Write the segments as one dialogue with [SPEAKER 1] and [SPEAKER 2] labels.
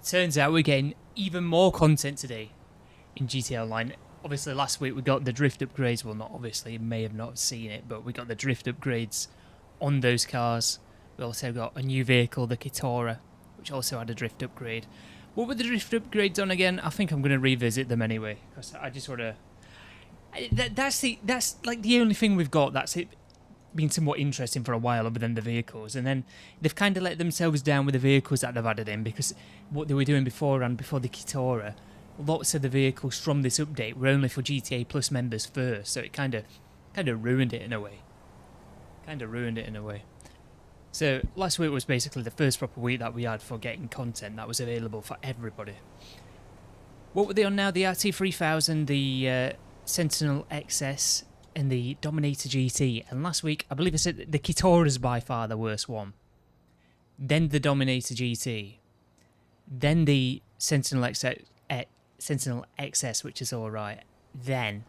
[SPEAKER 1] turns out we're getting even more content today in GTA Online. Obviously, last week we got the drift upgrades. Well, not obviously, you may have not seen it, but we got the drift upgrades on those cars. We also got a new vehicle, the Kitora, which also had a drift upgrade. What were the drift upgrades on again? I think I'm going to revisit them anyway, because I just sort of... That's like the only thing we've got that's it been somewhat interesting for a while, other than the vehicles. And then they've kind of let themselves down with the vehicles that they've added in, because what they were doing before and before the Kitora, lots of the vehicles from this update were only for GTA Plus members first, so it kind of ruined it in a way. So last week was basically the first proper week that we had for getting content that was available for everybody. What were they on now? The RT3000, the Sentinel XS, and the Dominator GT. And last week, I believe I said the Kitora's by far the worst one. Then the Dominator GT. Then the Sentinel XS, which is alright. Then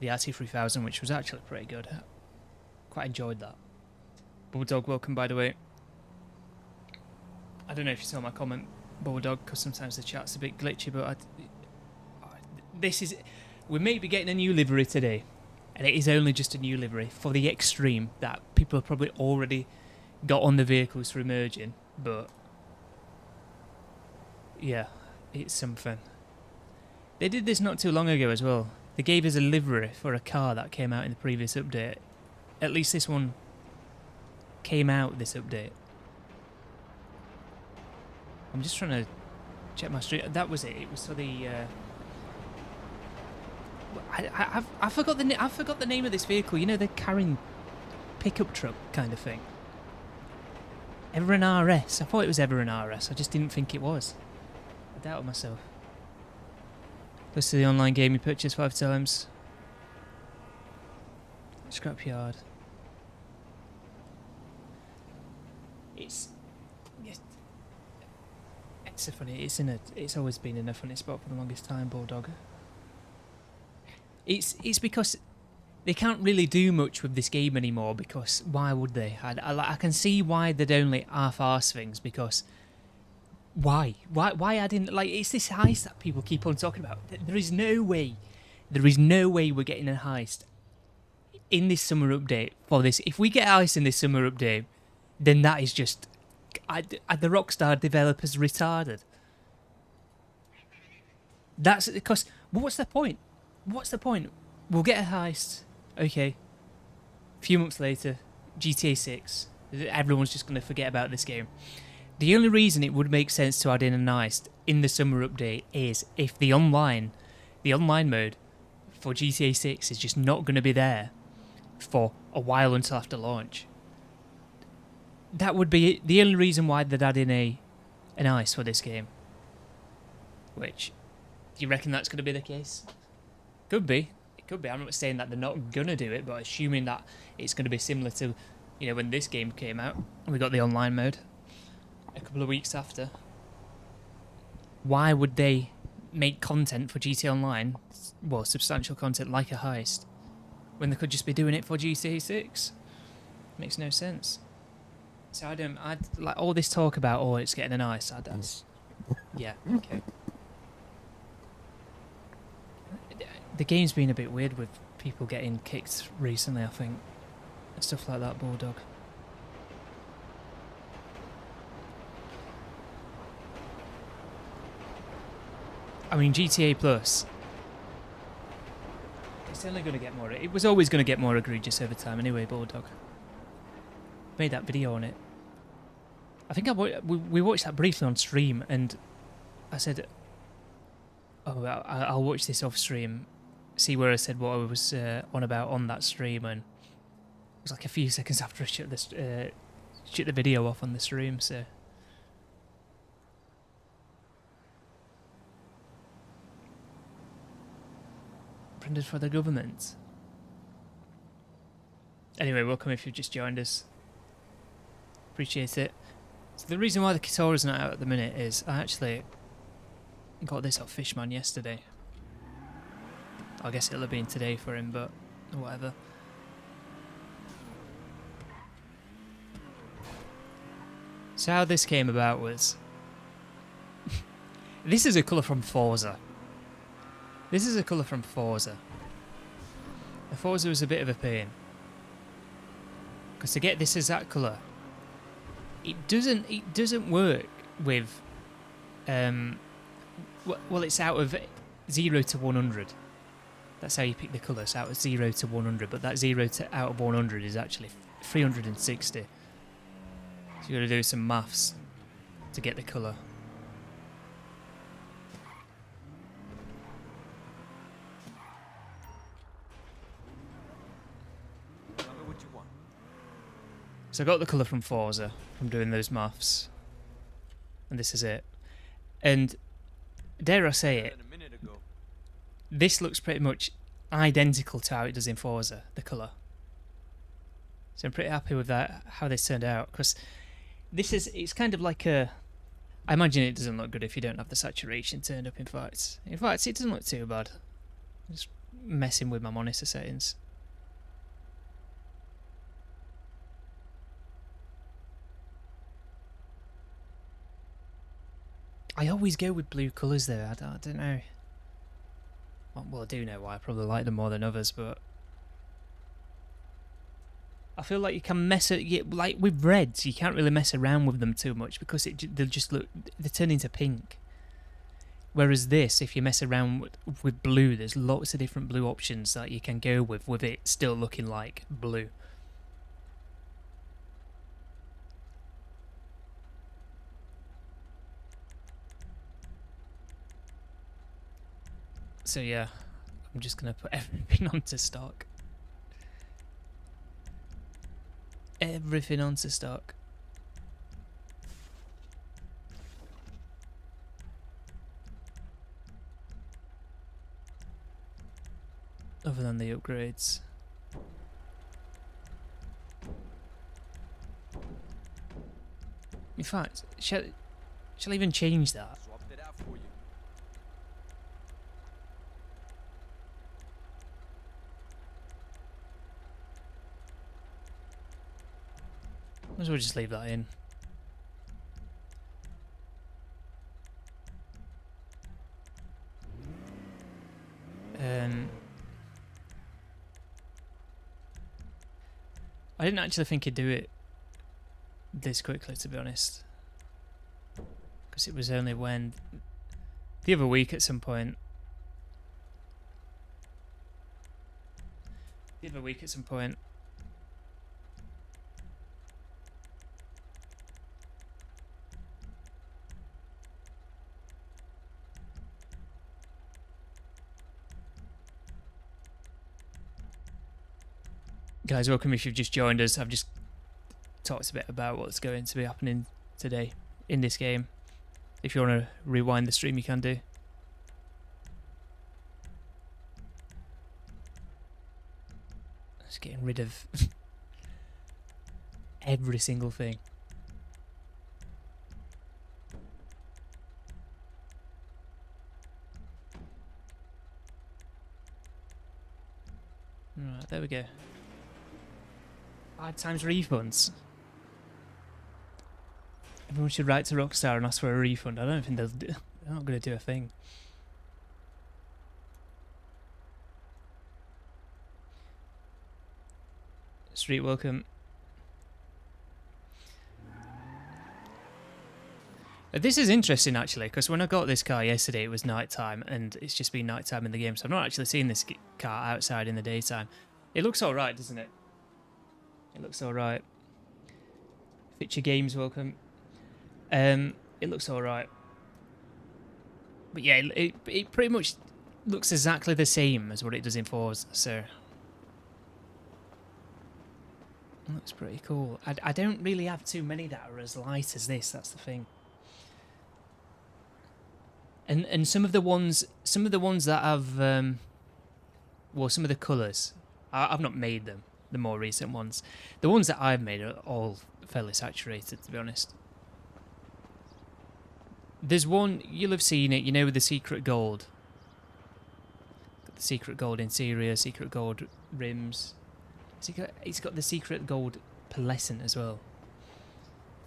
[SPEAKER 1] the RT3000, which was actually pretty good. Quite enjoyed that. Bulldog, welcome, by the way. I don't know if you saw my comment, Bulldog, because sometimes the chat's a bit glitchy, but we may be getting a new livery today, and it is only just a new livery for the X-treme that people have probably already got on the vehicles for emerging, but yeah, it's something. They did this not too long ago as well. They gave us a livery for a car that came out in the previous update. At least this one came out this update. I'm just trying to check my stream. That was it. It was for the. I forgot the name of this vehicle. You know, the carrying pickup truck kind of thing. Everin RS. I thought it was Everin RS. I just didn't think it was. I doubted myself. Close to the online game you purchased 5 times. Scrapyard. It's a funny. It's always been in a funny spot for the longest time, Bulldog. It's because they can't really do much with this game anymore, because why would they? I can see why they'd only half-arse things, because why add in, like, it's this heist that people keep on talking about. There is no way we're getting a heist in this summer update for this. If we get a heist in this summer update, then that is just... Are the Rockstar developers retarded? That's because... What's the point? We'll get a heist. Okay. A few months later, GTA 6. Everyone's just going to forget about this game. The only reason it would make sense to add in a heist in the summer update is if the online mode for GTA 6 is just not going to be there for a while until after launch. That would be the only reason why they'd add in an heist for this game. Which, do you reckon that's going to be the case? Could be. It could be. I'm not saying that they're not going to do it, but assuming that it's going to be similar to, you know, when this game came out, we got the online mode a couple of weeks after. Why would they make content for GTA Online, well, substantial content like a heist, when they could just be doing it for GTA 6? Makes no sense. So I like all this talk about, oh, it's getting a nice. Yeah, okay. The game's been a bit weird with people getting kicked recently, I think. And stuff like that, Bulldog. I mean, GTA Plus, it's only going to get more... It was always going to get more egregious over time anyway, Bulldog. Made that video on it. I think we watched that briefly on stream, and I said, oh, I'll watch this off stream, see where I said what I was on about on that stream, and it was like a few seconds after I shut the video off on the stream, so... Printed for the government. Anyway, welcome if you've just joined us. Appreciate it. So the reason why the Kitora's not out at the minute is I actually got this off Fishman yesterday. I guess it'll have been today for him, but whatever. So how this came about was This is a colour from Forza. This is a colour from Forza. The Forza was a bit of a pain. Because to get this exact colour, it doesn't work with well, it's out of 0 to 100. That's how you pick the colours, out of 0 to 100, but that 0 to out of 100 is actually 360. So you got to do some maths to get the colour. So I got the colour from Forza from doing those maths, and this is it. And dare I say it, this looks pretty much identical to how it does in Forza, the colour. So I'm pretty happy with that, how this turned out, because it's kind of like a, I imagine it doesn't look good if you don't have the saturation turned up in fact. In fact, it doesn't look too bad. Just messing with my monitor settings. I always go with blue colours though, I don't know. Well, I do know why, I probably like them more than others, but I feel like you can like with reds, you can't really mess around with them too much because they'll just look, they turn into pink. Whereas this, if you mess around with blue, there's lots of different blue options that you can go with it still looking like blue. So yeah, I'm just going to put everything onto stock. Everything onto stock. Other than the upgrades. In fact, shall I even change that? Might as well just leave that in. I didn't actually think he'd do it this quickly, to be honest. Because it was only when the other week at some point. Guys, welcome if you've just joined us. I've just talked a bit about what's going to be happening today in this game. If you want to rewind the stream, you can do. Just getting rid of every single thing. Right, there we go. 5 times refunds. Everyone should write to Rockstar and ask for a refund. I don't think they're not going to do a thing. Street, welcome. This is interesting actually, because when I got this car yesterday it was night time and it's just been night time in the game, so I've not actually seen this car outside in the daytime. It looks alright, doesn't it? It looks alright. Fitcher Games, welcome. It looks alright. But yeah, it pretty much looks exactly the same as what it does in Forza, so it looks pretty cool. I don't really have too many that are as light as this, that's the thing. And some of the ones that have well, some of the colours, I've not made them, the more recent ones. The ones that I've made are all fairly saturated, to be honest. There's one, you'll have seen it, you know, with the secret gold. Got the secret gold interior, secret gold rims. It's got the secret gold pearlescent as well.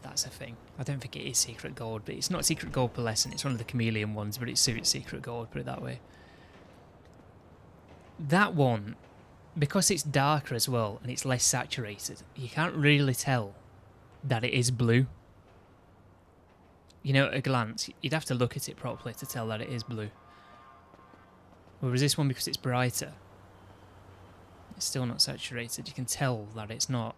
[SPEAKER 1] that's a thing. I don't think it is secret gold, but it's not secret gold pearlescent. It's one of the chameleon ones, but it suits secret gold, put it that way. That one, because it's darker as well and it's less saturated, you can't really tell that it is blue. You know, at a glance, you'd have to look at it properly to tell that it is blue. Whereas this one, because it's brighter, it's still not saturated. You can tell that it's not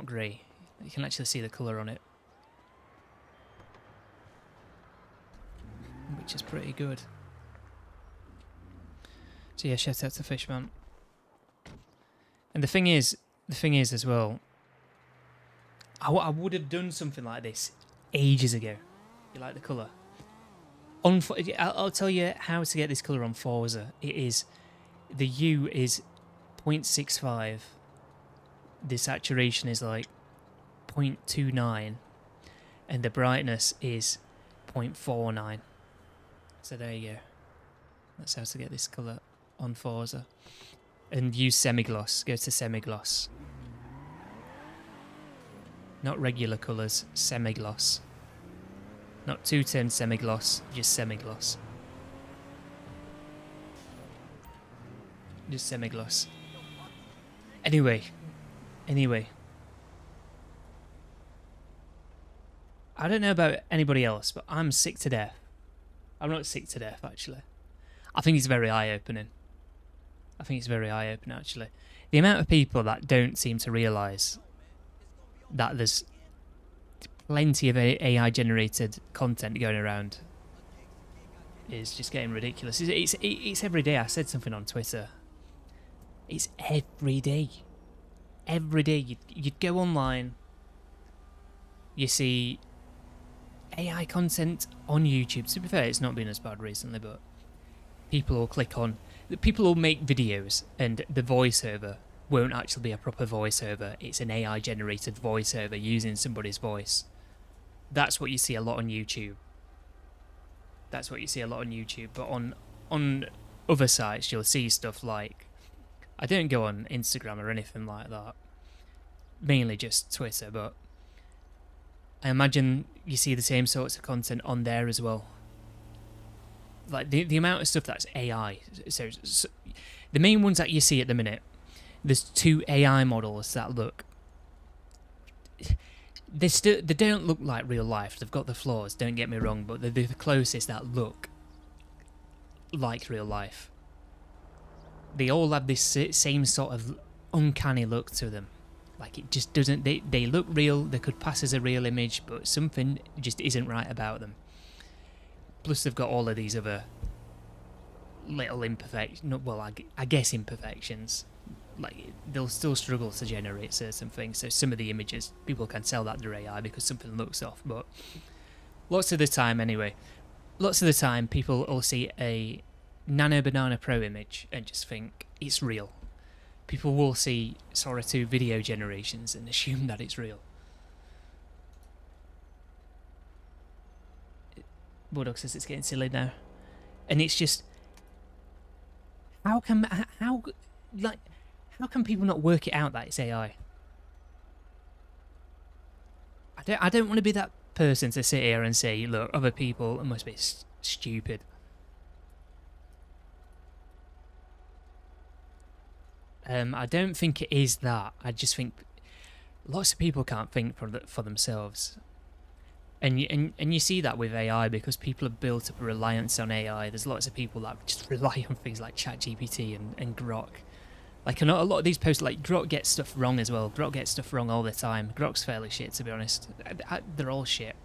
[SPEAKER 1] grey. You can actually see the colour on it, which is pretty good. So yeah, shout out to Fishman. And the thing is as well, I would have done something like this ages ago. You like the colour? I'll tell you how to get this colour on Forza. It is, the U is 0.65. The saturation is like 0.29. And the brightness is 0.49. So there you go. That's how to get this colour on Forza. And use semi-gloss. Go to semi-gloss. Not regular colours, semi-gloss. Not two-tone semi-gloss, just semi-gloss. Just semi-gloss. Anyway. I don't know about anybody else, but I'm sick to death. I'm not sick to death, actually. I think it's very eye-opening. Actually. The amount of people that don't seem to realise that there's plenty of AI-generated content going around is just getting ridiculous. It's every day. I said something on Twitter. It's every day. Every day. You'd go online, you see AI content on YouTube. To be fair, it's not been as bad recently, but people will make videos and the voiceover won't actually be a proper voiceover. It's an AI generated voiceover using somebody's voice. That's what you see a lot on YouTube. But on other sites you'll see stuff like, I don't go on Instagram or anything like that, mainly just Twitter, but I imagine you see the same sorts of content on there as well. Like the amount of stuff that's AI. So the main ones that you see at the minute, there's 2 AI models that look, they don't look like real life. They've got the flaws, don't get me wrong, but they're the closest that look like real life. They all have this same sort of uncanny look to them. Like it just doesn't, they look real, they could pass as a real image, but something just isn't right about them. Plus they've got all of these other little imperfections, well, I guess imperfections. Like they'll still struggle to generate certain things, so some of the images people can tell that they're AI because something looks off, but lots of the time people will see a Nano Banana Pro image and just think it's real. People will see Sora 2 video generations and assume that it's real. Bulldog says it's getting silly now, and it's just how can people not work it out that it's AI? I don't want to be that person to sit here and say, look, other people must be stupid. I don't think it is that. I just think lots of people can't think for themselves. And you see that with AI because people have built up a reliance on AI. There's lots of people that just rely on things like ChatGPT and Grok. Like a lot of these posts, like Grok gets stuff wrong as well. Grok gets stuff wrong all the time. Grok's fairly shit, to be honest. They're all shit.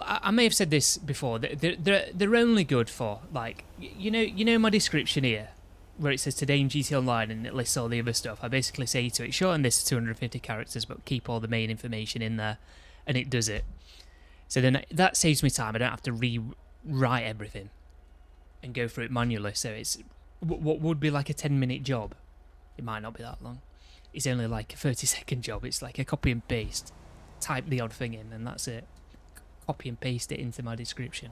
[SPEAKER 1] I may have said this before. They're only good for, like, you know my description here, where it says today in GT Online and it lists all the other stuff. I basically say to it, shorten this to 250 characters, but keep all the main information in there, and it does it. So then that saves me time. I don't have to rewrite everything and go through it manually. So it's what would be like a 10-minute job. It might not be that long. It's only like a 30-second job. It's like a copy and paste. Type the odd thing in, and that's it. Copy and paste it into my description.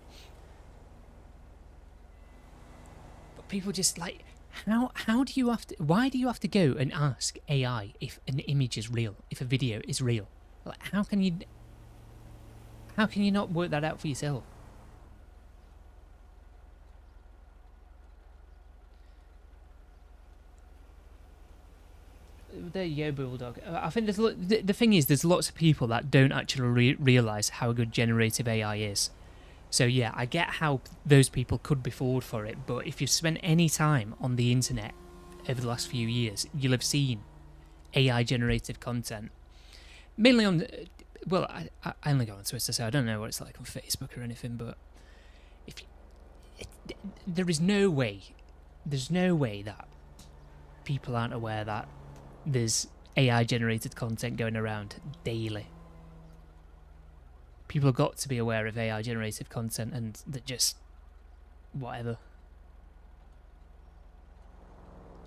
[SPEAKER 1] But people just like, How do you have to? Why do you have to go and ask AI if an image is real, if a video is real? Like, how can you not work that out for yourself? There you go, Bulldog. I think the thing is, there's lots of people that don't actually realise how good generative AI is. So yeah, I get how those people could be fooled for it, but if you've spent any time on the internet over the last few years, you'll have seen AI generative content. Mainly on, well, I only go on Twitter, so I don't know what it's like on Facebook or anything, but there's no way that people aren't aware that there's AI generated content going around daily. People have got to be aware of AI generated content, and they're just whatever.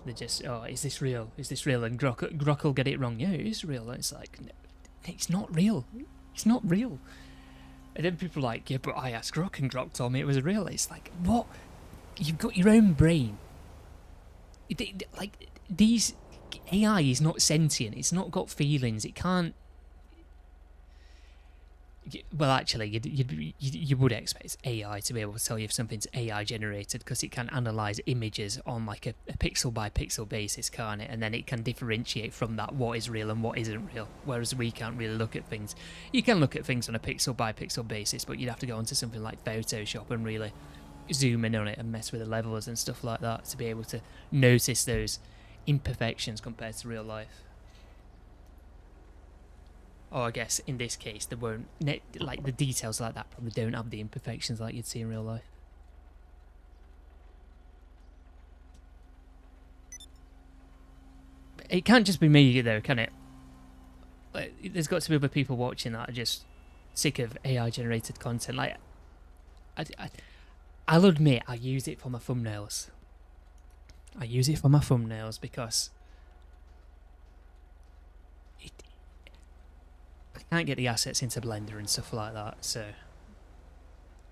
[SPEAKER 1] They're just, oh, is this real? Is this real? And Grok will get it wrong. Yeah, it is real. And it's like, no, it's not real. It's not real. And then people are like, yeah, but I asked Grok and Grok told me it was real. It's like, what? You've got your own brain. Like, these AI is not sentient. It's not got feelings. It can't. Well, actually, you would expect AI to be able to tell you if something's AI generated, because it can analyze images on like a pixel by pixel basis, can't it? And then it can differentiate from that what is real and what isn't real. Whereas we can't really look at things. You can look at things on a pixel by pixel basis, but you'd have to go onto something like Photoshop and really zoom in on it and mess with the levels and stuff like that to be able to notice those imperfections compared to real life. Or I guess in this case, they won't, like the details like that probably don't have the imperfections like you'd see in real life. It can't just be me though, can it? Like, there's got to be other people watching that are just sick of AI generated content. Like, I'll admit I use it for my thumbnails. I use it for my thumbnails because I can't get the assets into Blender and stuff like that, so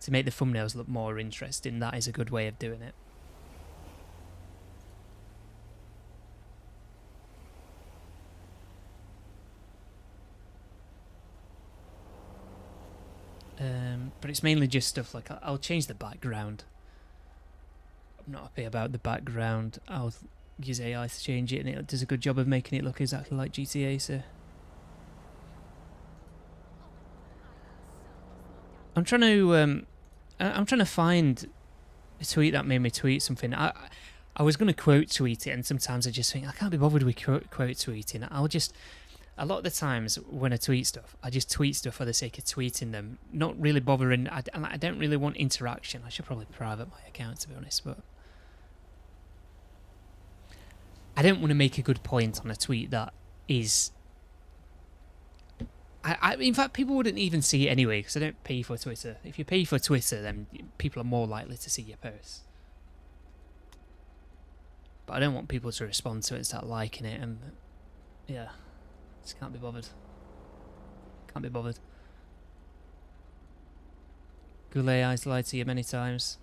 [SPEAKER 1] to make the thumbnails look more interesting, that is a good way of doing it. But it's mainly just stuff like, I'll change the background. I'm not happy about the background. I'll use AI to change it, and it does a good job of making it look exactly like GTA, so I'm trying to find a tweet that made me tweet something. I was going to quote tweet it, and sometimes I just think I can't be bothered with quote tweeting. A lot of the times when I tweet stuff, I just tweet stuff for the sake of tweeting them, not really bothering. I don't really want interaction. I should probably private my account, to be honest, but I don't want to make a good point on a tweet that is. In fact, people wouldn't even see it anyway, because I don't pay for Twitter. If you pay for Twitter, then people are more likely to see your posts. But I don't want people to respond to it and start liking it, and yeah, just can't be bothered. Can't be bothered. Good AI's lied to you many times.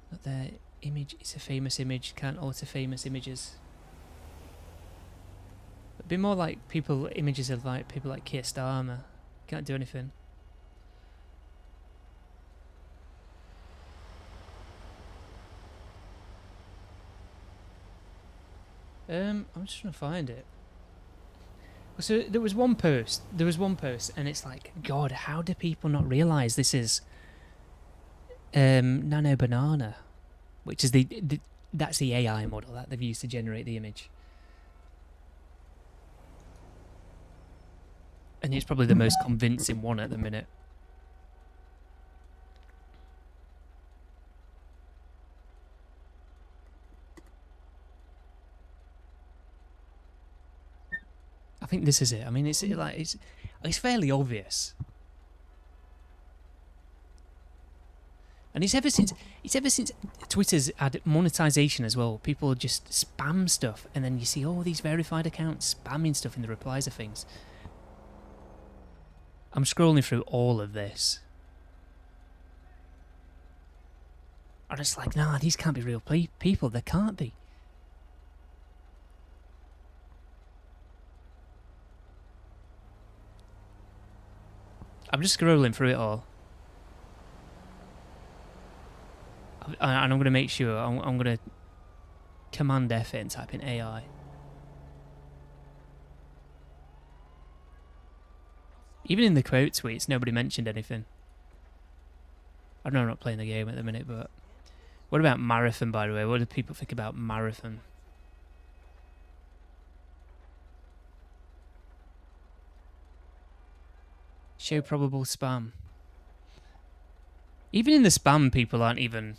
[SPEAKER 1] But their image is a famous image, can't alter famous images. It'd be more like images of like people like Keir Starmer. Can't do anything. I'm just trying to find it. So there was one post, and it's like, God, how do people not realise this is Nano Banana, which is that's the AI model that they've used to generate the image. And it's probably the most convincing one at the minute. I think this is it. I mean, it's fairly obvious. And it's ever since Twitter's had monetization as well. People just spam stuff, and then you see all these verified accounts spamming stuff in the replies of things. I'm scrolling through all of this. And it's like, nah, these can't be real people. They can't be. I'm just scrolling through it all. And I'm going to make sure, I'm going to Command F it and type in AI. Even in the quote tweets, nobody mentioned anything. I know I'm not playing the game at the minute, but... What about Marathon, by the way? What do people think about Marathon? Show probable spam. Even in the spam, people aren't even...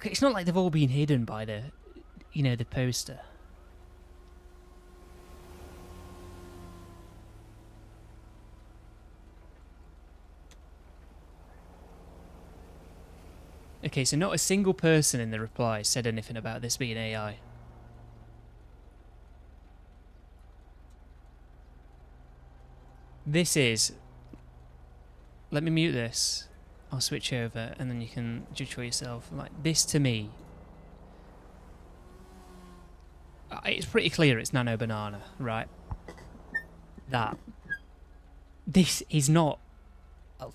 [SPEAKER 1] It's not like they've all been hidden by the, you know, the poster. Okay, so not a single person in the replies said anything about this being AI. This is... Let me mute this. I'll switch over and then you can judge for yourself. Like, this to me... It's pretty clear it's Nano Banana, right? That. This is not...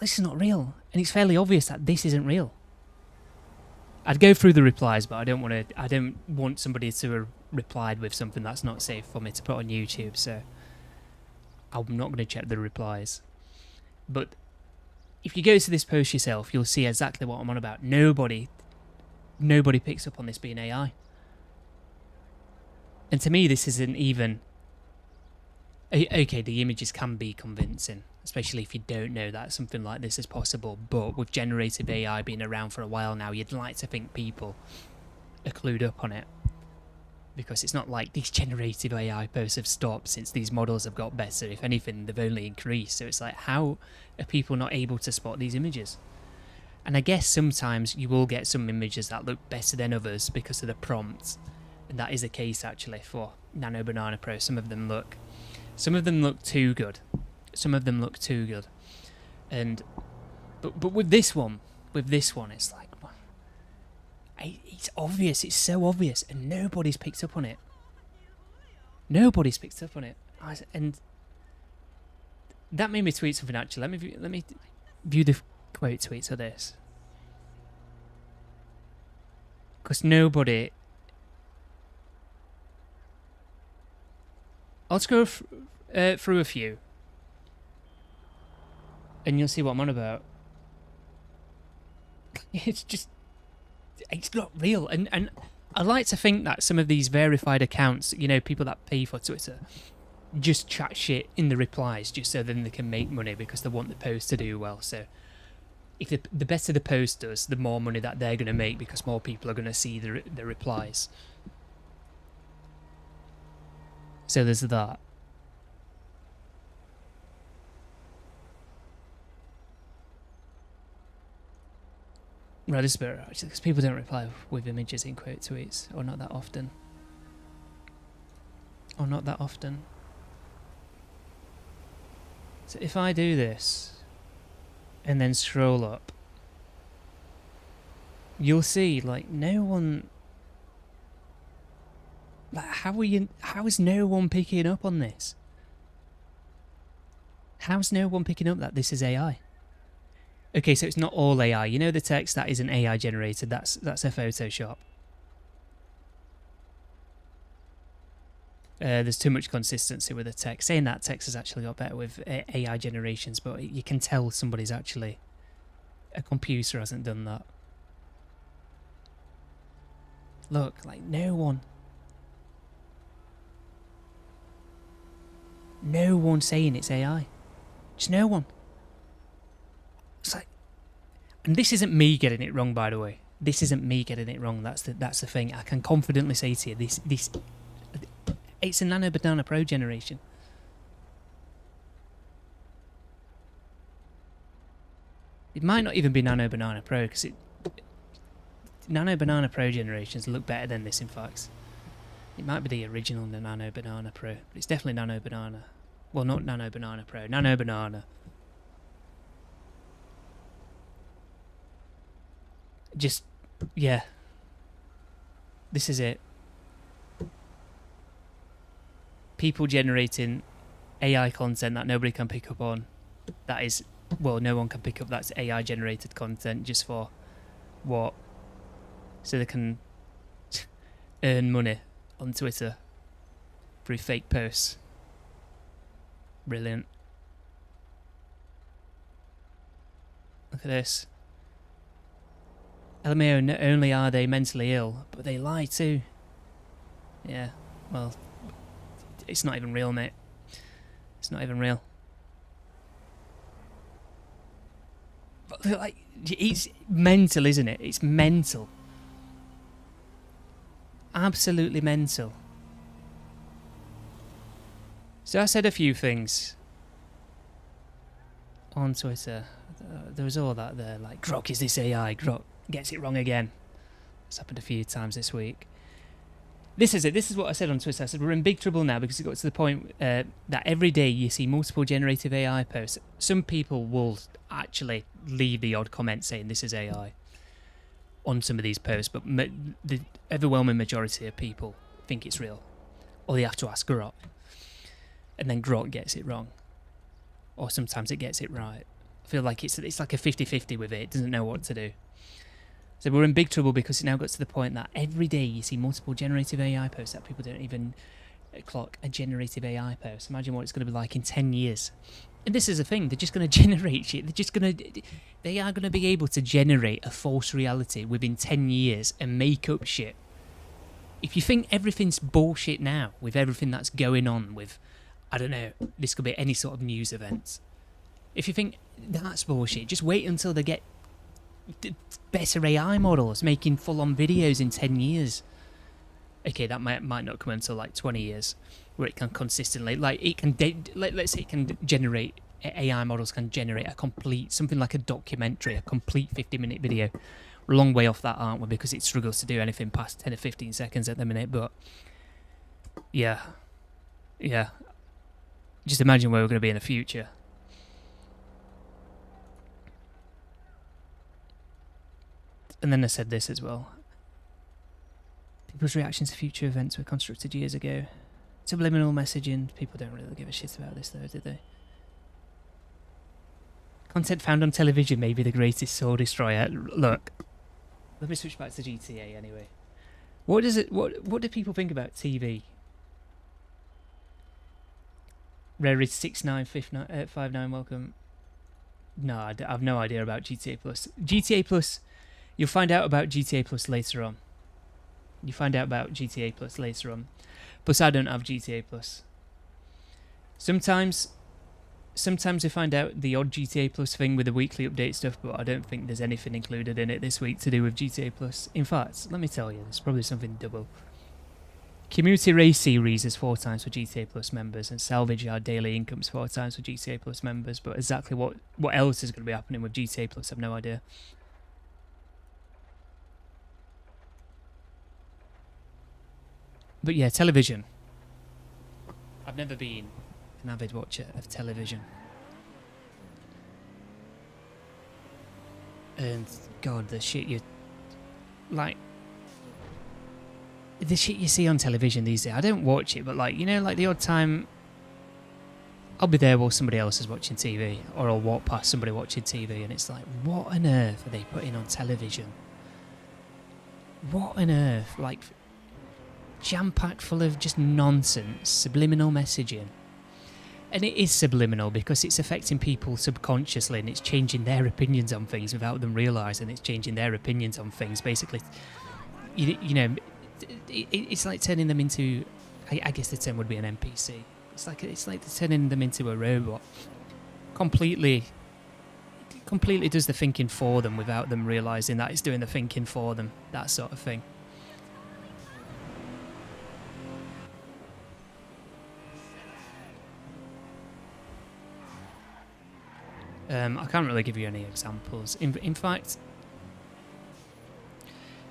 [SPEAKER 1] This is not real. And it's fairly obvious that this isn't real. I'd go through the replies, but I don't want somebody to have replied with something that's not safe for me to put on YouTube, so I'm not going to check the replies. But if you go to this post yourself, you'll see exactly what I'm on about. Nobody picks up on this being AI. And to me, this isn't even... Okay, the images can be convincing, especially if you don't know that something like this is possible. But with generative AI being around for a while now, you'd like to think people are clued up on it. Because it's not like these generative AI posts have stopped since these models have got better. If anything, they've only increased. So it's like, how are people not able to spot these images? And I guess sometimes you will get some images that look better than others because of the prompts. And that is the case actually for Nano Banana Pro. Some of them look too good. Some of them look too good. And but with this one, it's like, it's obvious. It's so obvious, and nobody's picked up on it. Nobody's picked up on it, and that made me tweet something. Actually, let me view the quote tweets of this, because nobody. I'll just go through a few, and you'll see what I'm on about. It's not real, and I like to think that some of these verified accounts, you know, people that pay for Twitter, just chat shit in the replies just so then they can make money because they want the post to do well. So if the better the post does, the more money that they're going to make because more people are going to see the replies. So there's that. Right, this is better actually, because people don't reply with images in quote tweets, or not that often. Or not that often. So if I do this, and then scroll up, you'll see, like, no one... Like, how is no one picking up on this? How's no one picking up that this is AI? Okay, so it's not all AI. You know the text that isn't AI generated, that's a Photoshop. There's too much consistency with the text. Saying that text has actually got better with AI generations, but you can tell somebody's actually... A computer hasn't done that. Look, like, no one... No one saying it's AI. Just no one. It's like, and this isn't me getting it wrong, by the way. This isn't me getting it wrong. That's the thing. I can confidently say to you, this it's a Nano Banana Pro generation. It might not even be Nano Banana Pro because Nano Banana Pro generations look better than this. In fact, it might be the original Nano Banana Pro, but it's definitely Nano Banana. Well, not Nano Banana Pro. Nano Banana. Just, yeah. This is it. People generating AI content that nobody can pick up on. That is, well, no one can pick up. That's AI generated content just for what? So they can earn money on Twitter through fake posts. Brilliant. Look at this. LMAO, not only are they mentally ill, but they lie too. Yeah, well, it's not even real, mate. It's not even real. But like, it's mental, isn't it? It's mental. Absolutely mental. So I said a few things on Twitter. There was all that there, like, Grok, is this AI? Grok gets it wrong again. It's happened a few times this week. This is it. This is what I said on Twitter. I said we're in big trouble now because it got to the point that every day you see multiple generative AI posts. Some people will actually leave the odd comment saying this is AI on some of these posts, but the overwhelming majority of people think it's real. Or they have to ask Grok. And then Grok gets it wrong. Or sometimes it gets it right. I feel like it's like a 50-50 with it. It doesn't know what to do. So we're in big trouble because it now got to the point that every day you see multiple generative AI posts that people don't even clock a generative AI post. Imagine what it's going to be like in 10 years. And this is the thing, they're just going to generate shit. They are going to be able to generate a false reality within 10 years and make up shit. If you think everything's bullshit now, with everything that's going on with, I don't know, this could be any sort of news events. If you think that's bullshit, just wait until they get better AI models making full-on videos in 10 years. Okay, that might not come until like 20 years, where it can consistently, like, it can, let's say it can generate, AI models can generate a complete, something like a documentary, a complete 50-minute video. We're a long way off that, aren't we? Because it struggles to do anything past 10 or 15 seconds at the minute, but yeah. Just imagine where we're going to be in the future. And then I said this as well. People's reactions to future events were constructed years ago. Subliminal messaging. People don't really give a shit about this though, do they? Content found on television may be the greatest soul destroyer. Look, let me switch back to GTA anyway. What do people think about TV? Rarity6959, welcome. No, I have no idea about GTA Plus. GTA Plus, you'll find out about GTA Plus later on. You find out about GTA Plus later on. Plus, I don't have GTA Plus. Sometimes we find out the odd GTA Plus thing with the weekly update stuff, but I don't think there's anything included in it this week to do with GTA Plus. In fact, let me tell you, there's probably something double. Community Race Series is 4 times for GTA Plus members, and Salvage Yard Daily Income's 4 times for GTA Plus members, but exactly what else is going to be happening with GTA Plus, I've no idea. But yeah, television. I've never been an avid watcher of television. And God, the shit you see on television these days, I don't watch it, but like, you know, like the odd time I'll be there while somebody else is watching TV, or I'll walk past somebody watching TV and it's like, what on earth are they putting on television? What on earth? Like, jam-packed full of just nonsense, subliminal messaging. And it is subliminal because it's affecting people subconsciously and it's changing their opinions on things without them realising it's changing their opinions on things. Basically, you know, it's like turning them into, I guess the term would be an NPC. It's like turning them into a robot. Completely does the thinking for them without them realising that it's doing the thinking for them. That sort of thing. I can't really give you any examples. In fact,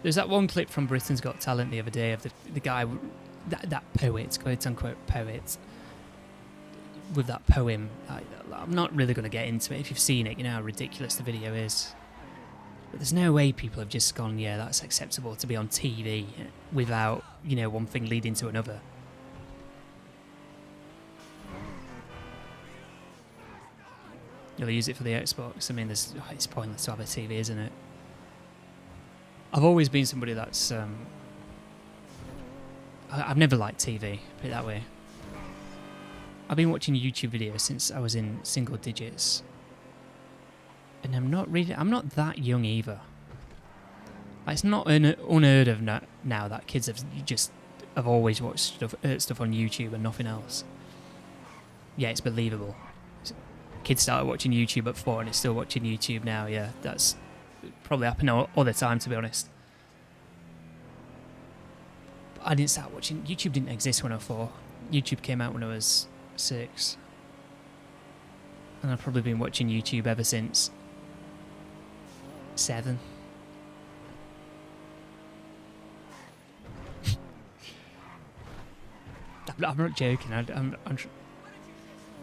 [SPEAKER 1] there's that one clip from Britain's Got Talent the other day of the guy, that poet, quote-unquote poet, with that poem. I'm not really going to get into it. If you've seen it, you know how ridiculous the video is. But there's no way people have just gone, yeah, that's acceptable to be on TV without, you know, one thing leading to another. You'll use it for the Xbox. I mean, it's pointless to have a TV, isn't it? I've always been somebody that's... I've never liked TV, put it that way. I've been watching YouTube videos since I was in single digits. And I'm not that young either. Like, it's not unheard of now that kids have always watched stuff on YouTube and nothing else. Yeah, it's believable. Kids started watching YouTube at 4 and it's still watching YouTube now. Yeah, that's probably happening all the time, to be honest. But I didn't start watching... YouTube didn't exist when I was 4. YouTube came out when I was 6. And I've probably been watching YouTube ever since 7. I'm not joking. I'm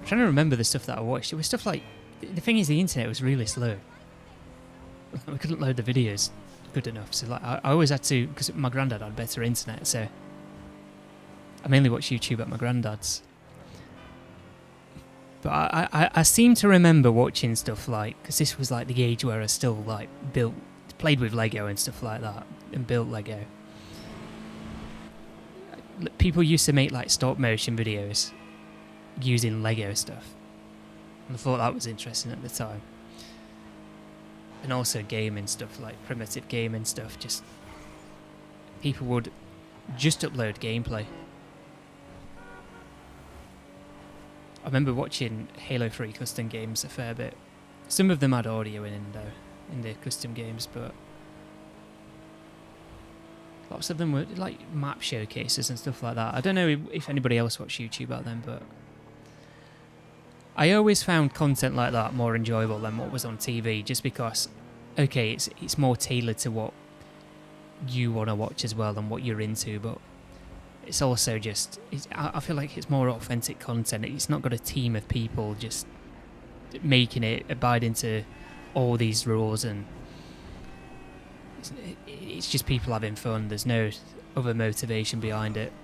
[SPEAKER 1] trying to remember the stuff that I watched. It was stuff like... The thing is, the internet was really slow. We couldn't load the videos good enough. So like, I always had to... Because my granddad had better internet, so... I mainly watched YouTube at my granddad's. But I seem to remember watching stuff like... Because this was like the age where I still like played with Lego and stuff like that. And built Lego. People used to make like stop motion videos using Lego stuff. And I thought that was interesting at the time. And also gaming stuff, like primitive gaming stuff. Just people would just upload gameplay. I remember watching Halo 3 custom games a fair bit. Some of them had audio in their custom games, but lots of them were like map showcases and stuff like that. I don't know if anybody else watched YouTube back then, but I always found content like that more enjoyable than what was on TV, just because, okay, it's more tailored to what you want to watch as well and what you're into, but it's also just... I feel like it's more authentic content. It's not got a team of people just making it, abiding to all these rules, and it's just people having fun. There's no other motivation behind it.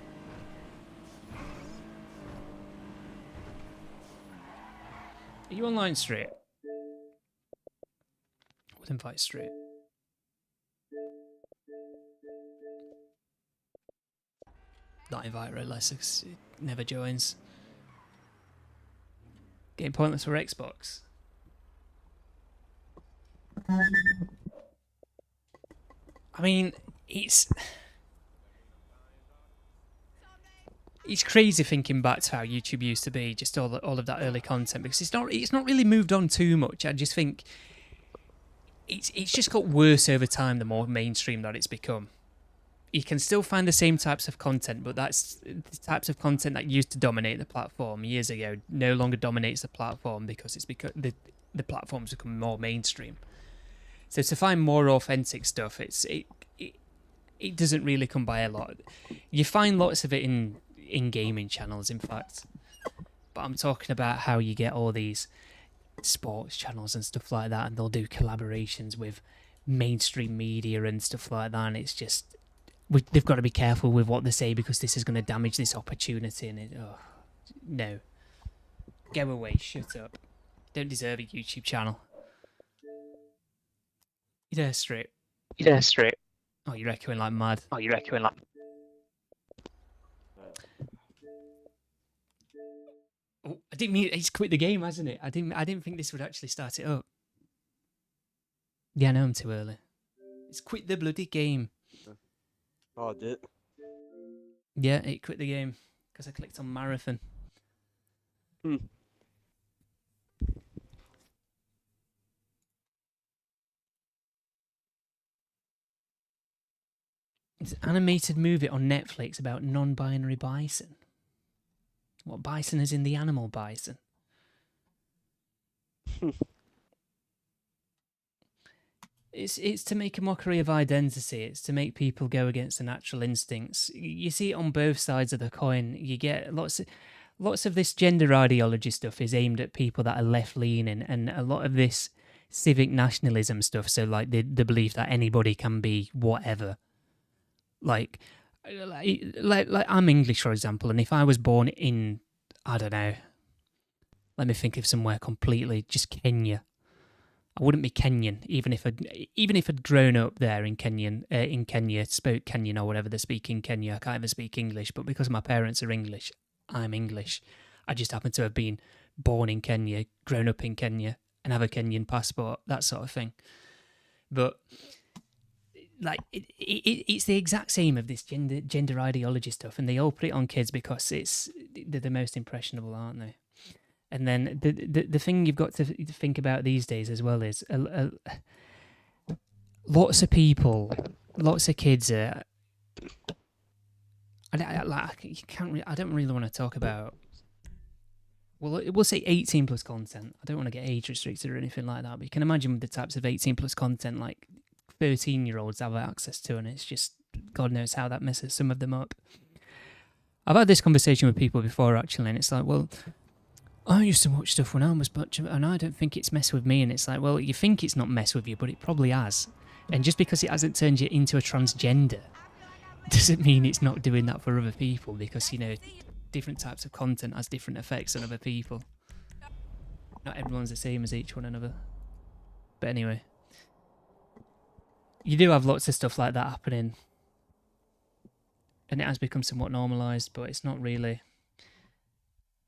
[SPEAKER 1] Are you online straight? Would invite straight. Not invite RedLester because it never joins. Getting pointless for Xbox. I mean, it's crazy thinking back to how YouTube used to be, just all of that early content, because it's not really moved on too much. I just think it's just got worse over time the more mainstream that it's become. You can still find the same types of content, but that's the types of content that used to dominate the platform years ago no longer dominates the platform because the platform's become more mainstream. So to find more authentic stuff, it doesn't really come by a lot. You find lots of it in gaming channels, in fact. But I'm talking about how you get all these sports channels and stuff like that, and they'll do collaborations with mainstream media and stuff like that, and it's just... they've got to be careful with what they say because this is going to damage this opportunity. And no. Go away, shut up. Don't deserve a YouTube channel. You're there straight. Oh, you're echoing like mad. Oh, I didn't mean... He's quit the game, hasn't it? I didn't think this would actually start it up. Yeah, I know I'm too early. It's quit the bloody game.
[SPEAKER 2] Oh, it did?
[SPEAKER 1] Yeah, it quit the game because I clicked on marathon. It's an animated movie on Netflix about non-binary bison. What bison is in the animal bison? It's to make a mockery of identity. It's to make people go against their natural instincts. You see it on both sides of the coin. You get lots of this gender ideology stuff is aimed at people that are left-leaning, and a lot of this civic nationalism stuff. So like the belief that anybody can be whatever. Like I'm English, for example, and if I was born in, I don't know, let me think of somewhere completely, just Kenya. I wouldn't be Kenyan, even if I'd grown up there in Kenya, spoke Kenyan or whatever they speak in Kenya. I can't even speak English, but because my parents are English, I'm English. I just happen to have been born in Kenya, grown up in Kenya, and have a Kenyan passport, that sort of thing. But like it's the exact same of this gender ideology stuff, and they all put it on kids because they're the most impressionable, aren't they? And then the thing you've got to think about these days as well is lots of people, lots of kids are. I don't really want to talk about. Well, we'll say 18 plus content. I don't want to get age restricted or anything like that. But you can imagine the types of 18 plus content like 13-year-olds have access to, and it's just God knows how that messes some of them up. I've had this conversation with people before actually, and it's like, well, I used to watch stuff when I was much, and I don't think it's messed with me. And it's like, well, you think it's not messed with you, but it probably has. And just because it hasn't turned you into a transgender doesn't mean it's not doing that for other people, because, you know, different types of content has different effects on other people. Not everyone's the same as each one another. But anyway, you do have lots of stuff like that happening. And it has become somewhat normalised, but it's not really.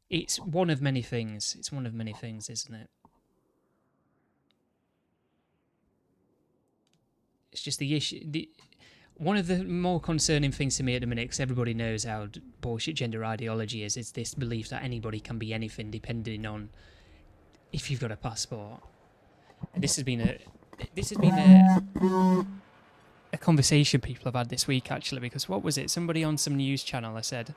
[SPEAKER 1] It's one of many things. It's one of many things, isn't it? It's just the issue. One of the more concerning things to me at the minute, because everybody knows how bullshit gender ideology is this belief that anybody can be anything depending on if you've got a passport. And this has been a conversation people have had this week, actually, because what was it? Somebody on some news channel, I said,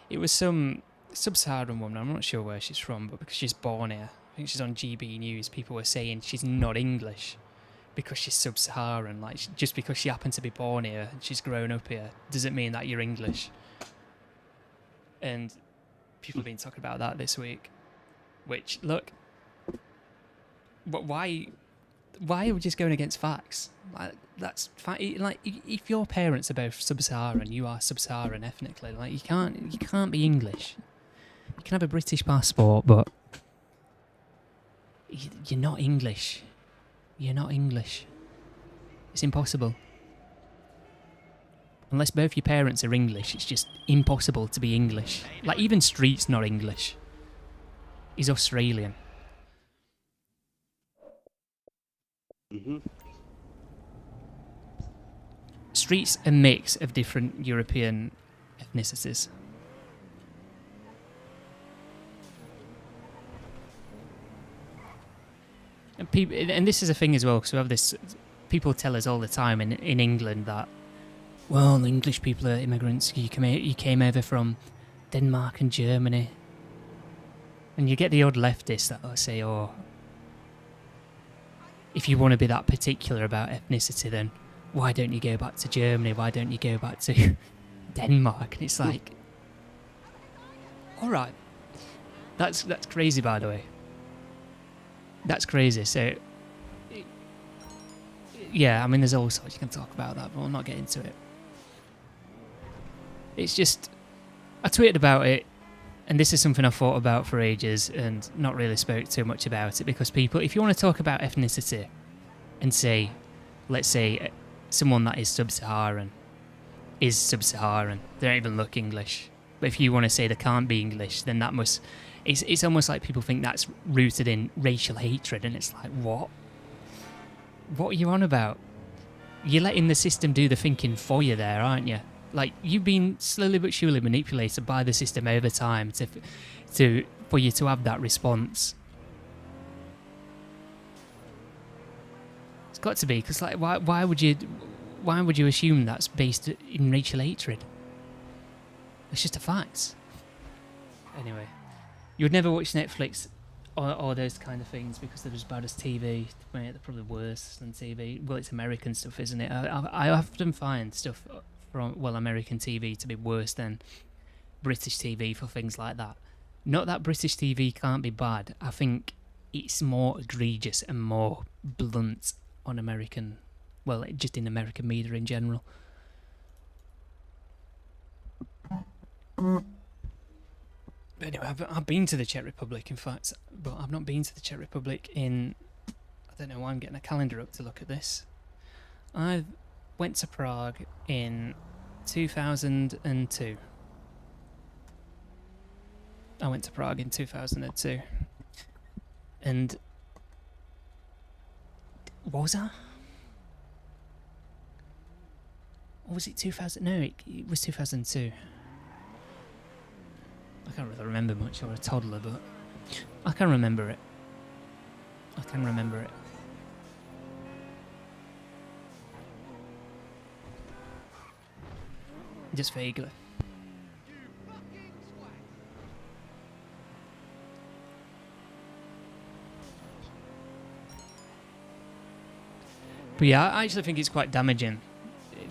[SPEAKER 1] it was some sub-Saharan woman, I'm not sure where she's from, but because she's born here, I think she's on GB News, people were saying she's not English because she's sub-Saharan. Like, just because she happened to be born here and she's grown up here doesn't mean that you're English. And people have been talking about that this week, which, look, but why are we just going against facts? Like, that's like, if your parents are both sub-Saharan, you are sub-Saharan ethnically. Like, you can't be English. You can have a British passport, but you're not English. You're not English. It's impossible. Unless both your parents are English, it's just impossible to be English. Like, even Street's not English. He's Australian.
[SPEAKER 2] Mm-hmm.
[SPEAKER 1] Street's a mix of different European ethnicities. And this is a thing as well, because we have this. People tell us all the time in England that, well, the English people are immigrants. You came over from Denmark and Germany, and you get the odd leftist that will say, "Oh, if you want to be that particular about ethnicity, then why don't you go back to Germany? Why don't you go back to Denmark?" And it's like, all right, that's crazy, by the way. That's crazy. So, yeah, I mean, there's all sorts you can talk about that, but I'll not get into it. It's just, I tweeted about it, and this is something I've thought about for ages and not really spoke too much about it, because people, if you want to talk about ethnicity and say, let's say someone that is sub-Saharan, they don't even look English. But if you want to say they can't be English, then that must... It's almost like people think that's rooted in racial hatred, and it's like, what? What are you on about? You're letting the system do the thinking for you there, aren't you? Like, you've been slowly but surely manipulated by the system over time for you to have that response. It's got to be, because like, why would you assume that's based in racial hatred? It's just a fact. Anyway. You would never watch Netflix or those kind of things because they're as bad as TV. They're probably worse than TV. Well, it's American stuff, isn't it? I often find stuff from, well, American TV to be worse than British TV for things like that. Not that British TV can't be bad. I think it's more egregious and more blunt on American, well, just in American media in general. But anyway, I've been to the Czech Republic, in fact, but I've not been to the Czech Republic in, I don't know why I'm getting a calendar up to look at this. I went to Prague in 2002. I went to Prague in 2002. And what was that? Or was it 2000? No, it was 2002. I can't really remember much. I was a toddler, but I can remember it. I can remember it. Just vaguely. But yeah, I actually think it's quite damaging.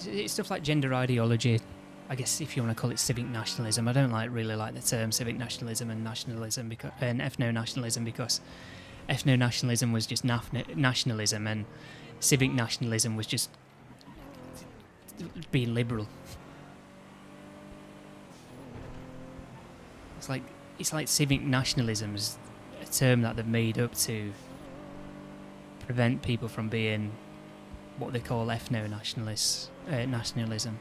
[SPEAKER 1] It's stuff like gender ideology. I guess if you want to call it civic nationalism. I don't really like the term civic nationalism and nationalism and ethno-nationalism, because ethno-nationalism was just nationalism and civic nationalism was just being liberal. It's like civic nationalism is a term that they've made up to prevent people from being what they call ethno-nationalists, nationalism.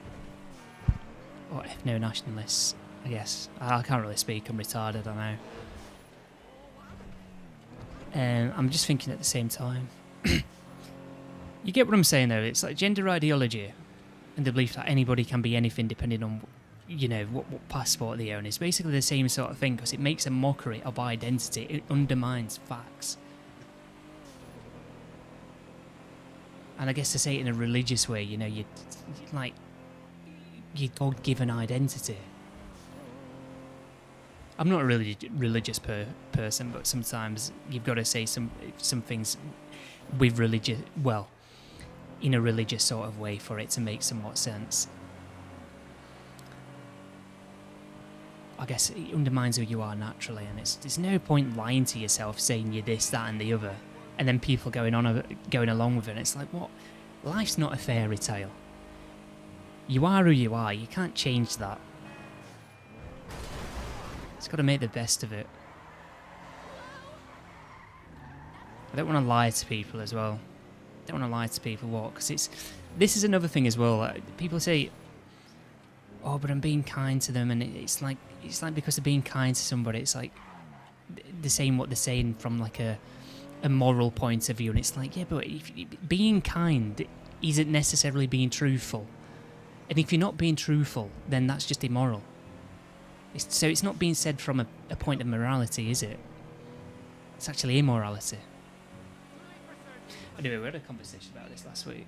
[SPEAKER 1] Or ethno-nationalists, I guess. I can't really speak, I'm retarded, I know. I'm just thinking at the same time. You get what I'm saying though, it's like gender ideology and the belief that anybody can be anything depending on, you know, what passport they own. It's basically the same sort of thing, because it makes a mockery of identity, it undermines facts. And I guess to say it in a religious way, you know, you're God-given identity. I'm not a really religious person, but sometimes you've got to say some things with religious, well, in a religious sort of way for it to make somewhat sense. I guess it undermines who you are naturally, and there's no point lying to yourself, saying you're this, that, and the other, and then people going along with it. And it's like, what? Life's not a fairy tale. You are who you are. You can't change that. It's got to make the best of it. I don't want to lie to people as well. I don't want to lie to people, what? Because this is another thing as well. People say, oh, but I'm being kind to them, and it's like because they're being kind to somebody, it's like they're saying what they're saying from like a moral point of view, and it's like, yeah, but being kind isn't necessarily being truthful. And if you're not being truthful, then that's just immoral. So it's not being said from a point of morality, is it? It's actually immorality. Anyway, we had a conversation about this last week.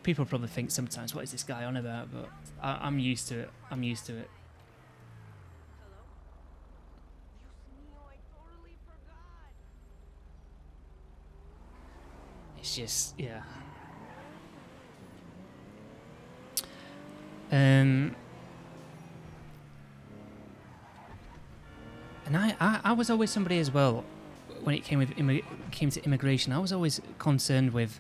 [SPEAKER 1] People probably think sometimes, what is this guy on about? But I'm used to it. I'm used to it. It's just, yeah. And I was always somebody as well, when it came to immigration. I was always concerned with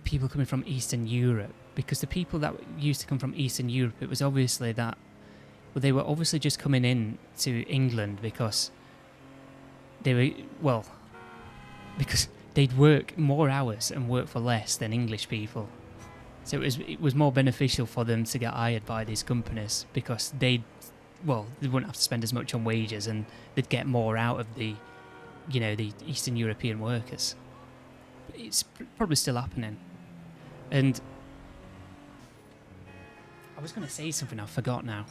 [SPEAKER 1] people coming from Eastern Europe, because the people that used to come from Eastern Europe, it was obviously that, well, they were obviously just coming in to England because they were, well, because they'd work more hours and work for less than English people. So it was more beneficial for them to get hired by these companies, because they wouldn't have to spend as much on wages, and they'd get more out of the Eastern European workers. It's probably still happening. And I was going to say something, I forgot now.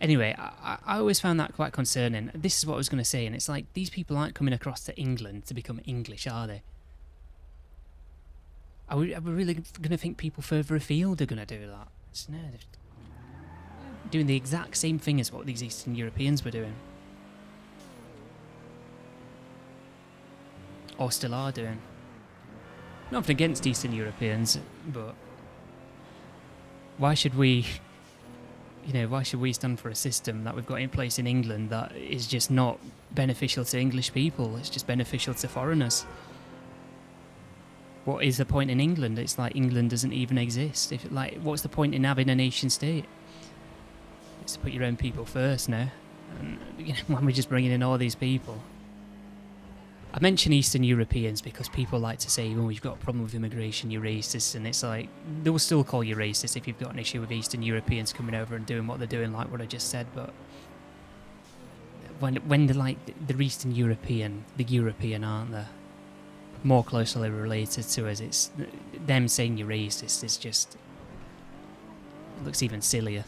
[SPEAKER 1] Anyway, I always found that quite concerning. This is what I was going to say, and it's like, these people aren't coming across to England to become English, are they? Are we really going to think people further afield are going to do that? No, they're doing the exact same thing as what these Eastern Europeans were doing. Or still are doing. Nothing against Eastern Europeans, but why should we You know, why should we stand for a system that we've got in place in England that is just not beneficial to English people? It's just beneficial to foreigners. What is the point in England? It's like England doesn't even exist. If like, what's the point in having a nation state? It's to put your own people first now. And you know, when we're just bringing in all these people. I mention Eastern Europeans because people like to say, oh, you've got a problem with immigration, you're racist, and it's like, they will still call you racist if you've got an issue with Eastern Europeans coming over and doing what they're doing, like what I just said, but when they're like, they're Eastern European, the European, aren't they? More closely related to us, it's, them saying you're racist is just, it looks even sillier.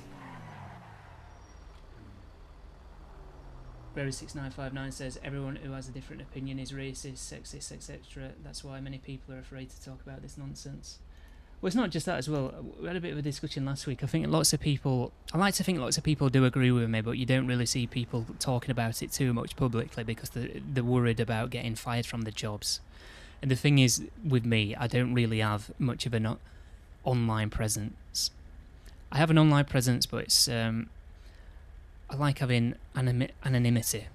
[SPEAKER 1] Berry6959 says, everyone who has a different opinion is racist, sexist, etc. That's why many people are afraid to talk about this nonsense. Well, it's not just that as well. We had a bit of a discussion last week. I think lots of people, I like to think lots of people do agree with me, but you don't really see people talking about it too much publicly because they're worried about getting fired from their jobs. And the thing is, with me, I don't really have much of an online presence. I have an online presence, but it's... I like having anonymity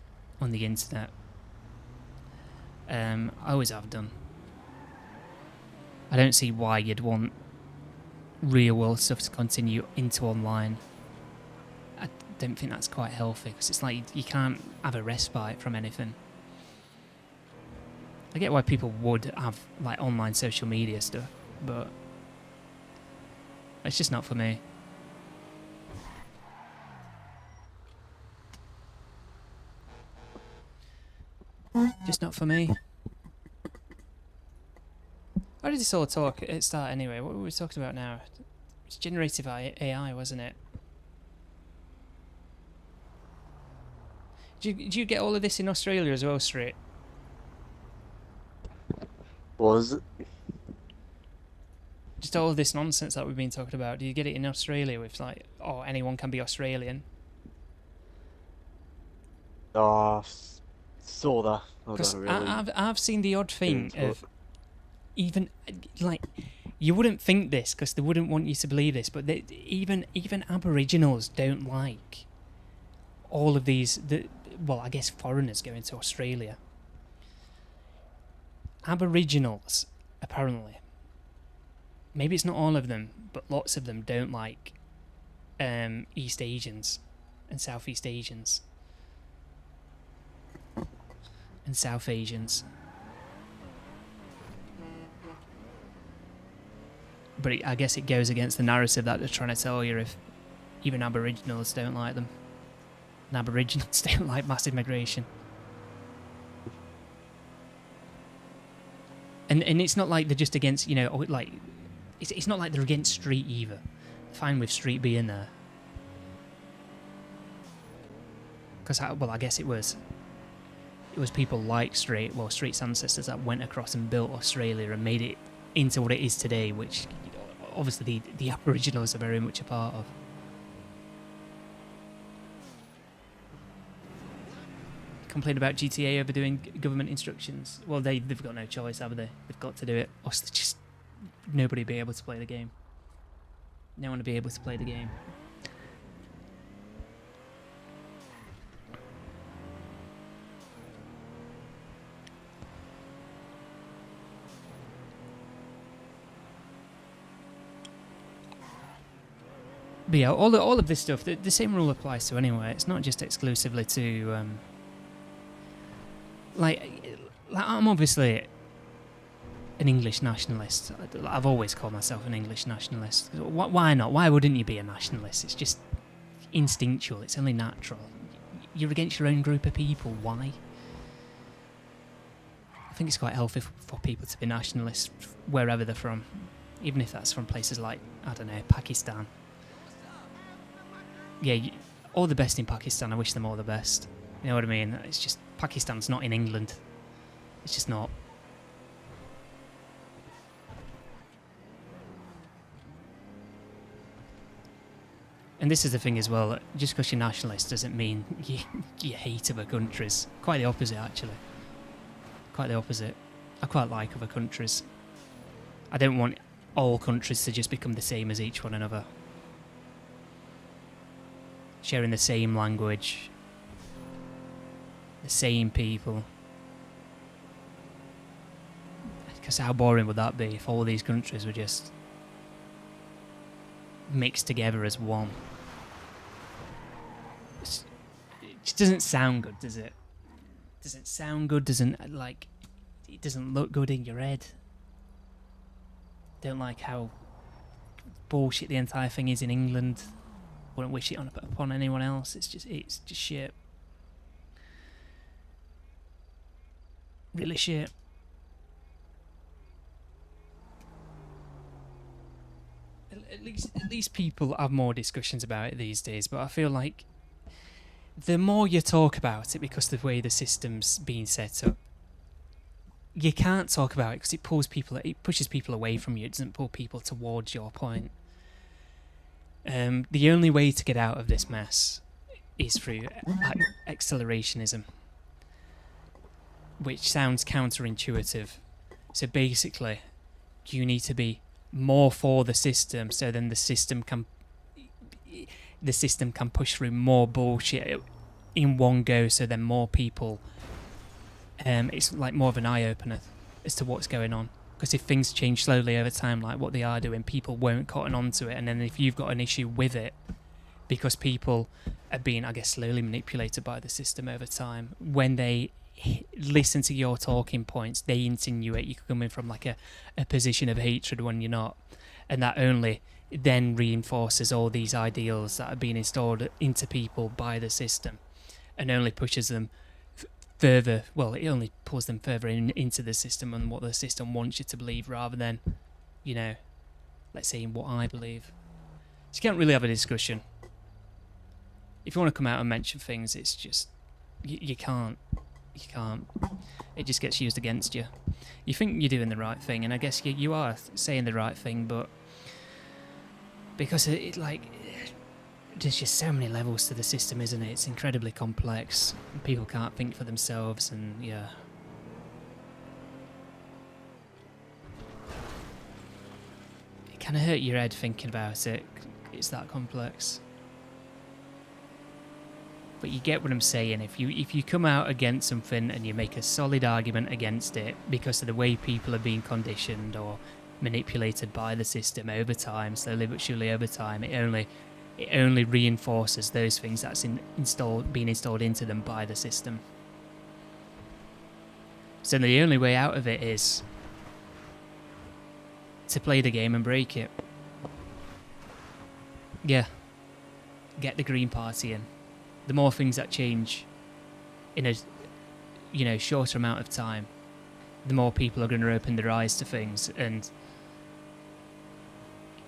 [SPEAKER 1] on the internet. I always have done. I don't see why you'd want real world stuff to continue into online. I don't think that's quite healthy because it's like you can't have a respite from anything. I get why people would have like online social media stuff, but it's just not for me. Just not for me. How did this all start anyway? What were we talking about now? It's generative AI, wasn't it? Did you get all of this in Australia as well, Straight?
[SPEAKER 2] Was it?
[SPEAKER 1] Just all of this nonsense that we've been talking about. Do you get it in Australia with like, oh, anyone can be Australian?
[SPEAKER 2] Sorta.
[SPEAKER 1] Because I've seen the odd thing of even like you wouldn't think this because they wouldn't want you to believe this, but even Aboriginals don't like all of these. Well, I guess foreigners going to Australia. Aboriginals apparently, maybe it's not all of them, but lots of them don't like East Asians and Southeast Asians. And South Asians. But I guess it goes against the narrative that they're trying to tell you if even Aboriginals don't like them. And Aboriginals don't like massive migration. And it's not like they're just against, you know, like, it's not like they're against street either. Fine with street being there. Because, well, I guess it was people like Street's ancestors that went across and built Australia and made it into what it is today, which obviously the Aboriginals are very much a part of. Complain about GTA overdoing government instructions. Well, they've got no choice, have they? They've got to do it, or just nobody be able to play the game. No one will be able to play the game. But yeah, all of this stuff, the same rule applies to anyway. It's not just exclusively to, like I'm obviously an English nationalist. I've always called myself an English nationalist. Why not? Why wouldn't you be a nationalist? It's just instinctual. It's only natural. You're against your own group of people. Why? I think it's quite healthy for people to be nationalists wherever they're from, even if that's from places like, I don't know, Pakistan. Yeah, all the best in Pakistan. I wish them all the best. You know what I mean? It's just, Pakistan's not in England. It's just not. And this is the thing as well, just because you're nationalist doesn't mean you hate other countries. Quite the opposite, actually. Quite the opposite. I quite like other countries. I don't want all countries to just become the same as each one another. sharing the same language, the same people. Because how boring would that be if all these countries were just mixed together as one? It just doesn't sound good, does it? Doesn't sound good, doesn't, like, it doesn't look good in your head. Don't like how bullshit the entire thing is in England. Wouldn't wish it upon anyone else. It's just shit. Really shit. At least people have more discussions about it these days, but I feel like the more you talk about it, because of the way the system's being set up, you can't talk about it because it pushes people away from you. It doesn't pull people towards your point. The only way to get out of this mess is through accelerationism, which sounds counterintuitive. So basically, you need to be more for the system, so then the system can push through more bullshit in one go, so then more people, it's like more of an eye-opener as to what's going on. Because if things change slowly over time, like what they are doing, people won't cotton on to it, and then if you've got an issue with it, because people are being, I guess, slowly manipulated by the system over time, when they listen to your talking points, they insinuate you're coming from like a position of hatred when you're not, and that only then reinforces all these ideals that are being installed into people by the system, and only pushes them further. Well, it only pulls them further into the system and what the system wants you to believe, rather than, you know, let's say what I believe. So you can't really have a discussion. If you want to come out and mention things, it's just you can't. You can't. It just gets used against you. You think you're doing the right thing, and I guess you are saying the right thing, but because it like, there's just so many levels to the system, isn't it? It's incredibly complex. People can't think for themselves, and yeah. It kind of hurt your head thinking about it. It's that complex. But you get what I'm saying. If you come out against something and you make a solid argument against it because of the way people are being conditioned or manipulated by the system over time, slowly but surely over time, it only reinforces those things that's being installed into them by the system. So the only way out of it is to play the game and break it. Yeah. Get the Green Party in. The more things that change in a, you know, shorter amount of time, the more people are going to open their eyes to things, and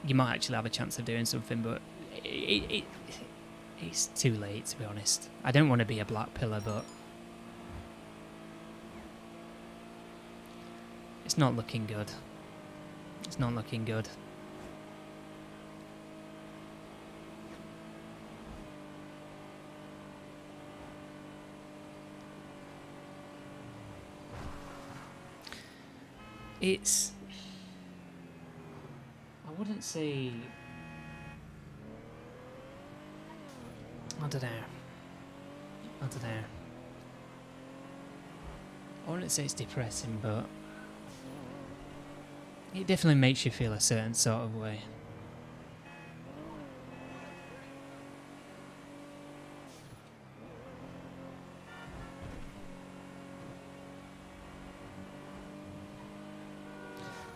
[SPEAKER 1] you might actually have a chance of doing something, but it's too late, to be honest. I don't want to be a black pillar, but it's not looking good. It's not looking good. It's... I wouldn't say... I don't know. I wouldn't say it's depressing, but it definitely makes you feel a certain sort of way.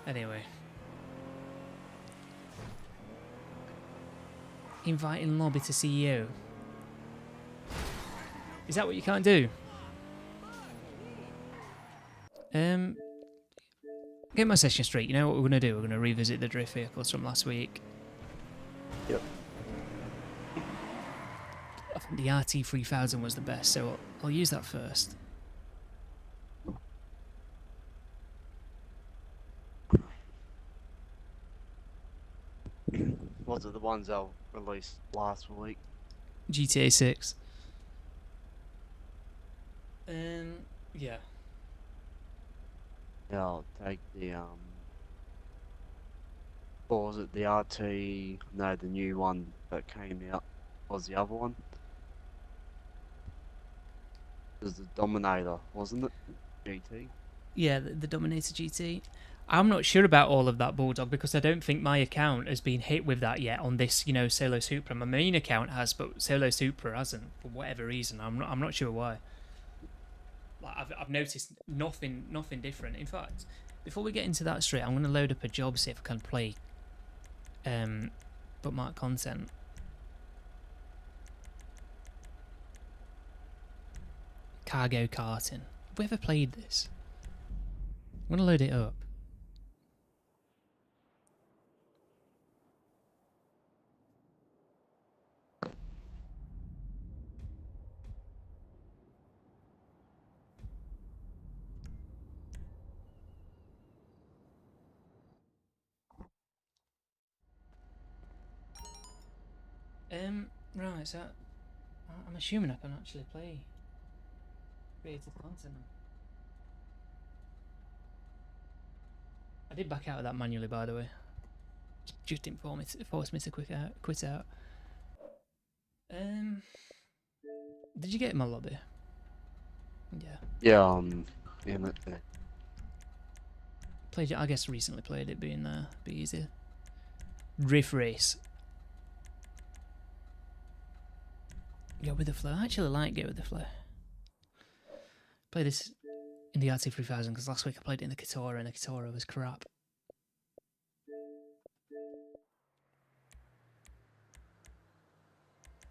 [SPEAKER 1] Anyway. Inviting lobby to CEO. Is that what you can't do? Get my session straight. You know what we're going to do? We're going to revisit the drift vehicles from last week.
[SPEAKER 2] Yep.
[SPEAKER 1] I think the RT3000 was the best, so I'll use that first.
[SPEAKER 2] Was it the ones that were released last week?
[SPEAKER 1] GTA 6. Yeah.
[SPEAKER 2] Yeah, I'll take the what was it, the RT, no, the new one that came out, was the other one? It was the Dominator, wasn't it? GT.
[SPEAKER 1] Yeah, the Dominator GT. I'm not sure about all of that, Bulldog, because I don't think my account has been hit with that yet on this, you know, Solo Supra. My main account has, but Solo Supra hasn't, for whatever reason. I'm not sure why. Like, I've noticed nothing different. In fact, before we get into that straight, I'm going to load up a job, see if I can play bookmark content. Cargo carting. Have we ever played this? I'm going to load it up. Right, so I'm assuming I can actually play creative content. I did back out of that manually, by the way. Just didn't force me to quit out. Did you get my lobby? Yeah.
[SPEAKER 2] Yeah, in it.
[SPEAKER 1] Played it. I guess recently played it, being be easier. Drift race. Go with the flow. I actually like Go with the flow. Play this in the RT 3000 because last week I played it in the Katora and the Katora was crap.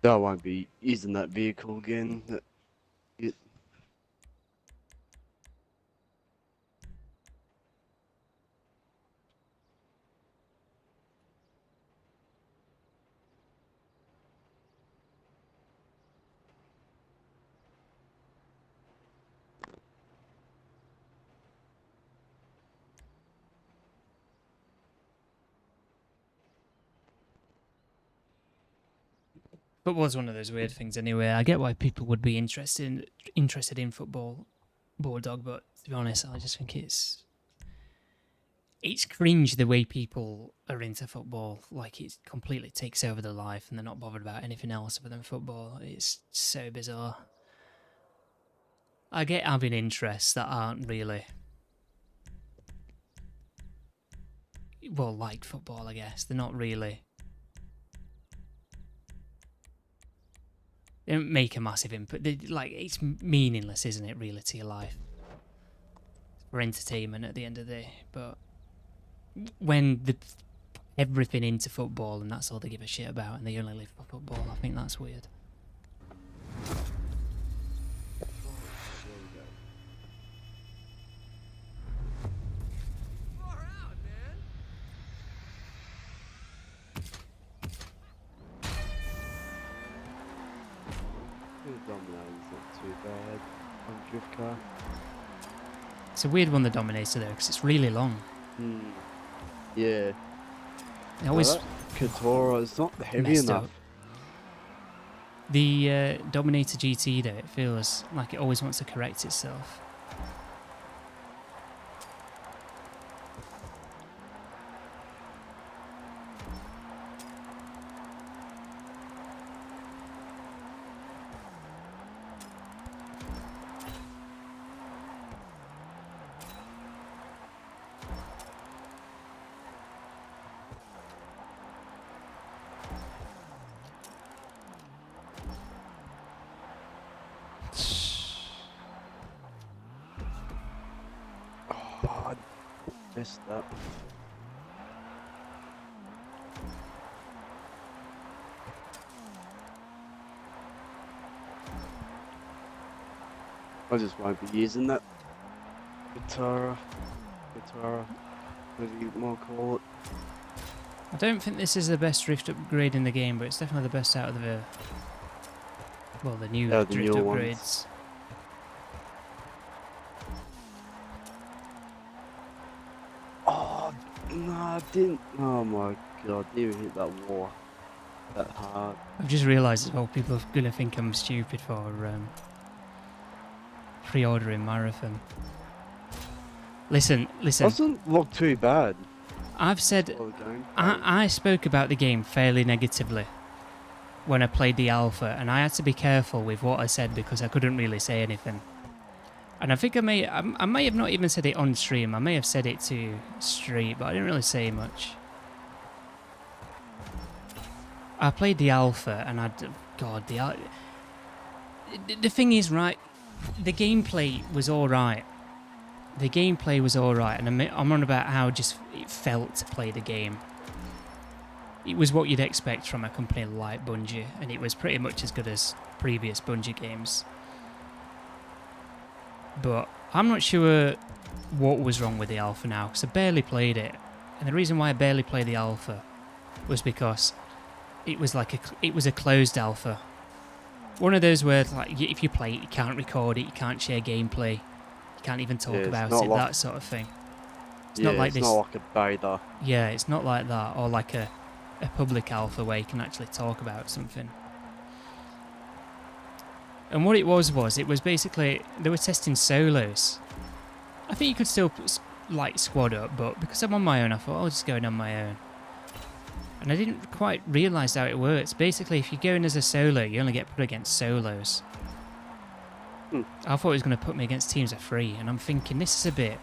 [SPEAKER 2] I won't be using that vehicle again.
[SPEAKER 1] But was one of those weird things anyway. I get why people would be interested in football, Bulldog, but to be honest, I just think it's cringe the way people are into football. Like, it completely takes over their life and they're not bothered about anything else other than football. It's so bizarre. I get having interests that aren't really, well, like football, I guess. They're not really, they don't make a massive input. Like, it's meaningless, isn't it, really, to your life? For entertainment at the end of the day. But when everything into football and that's all they give a shit about and they only live for football, I think that's weird.
[SPEAKER 2] Dominator's not too bad on drift car.
[SPEAKER 1] It's a weird one, the Dominator, though, because it's really long.
[SPEAKER 2] Yeah.
[SPEAKER 1] It always
[SPEAKER 2] Katora is not heavy enough.
[SPEAKER 1] Up. The Dominator GT, though, it feels like it always wants to correct itself.
[SPEAKER 2] Messed up. I just won't be using that guitar, whatever you want to call it.
[SPEAKER 1] I don't think this is the best drift upgrade in the game, but it's definitely the best out of the new
[SPEAKER 2] the
[SPEAKER 1] drift
[SPEAKER 2] newer
[SPEAKER 1] upgrades.
[SPEAKER 2] Ones. Oh no, I didn't. Oh my god, I didn't hit that wall that hard.
[SPEAKER 1] I've just realised as well, people are going to think I'm stupid for pre-ordering Marathon. Listen.
[SPEAKER 2] Doesn't look too bad.
[SPEAKER 1] I've said I spoke about the game fairly negatively when I played the alpha, and I had to be careful with what I said because I couldn't really say anything. And I think I may have not even said it on stream. I may have said it to stream, but I didn't really say much. I played the alpha, and the thing is, right, the gameplay was alright. The gameplay was alright, and I'm on about how just it felt to play the game. It was what you'd expect from a company like Bungie, and it was pretty much as good as previous Bungie games. But I'm not sure what was wrong with the alpha now, because I barely played it. And the reason why I barely played the alpha was because it was a closed alpha. One of those where, like, if you play it, you can't record it, you can't share gameplay, you can't even talk about it, that sort of thing. It's not like this.
[SPEAKER 2] It's not like a beta.
[SPEAKER 1] Yeah, it's not like that, or like a public alpha where you can actually talk about something. And what it was basically they were testing solos. I think you could still like squad up, but because I'm on my own, I thought I'll just go in on my own. And I didn't quite realise how it works. Basically, if you go in as a solo, you only get put against solos. I thought it was going to put me against teams of 3, and I'm thinking this is a bit...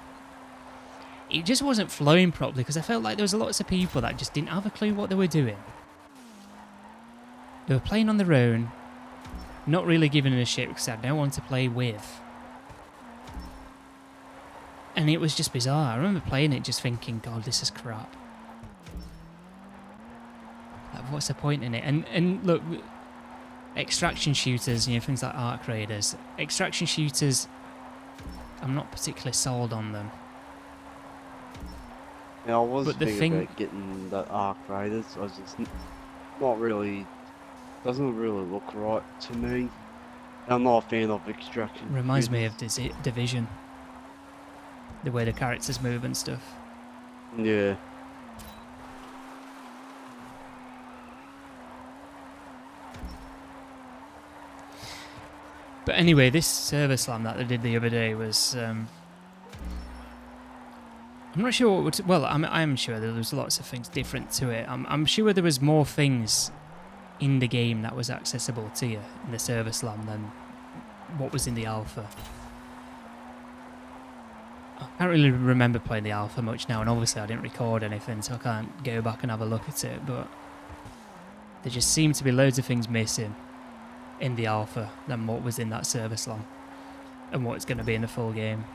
[SPEAKER 1] It just wasn't flowing properly, because I felt like there was lots of people that just didn't have a clue what they were doing. They were playing on their own, not really giving it a shit because they had no one to play with. And it was just bizarre. I remember playing it just thinking, God, this is crap. Like, what's the point in it? And look, extraction shooters, things like Arc Raiders. Extraction shooters, I'm not particularly sold on them.
[SPEAKER 2] Yeah, I was thinking about getting the Arc Raiders. I was just not really... Doesn't really look right to me. I'm not a fan of extraction.
[SPEAKER 1] Reminds me of Division. The way the characters move and stuff.
[SPEAKER 2] Yeah.
[SPEAKER 1] But anyway, this server slam that they did the other day was... I'm not sure what would... Well, I'm sure there was lots of things different to it. I'm sure there was more things in the game that was accessible to you in the server slam than what was in the alpha. I can't really remember playing the alpha much now, and obviously I didn't record anything, so I can't go back and have a look at it, but there just seemed to be loads of things missing in the alpha than what was in that server slam and what it's going to be in the full game.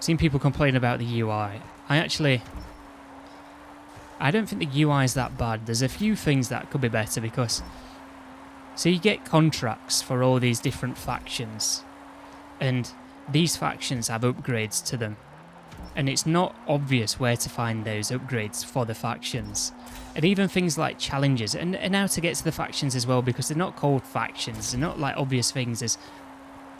[SPEAKER 1] Seen people complain about the UI. I don't think the UI is that bad. There's a few things that could be better because... So you get contracts for all these different factions. And these factions have upgrades to them. And it's not obvious where to find those upgrades for the factions. And even things like challenges. And how to get to the factions as well, because they're not called factions. They're not like obvious things. There's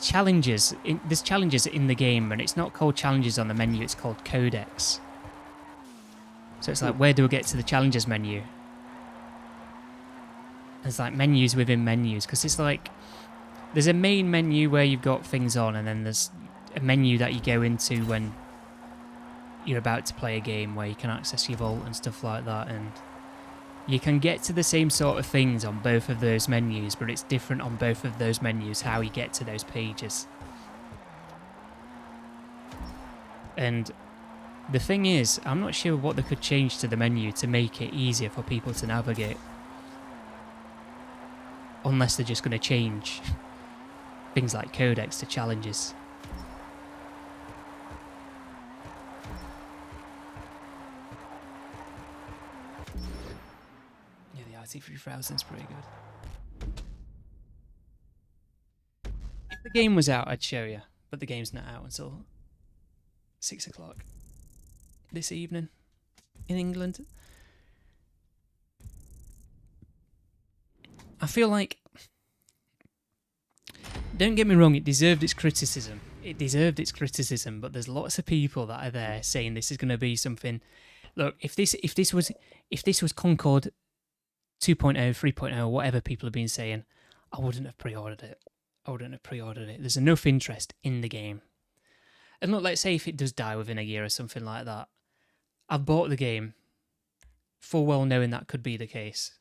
[SPEAKER 1] challenges. There's challenges in the game, and it's not called challenges on the menu. It's called codex. So it's like, where do we get to the challenges menu? There's like menus within menus, because it's like there's a main menu where you've got things on, and then there's a menu that you go into when you're about to play a game where you can access your vault and stuff like that, and you can get to the same sort of things on both of those menus, but it's different on both of those menus how you get to those pages. And the thing is, I'm not sure what they could change to the menu to make it easier for people to navigate. Unless they're just going to change things like codex to challenges. Yeah, the RT3000 is pretty good. If the game was out, I'd show you. But the game's not out until 6 o'clock this evening in England. I feel like, don't get me wrong, it deserved its criticism. It deserved its criticism, but there's lots of people that are there saying this is going to be something. Look, if this was Concord 2.0, 3.0, whatever people have been saying, I wouldn't have pre-ordered it. There's enough interest in the game. And look, let's say if it does die within a year or something like that, I've bought the game. full well knowing that could be the case.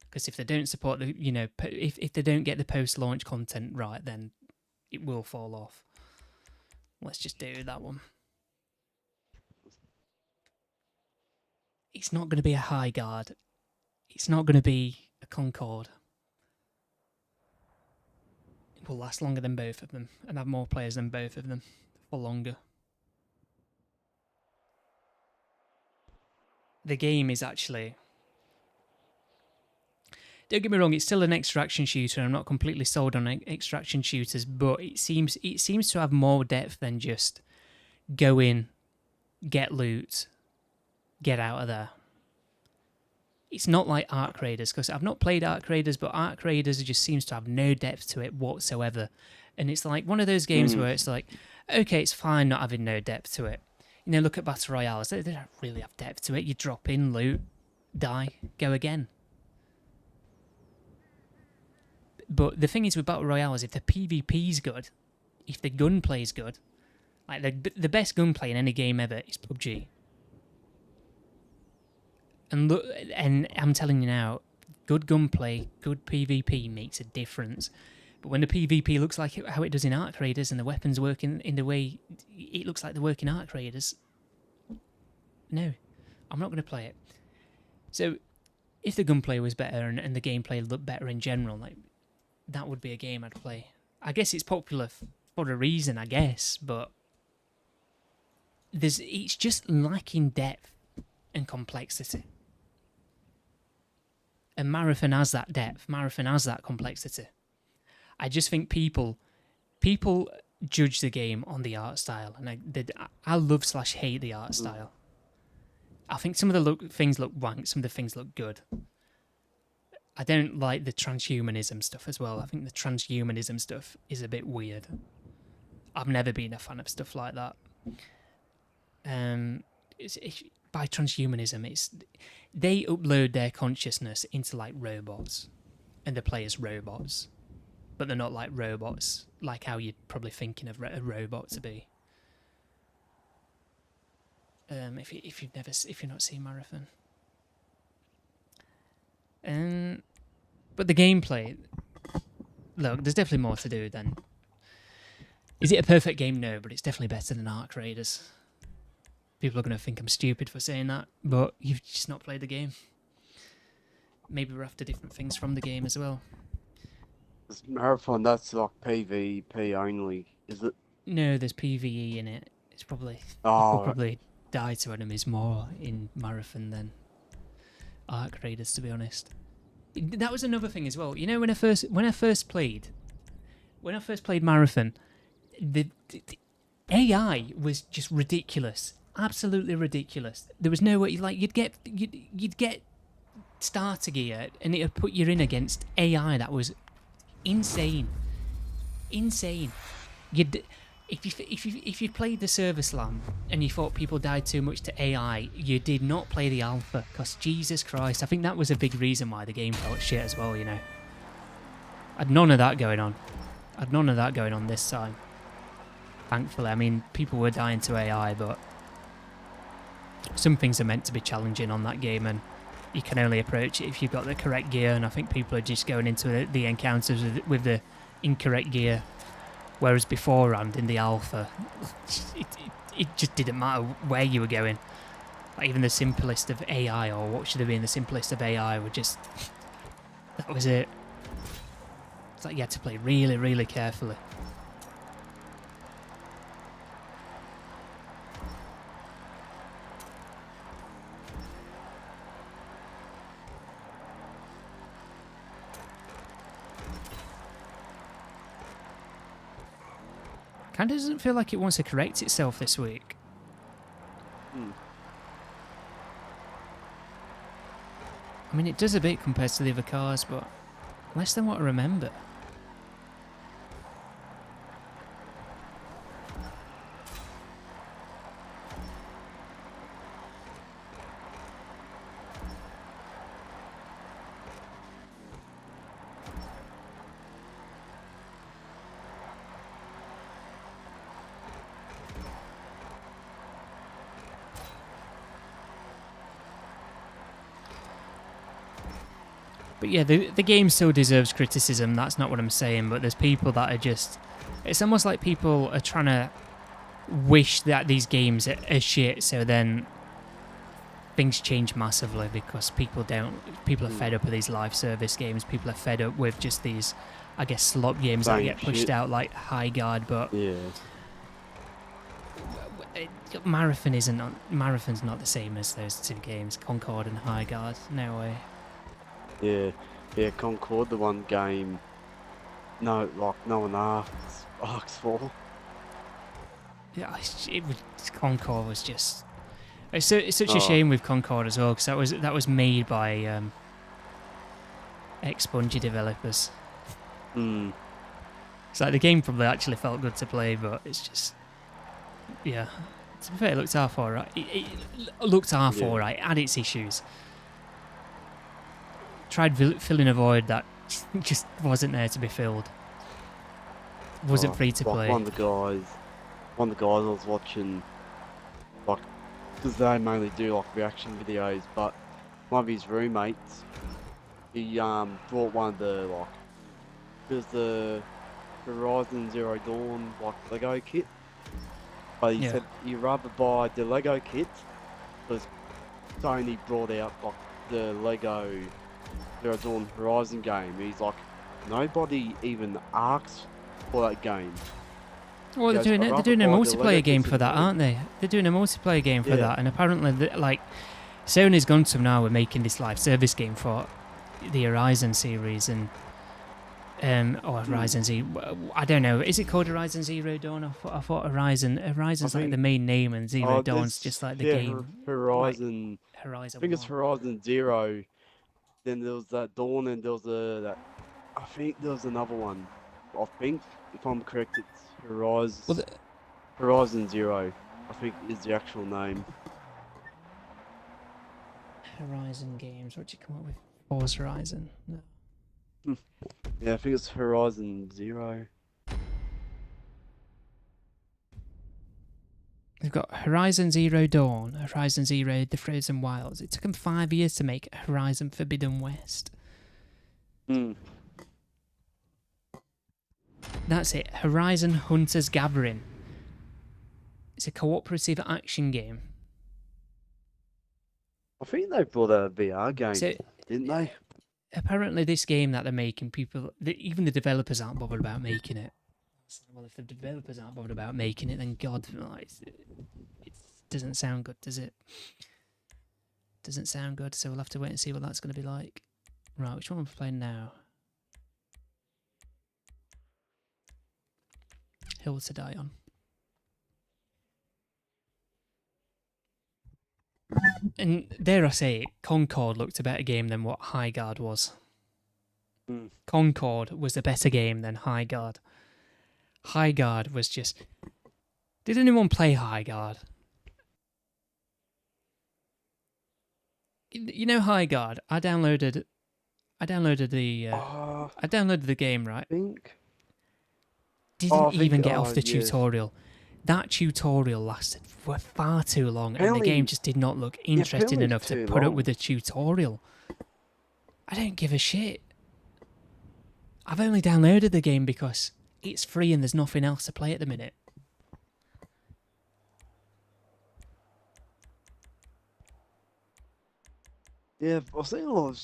[SPEAKER 1] Because if they don't support the, if they don't get the post-launch content right, then it will fall off. Let's just do that one. It's not going to be a high guard. It's not going to be a Concorde. It will last longer than both of them and have more players than both of them for longer. The game is actually... Don't get me wrong, it's still an extraction shooter. I'm not completely sold on extraction shooters, but it seems to have more depth than just go in, get loot, get out of there. It's not like Arc Raiders, because I've not played Arc Raiders, but Arc Raiders just seems to have no depth to it whatsoever. And it's like one of those games where it's like, okay, it's fine not having no depth to it. Look at Battle Royales. They don't really have depth to it. You drop in, loot, die, go again. But the thing is with Battle Royales, if the PvP's good, if the gunplay's good, like the best gunplay in any game ever is PUBG. And look, and I'm telling you now, good gunplay, good PvP makes a difference. But when the PvP looks like how it does in Arc Raiders and the weapons work in the way it looks like they work in Arc Raiders, no, I'm not going to play it. So if the gunplay was better and the gameplay looked better in general, like that would be a game I'd play. I guess it's popular for a reason, I guess, but it's just lacking depth and complexity. And Marathon has that depth. Marathon has that complexity. I just think people judge the game on the art style, and I love/hate the art style. I think some of the things look wank, some of the things look good. I don't like the transhumanism stuff as well. I think the transhumanism stuff is a bit weird. I've never been a fan of stuff like that. By transhumanism, they upload their consciousness into like robots, and they play as robots, but they're not like robots, like how you're probably thinking of a robot to be. If you've not seen Marathon. But the gameplay, look, there's definitely more to do than... Is it a perfect game? No, but it's definitely better than Arc Raiders. People are going to think I'm stupid for saying that, but you've just not played the game. Maybe we're after different things from the game as well.
[SPEAKER 2] Is Marathon, that's like PvP only, is it?
[SPEAKER 1] No, there's PvE in it. It's probably...
[SPEAKER 2] Oh.
[SPEAKER 1] You'll probably die to enemies more in Marathon than Arc Raiders, to be honest. That was another thing as well. When I first played Marathon, the AI was just ridiculous, absolutely ridiculous. There was no way you'd get starter gear, and it'd put you in against AI that was insane. If you played the server slam and you thought people died too much to AI, you did not play the alpha, because Jesus Christ, I think that was a big reason why the game felt shit as well, Had none of that going on this time. Thankfully, I mean, people were dying to AI, but some things are meant to be challenging on that game, and you can only approach it if you've got the correct gear, and I think people are just going into the encounters with the incorrect gear. Whereas beforehand, in the alpha, it just didn't matter where you were going. Like even the simplest of AI, or what should have been the simplest of AI, were just... that was it. It's like you had to play really, really carefully. Kind of doesn't feel like it wants to correct itself this week. I mean, it does a bit compared to the other cars, but less than what I remember. But yeah, the game still deserves criticism. That's not what I'm saying. But there's people that are just... It's almost like people are trying to wish that these games are shit, so then things change massively because people are fed up with these live service games. People are fed up with just these, I guess, slop games that get pushed out like High Guard. But
[SPEAKER 2] yeah,
[SPEAKER 1] Marathon's not the same as those two games, Concord and High Guard. No way.
[SPEAKER 2] Yeah, Concord, the one game. No, like no one asks for.
[SPEAKER 1] Yeah, Concord was just. It's such a shame with Concord as well, because that was made by ex-Bungie developers. It's like the game probably actually felt good to play, but it's just, yeah. To be fair, it looked half alright. It looked half alright. It had its issues. Tried filling a void that just wasn't there to be filled. Wasn't free to play.
[SPEAKER 2] One of the guys I was watching, like, because they mainly do like reaction videos, but one of his roommates, he brought one of the like, it was the Horizon Zero Dawn like Lego kit, but he said he'd rather buy the Lego kit because Sony brought out like the Lego Zero Dawn Horizon game. He's like, nobody even asks for that game.
[SPEAKER 1] Well, they're doing a multiplayer game for that, aren't they? They're doing a multiplayer game for that, and apparently, like, Sony's gone to now with making this live service game for the Horizon series and or Horizon Zero. I don't know. Is it called Horizon Zero Dawn? I thought Horizon's like the main name, and Zero Dawn's just like the game.
[SPEAKER 2] Horizon.
[SPEAKER 1] Like, Horizon.
[SPEAKER 2] I think it's Horizon Zero. Then there was that Dawn, and there was that. I think there was another one. I think, if I'm correct, it's Horizon Zero, I think is the actual name.
[SPEAKER 1] Horizon games. What did you come up with? Forza Horizon. No.
[SPEAKER 2] Yeah, I think it's Horizon Zero.
[SPEAKER 1] They've got Horizon Zero Dawn, Horizon Zero The Frozen Wilds. It took them 5 years to make Horizon Forbidden West. That's it. Horizon Hunters Gathering. It's a cooperative action game.
[SPEAKER 2] I think they brought out a VR game, didn't they?
[SPEAKER 1] Apparently this game that they're making, even the developers aren't bothered about making it. Well, if the developers aren't bothered about making it, then God, it doesn't sound good, does it? Doesn't sound good, so we'll have to wait and see what that's going to be like. Right, which one am I playing now? Hill to Die On. And dare I say it, Concord looked a better game than what High Guard was. Concord was a better game than High Guard. High Guard was just... Did anyone play High Guard? You know High Guard? I downloaded the game, right? Didn't even get off the tutorial. That tutorial lasted for far too long, and the game just did not look interesting enough to put up with the tutorial. I don't give a shit. I've only downloaded the game because it's free and there's nothing else to play at the minute.
[SPEAKER 2] Yeah, I've seen a lot of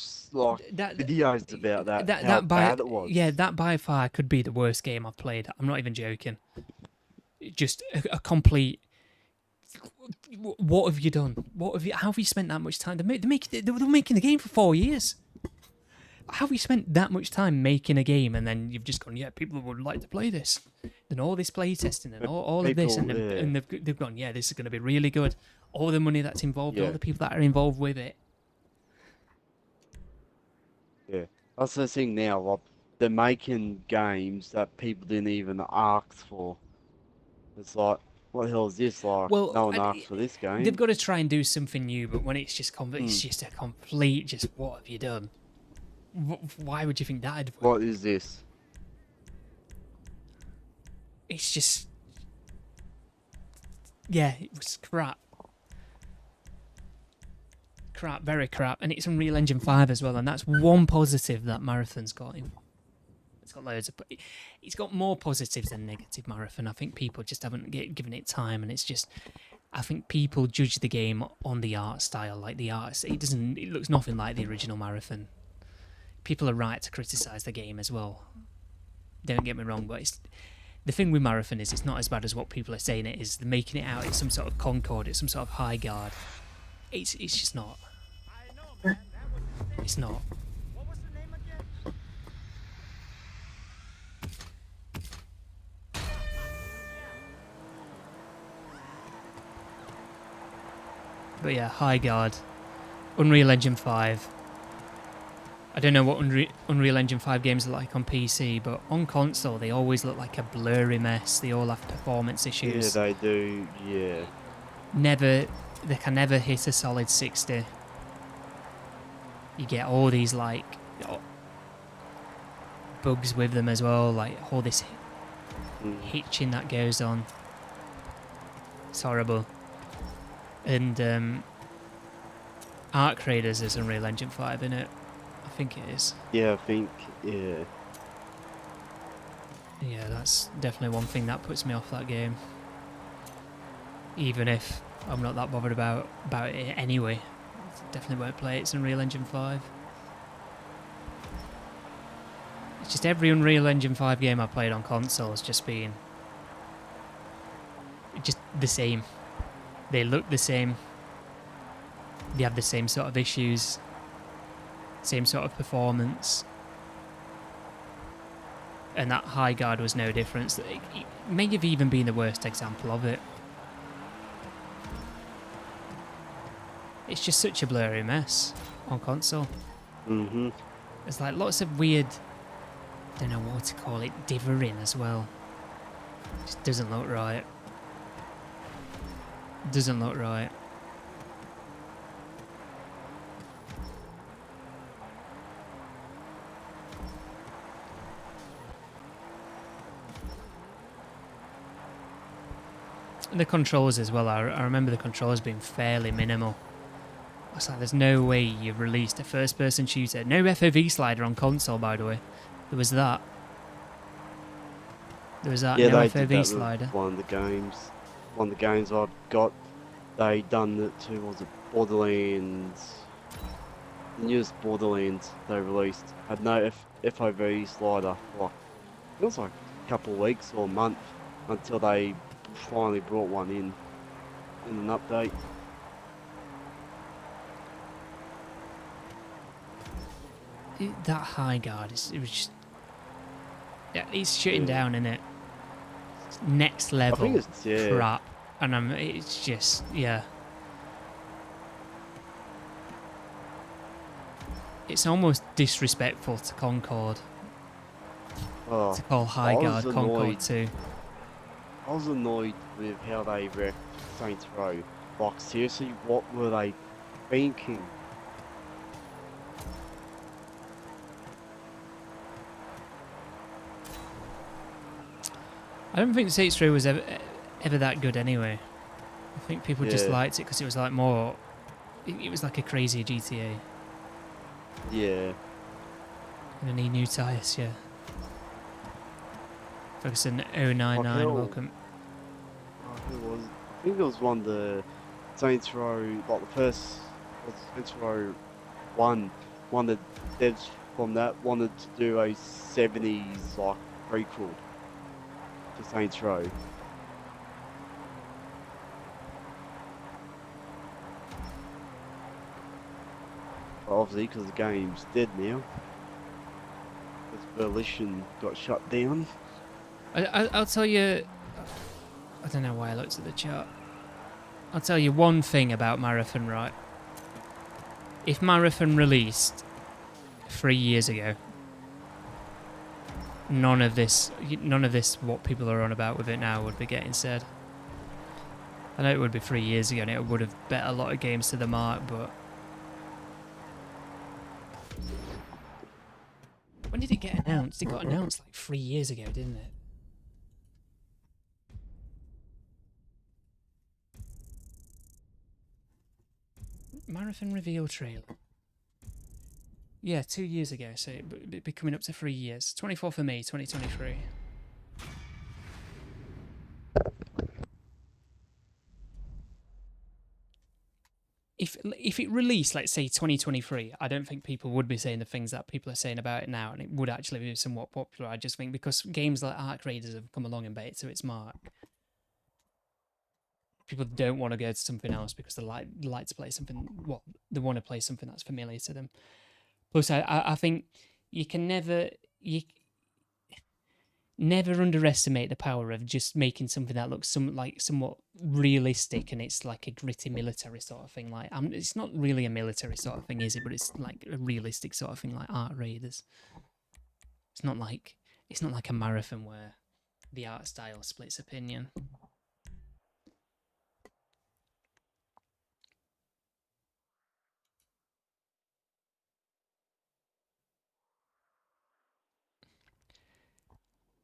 [SPEAKER 2] videos about that. How bad it was.
[SPEAKER 1] Yeah, that by far could be the worst game I've played. I'm not even joking. Just a complete. What have you done? How have you spent that much time? They were making the game for 4 years. How have you spent that much time making a game and then you've just gone, yeah, people would like to play this, and all this play testing and all of this, and they've gone, yeah, this is going to be really good. All the money that's involved, all the people that are involved with it.
[SPEAKER 2] Yeah, that's the thing now. Like, they're making games that people didn't even ask for. It's like, what the hell is this? Like, no one asked for this game.
[SPEAKER 1] They've got to try and do something new, but when it's just it's just a complete, just what have you done? Why would you think that'd work?
[SPEAKER 2] What is this?
[SPEAKER 1] It's just, yeah, it was crap. crap, very crap, and it's Unreal Engine 5 as well, and that's one positive that Marathon's got. It's got loads of... It's got more positives than negative, Marathon. I think people just haven't given it time, and it's just... I think people judge the game on the art style, like the art. It looks nothing like the original Marathon. People are right to criticise the game as well. Don't get me wrong, but the thing with Marathon is it's not as bad as what people are saying it is. They're making it out it's some sort of Concorde, it's some sort of high guard. It's just not. It's not.
[SPEAKER 3] What was the name again?
[SPEAKER 1] But yeah, high guard. Unreal Engine 5. I don't know what Unreal Engine 5 games are like on PC, but on console they always look like a blurry mess. They all have performance issues.
[SPEAKER 2] Yeah, they do, yeah.
[SPEAKER 1] They can never hit a solid 60. You get all these like bugs with them as well, like all this hitching that goes on. It's horrible. And Arc Raiders is Unreal Engine 5, isn't it? I think it is.
[SPEAKER 2] Yeah, I think, yeah.
[SPEAKER 1] Yeah, that's definitely one thing that puts me off that game. Even if I'm not that bothered about it anyway. Definitely won't play it. It's Unreal Engine 5. It's just every Unreal Engine 5 game I played on console has just been just the same. They look the same. They have the same sort of issues. Same sort of performance. And that high guard was no difference. It may have even been the worst example of it. It's just such a blurry mess on console.
[SPEAKER 2] Mm-hmm.
[SPEAKER 1] There's like lots of weird, don't know what to call it, divering as well. Just doesn't look right. Doesn't look right. And the controls as well, I remember the controls being fairly minimal. I was like, there's no way you've released a first-person shooter. No FOV slider on console, by the way. There was that. There was that,
[SPEAKER 2] Yeah,
[SPEAKER 1] no
[SPEAKER 2] they
[SPEAKER 1] FOV
[SPEAKER 2] did that
[SPEAKER 1] slider.
[SPEAKER 2] with one of the games. One of the games I've got, they done it to, was it Borderlands? The newest Borderlands they released had no FOV slider for like, it was like a couple of weeks or a month until they finally brought one in an update.
[SPEAKER 1] That high guard, it was just... Yeah, it's shooting down, innit? It's next level
[SPEAKER 2] I think it's, yeah.
[SPEAKER 1] crap. And it's just, yeah. It's almost disrespectful to Concorde.
[SPEAKER 2] Oh,
[SPEAKER 1] To call high guard Concorde too.
[SPEAKER 2] I was annoyed with how they wrecked Saints Row. Like, seriously, what were they thinking?
[SPEAKER 1] I don't think Saints Row was ever that good anyway. I think people just liked it because it was like more... It was like a crazy GTA.
[SPEAKER 2] Yeah.
[SPEAKER 1] And I need new tyres, yeah. Ferguson 099, welcome.
[SPEAKER 2] Who was? I think it was one of the Saints Row, like the first Saints Row 1. One of the devs from that wanted to do a 70s like prequel to Saints Row. But obviously, because the game's dead now, because Volition got shut down.
[SPEAKER 1] I'll tell you... I don't know why I looked at the chart. I'll tell you one thing about Marathon, right? If Marathon released 3 years ago, none of this what people are on about with it now would be getting said. I know it would be 3 years ago and it would have bet a lot of games to the mark, but... When did it get announced? It got announced like 3 years ago, didn't it? Marathon reveal trailer. Yeah, 2 years ago, so it'd be coming up to 3 years. 24th of May, 2023. If it released, let's say 2023, I don't think people would be saying the things that people are saying about it now, and it would actually be somewhat popular. I just think because games like Ark Raiders have come along and bet it to its mark, people don't want to go to something else because they like to play something. Well, they want to play something that's familiar to them. Plus, I think you can never underestimate the power of just making something that looks somewhat realistic, and it's like a gritty military sort of thing. Like, it's not really a military sort of thing, is it? But it's like a realistic sort of thing, like Ark Raiders. It's not like a marathon where the art style splits opinion.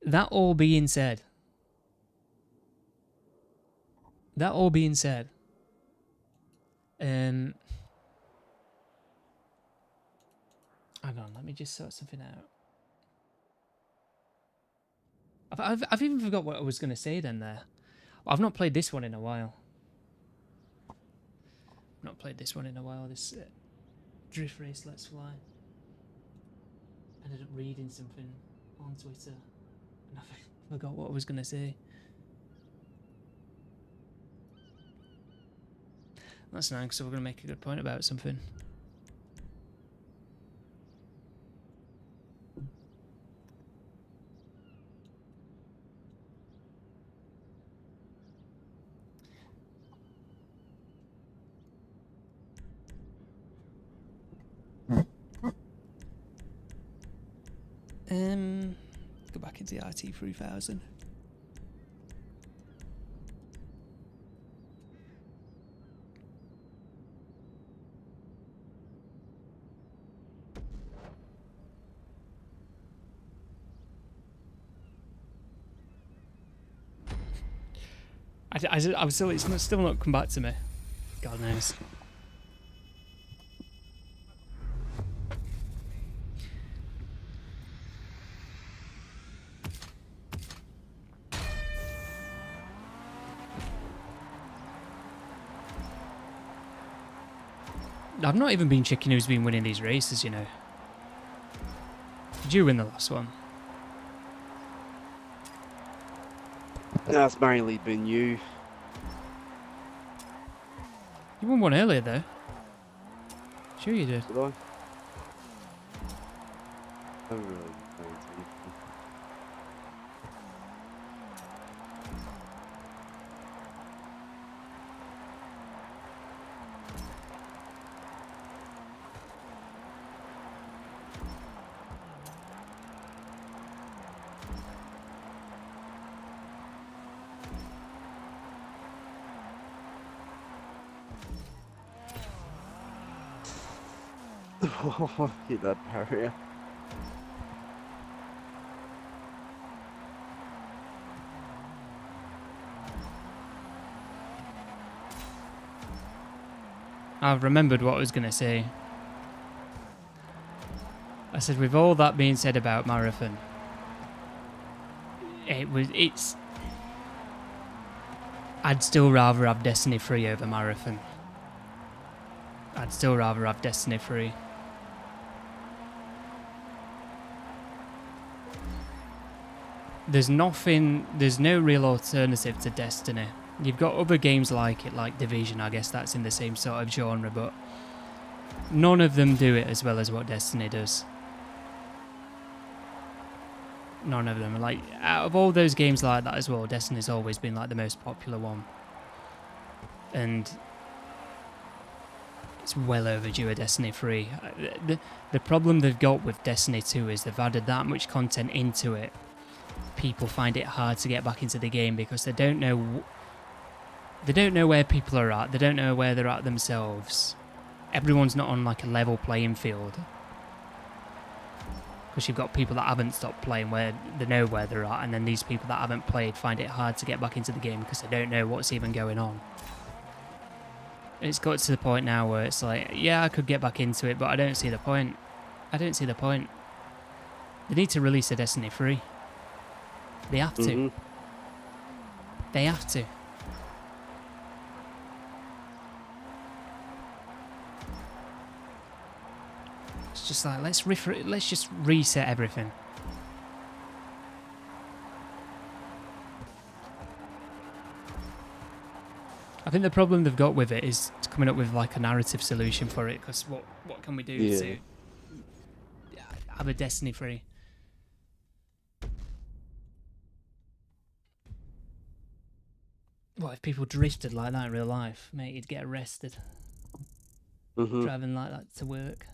[SPEAKER 1] That all being said, hang on, let me just sort something out. I've even forgot what I was going to say then there. I've not played this one in a while. This Drift Race Let's Fly. Ended up reading something on Twitter. I forgot what I was going to say. That's nice, so we're going to make a good point about something. Go back into the RT3000. It's still not come back to me. God knows. I've not even been checking who's been winning these races, you know. Did you win the last one?
[SPEAKER 2] That's mainly been you.
[SPEAKER 1] You won one earlier, though. Sure you did.
[SPEAKER 2] Did I? Haven't really played anything. Hit that barrier.
[SPEAKER 1] I've remembered what I was going to say. I said, with all that being said about Marathon, I'd still rather have Destiny 3 over Marathon. I'd still rather have Destiny 3. There's no real alternative to Destiny. You've got other games like it, like Division, I guess that's in the same sort of genre, but none of them do it as well as what Destiny does. None of them. Like, out of all those games like that as well, Destiny's always been like the most popular one. And it's well overdue a Destiny 3. The problem they've got with Destiny 2 is they've added that much content into it. People find it hard to get back into the game because they don't know where people are at. They don't know where they're at themselves. Everyone's not on like a level playing field. Because you've got people that haven't stopped playing where they know where they're at, and then these people that haven't played find it hard to get back into the game because they don't know what's even going on. it's got to the point now where it's like, yeah, I could get back into it, but I don't see the point. I don't see the point. They need to release a Destiny 3. They have to.
[SPEAKER 2] Mm-hmm.
[SPEAKER 1] They have to. It's just like, let's just reset everything. I think the problem they've got with it is coming up with like a narrative solution for it, because what can we do to have a Destiny 3? What if people drifted like that in real life? Mate, you'd get arrested.
[SPEAKER 2] Mm-hmm.
[SPEAKER 1] Driving like that to work.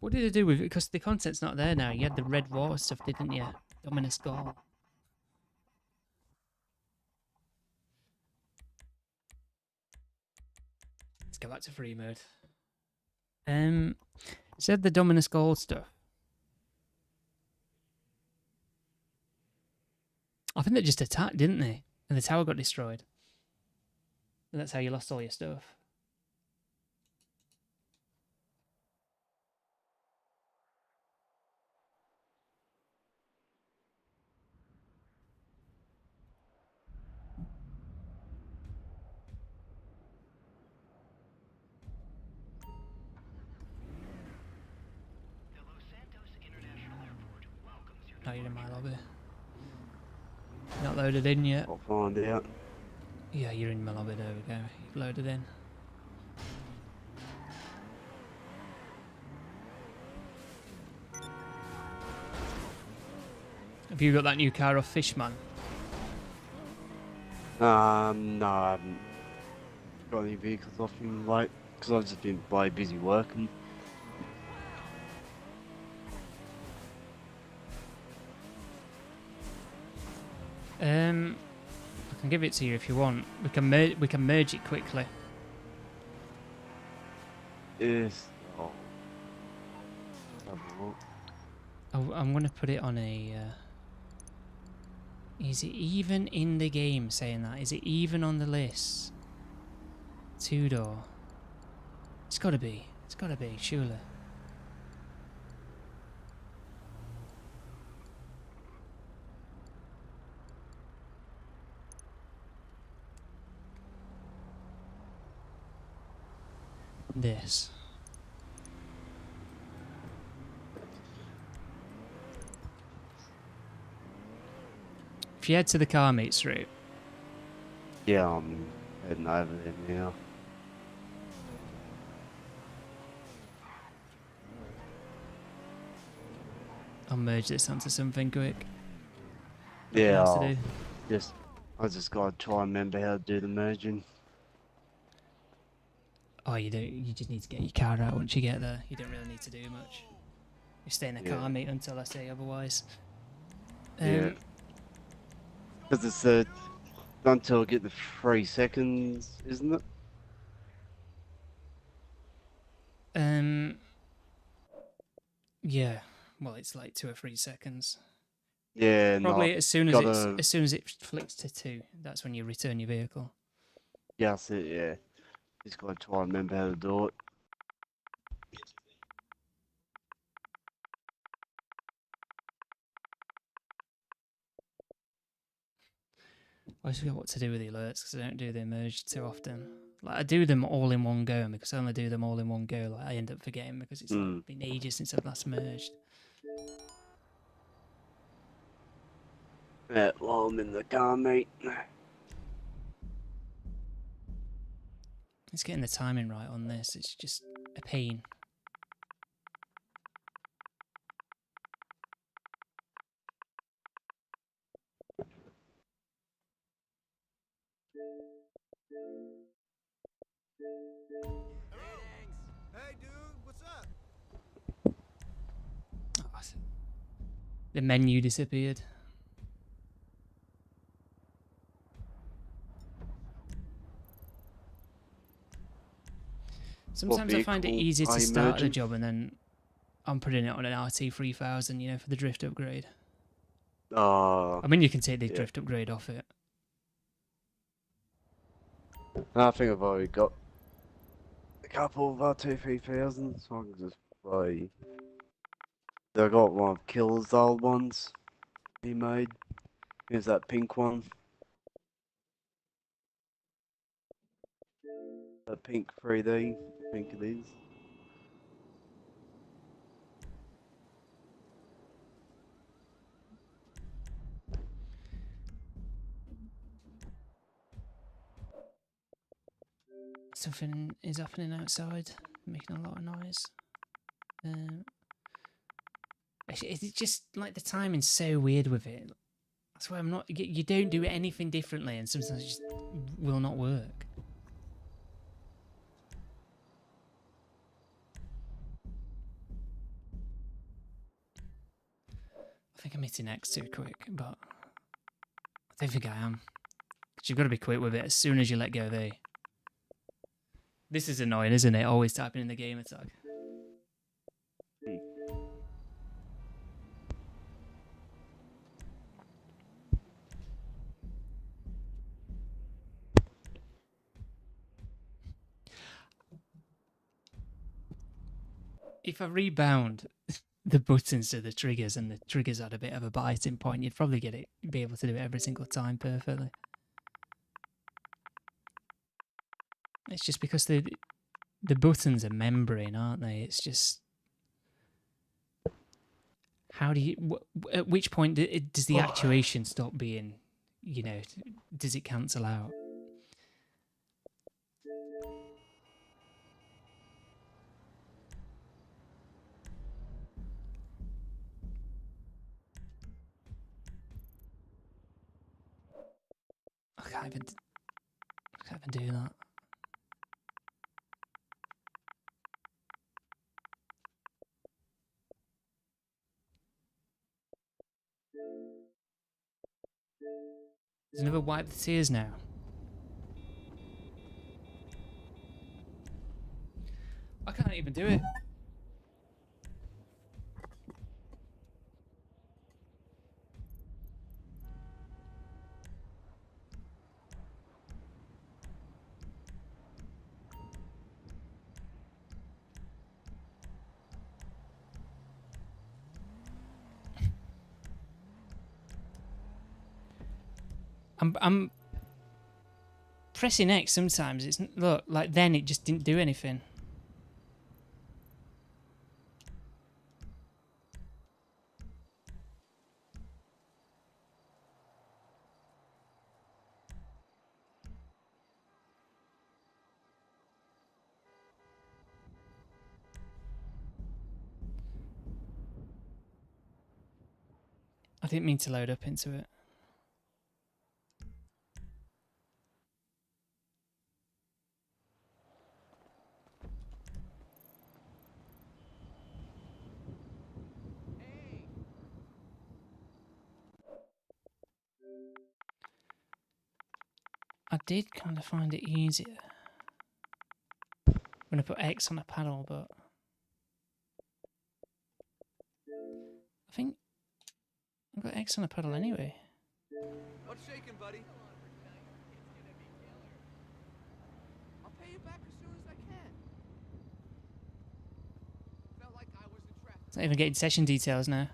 [SPEAKER 1] What did they do with it? Because the content's not there now. You had the Red Water stuff, didn't you? Dominus Gall. Let's go back to free mode. It said the Dominus Gall stuff. I think they just attacked, didn't they? And the tower got destroyed. And that's how you lost all your stuff. Oh, you're in my lobby. Not loaded in yet.
[SPEAKER 2] I'll find out.
[SPEAKER 1] Yeah, you're in my lobby. There we go. You've loaded in. Have you got that new car off Fishman?
[SPEAKER 2] No, I haven't got any vehicles off him, like, because I've just been busy working.
[SPEAKER 1] I can give it to you if you want. We can merge it quickly.
[SPEAKER 2] Yes. Oh. Have a look.
[SPEAKER 1] I'm gonna put it on a. Is it even in the game saying that? Is it even on the list? Two-door. It's gotta be. It's gotta be, surely. This. If you head to the car meets route.
[SPEAKER 2] Yeah, I'm heading over there now.
[SPEAKER 1] I'll merge this onto something quick.
[SPEAKER 2] Yeah,
[SPEAKER 1] Nothing else to do.
[SPEAKER 2] I just gotta try and remember how to do the merging.
[SPEAKER 1] Oh, you don't. You just need to get your car out once you get there. You don't really need to do much. You stay in the car meet until I say otherwise.
[SPEAKER 2] Yeah. Because it's until I get the 3 seconds, isn't it?
[SPEAKER 1] Yeah. Well, it's like 2 or 3 seconds.
[SPEAKER 2] Yeah,
[SPEAKER 1] Probably
[SPEAKER 2] no,
[SPEAKER 1] as soon as it flicks to 2, that's when you return your vehicle.
[SPEAKER 2] Yeah, that's it, yeah. Just gotta try and remember how to do it.
[SPEAKER 1] I just forget what to do with the alerts because I don't do the merge too often. Like I do them all in one go, and because I only do them all in one go, like I end up forgetting because it's like been ages since I've last merged.
[SPEAKER 2] Yeah, while I'm in the car, mate.
[SPEAKER 1] It's getting the timing right on this. It's just a pain.
[SPEAKER 3] Hey, dude, what's up?
[SPEAKER 1] Oh, The menu disappeared. Sometimes I find it
[SPEAKER 2] vehicle
[SPEAKER 1] easy to
[SPEAKER 2] are you
[SPEAKER 1] start the
[SPEAKER 2] merging?
[SPEAKER 1] job and then I'm putting it on an RT3000, you know, for the drift upgrade.
[SPEAKER 2] Uh,
[SPEAKER 1] I mean, you can take the
[SPEAKER 2] yeah.
[SPEAKER 1] drift upgrade off it.
[SPEAKER 2] I think I've already got a couple of RT3000s, so I can just buy. I got one of Killer's old ones he made. Here's that pink one. That pink 3D, I think it is.
[SPEAKER 1] Something is happening outside, making a lot of noise. It's just like the timing's so weird with it. That's why I'm not. You don't do anything differently, and sometimes it just will not work. I think I'm hitting X too quick, but I don't think I am. Because you've got to be quick with it as soon as you let go of A. This is annoying, isn't it? Always typing in the gamer tag. If I rebound the buttons to the triggers and the triggers had a bit of a biting point, you'd probably be able to do it every single time perfectly. It's just because the buttons are membrane, aren't they? It's just... How do you... At which point does the actuation stop being, you know, does it cancel out? I can't even do that. There's another wipe the tears now. I can't even do it. I'm pressing X sometimes. It's look like then it just didn't do anything. I didn't mean to load up into it. I did kind of find it easier when I put X on a paddle, but I think I've got X on a paddle anyway.
[SPEAKER 3] Not shaking, buddy. I'll pay you back as soon as I can. Felt like I was entrapped.
[SPEAKER 1] It's not even getting session details now.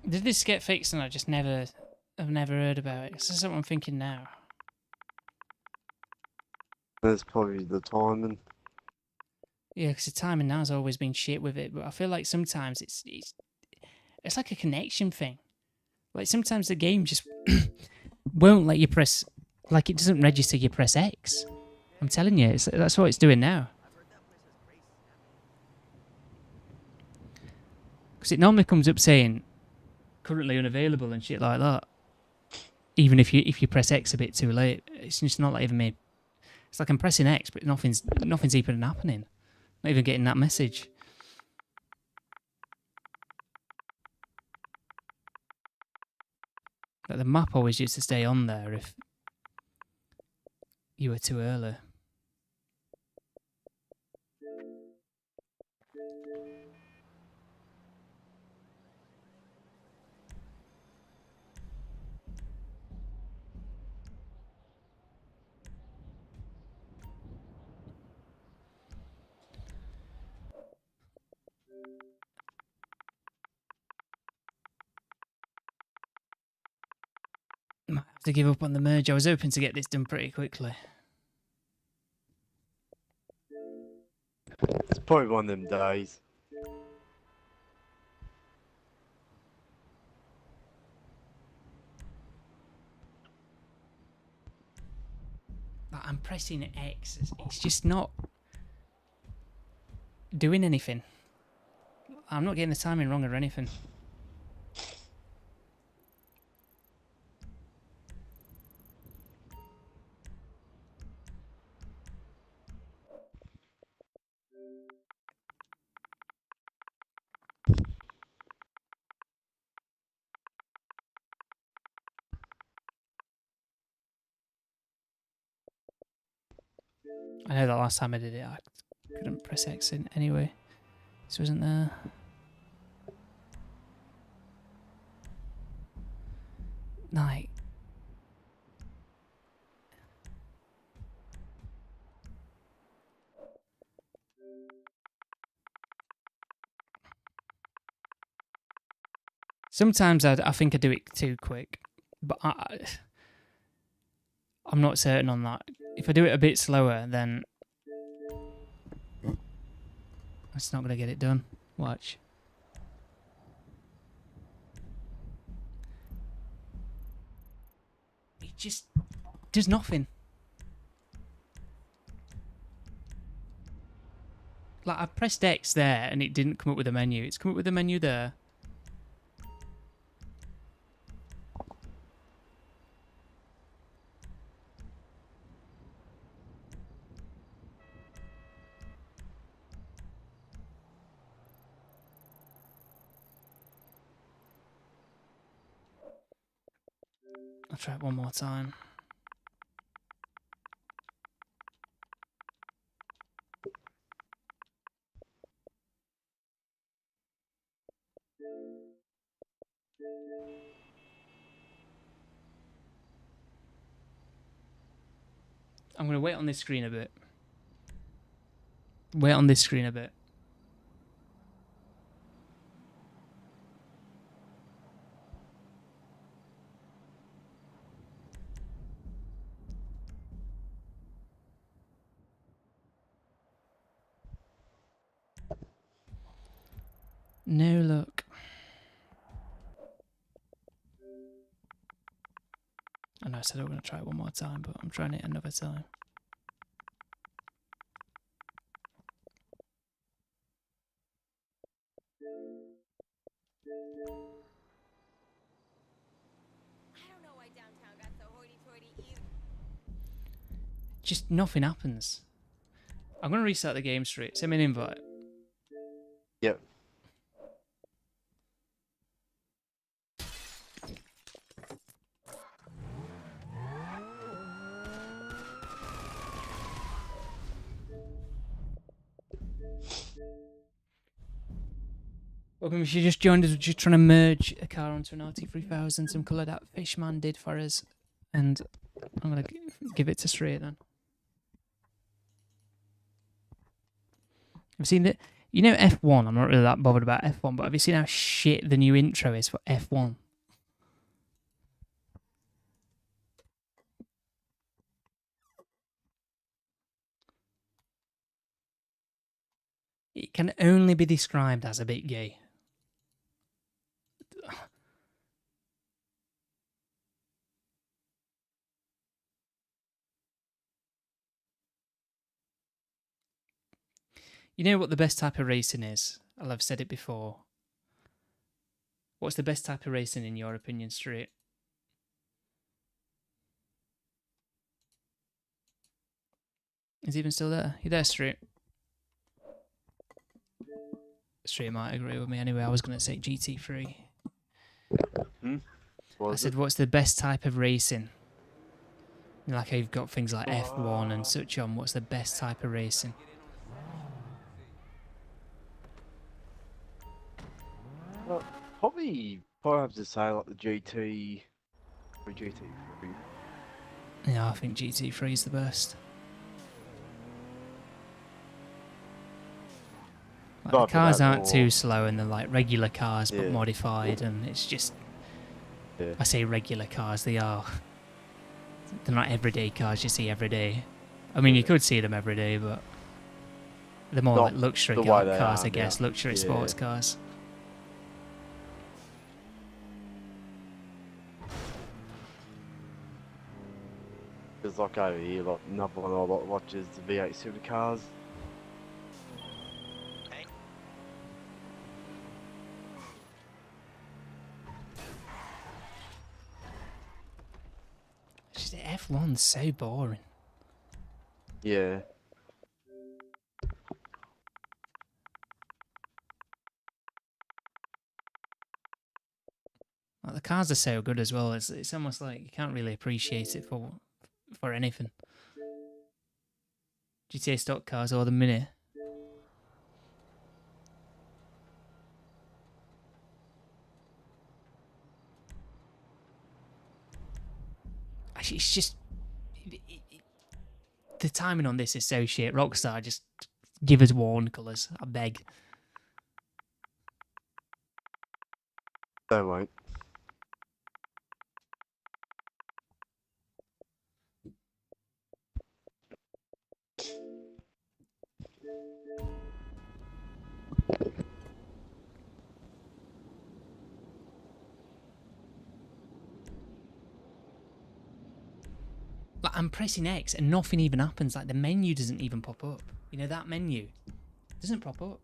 [SPEAKER 1] Did this get fixed and I just never... I've never heard about it. This is what I'm thinking now.
[SPEAKER 2] That's probably the timing.
[SPEAKER 1] Yeah, because the timing now has always been shit with it, but I feel like sometimes it's like a connection thing. Like sometimes the game just won't let you press, like it doesn't register you press X. I'm telling you, that's what it's doing now. Because it normally comes up saying currently unavailable and shit like that. Even if you press X a bit too late, it's just not letting me. It's like I'm pressing X, but nothing's even happening. Not even getting that message. Like the map always used to stay on there if you were too early. Might have to give up on the merge. I was hoping to get this done pretty quickly.
[SPEAKER 2] It's probably one of them days.
[SPEAKER 1] But I'm pressing X. It's just not doing anything. I'm not getting the timing wrong or anything. I know that last time I did it, I couldn't press X in anyway. This wasn't there. Like, sometimes I think I do it too quick, but I'm not certain on that. If I do it a bit slower, then it's not going to get it done. Watch. It just does nothing. Like, I pressed X there and it didn't come up with a menu. It's come up with a menu there. I'll try it one more time. I'm going to wait on this screen a bit. Wait on this screen a bit. No luck. I know I said I'm going to try it one more time, but I'm trying it another time. Just nothing happens. I'm going to restart the game straight. Send me an invite.
[SPEAKER 2] Yep.
[SPEAKER 1] Welcome, if you just joined us, we're just trying to merge a car onto an RT3000, some colour that Fishman did for us. And I'm going to give it to Straight then. I've seen that, you know F1, I'm not really that bothered about F1, but have you seen how shit the new intro is for F1? It can only be described as a bit gay. You know what the best type of racing is? I've said it before. What's the best type of racing in your opinion, Street? Is he even still there? You there, Street? Street might agree with me anyway. I was going to say GT3. I said, what's the best type of racing? Like, you've got things like F1 and such on. What's the best type of racing?
[SPEAKER 2] Well, probably have to say like the GT or GT3.
[SPEAKER 1] Yeah, I think GT3 is the best. Like, the cars aren't too slow and they're like regular cars but modified, and it's just...
[SPEAKER 2] Yeah.
[SPEAKER 1] I say regular cars, they are... They're not everyday cars you see every day. I mean, you could see them every day, but... They're more like luxury cars, I guess. Luxury sports cars.
[SPEAKER 2] There's like over here, like another one I like watches the V8 supercars.
[SPEAKER 1] Just F1's so boring.
[SPEAKER 2] Yeah.
[SPEAKER 1] Like, the cars are so good as well. It's almost like you can't really appreciate it for anything. GTA stock cars or the Mini. Actually, it's just... the timing on this is so shit. Rockstar, just give us warn colours. I beg.
[SPEAKER 2] They won't.
[SPEAKER 1] Like, I'm pressing X and nothing even happens. Like, the menu doesn't even pop up. You know, that menu doesn't pop up.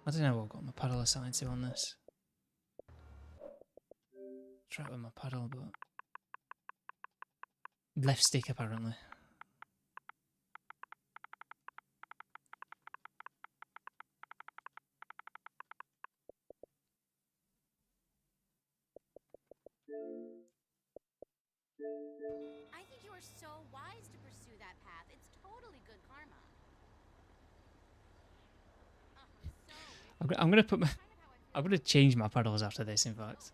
[SPEAKER 1] I don't know what I've got my paddle assigned to on this. Try it with my paddle, but... left stick, apparently.
[SPEAKER 4] I think you are so wise to pursue that path. It's totally good karma.
[SPEAKER 1] I'm gonna put my... I'm gonna change my paddles after this, in fact.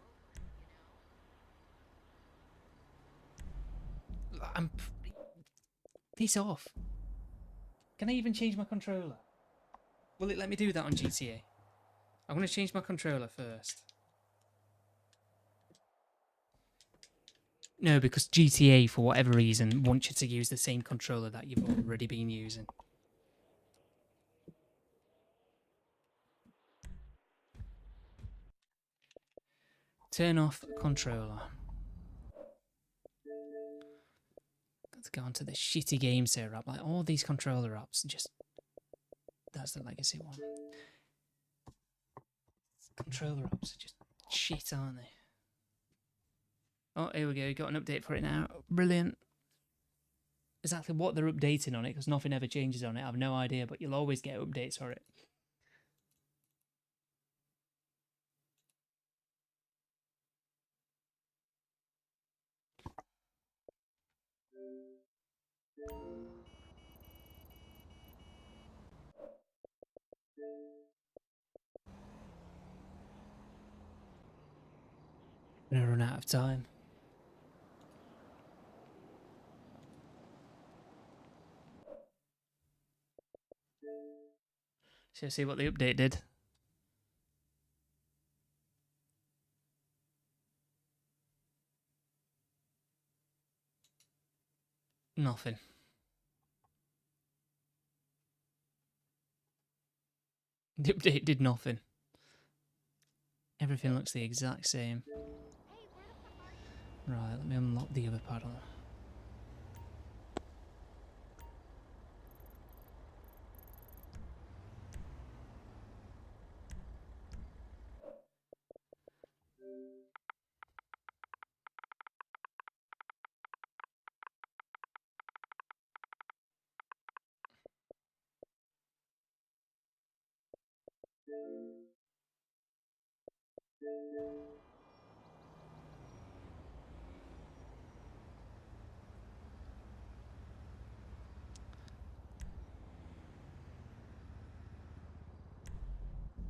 [SPEAKER 1] I'm... Piss off. Can I even change my controller? Will it let me do that on GTA? I'm gonna change my controller first. No, because GTA, for whatever reason, wants you to use the same controller that you've already been using. Turn off controller. Got to go onto the shitty game server app. Like, all these controller apps, just... That's the legacy one. Controller apps are just shit, aren't they? Oh, here we go. Got an update for it now. Brilliant. Exactly what they're updating on it, because nothing ever changes on it. I have no idea, but you'll always get updates for it. I'm gonna run out of time. So see what the update did. Nothing. The update did nothing. Everything looks the exact same. Right, let me unlock the other paddle.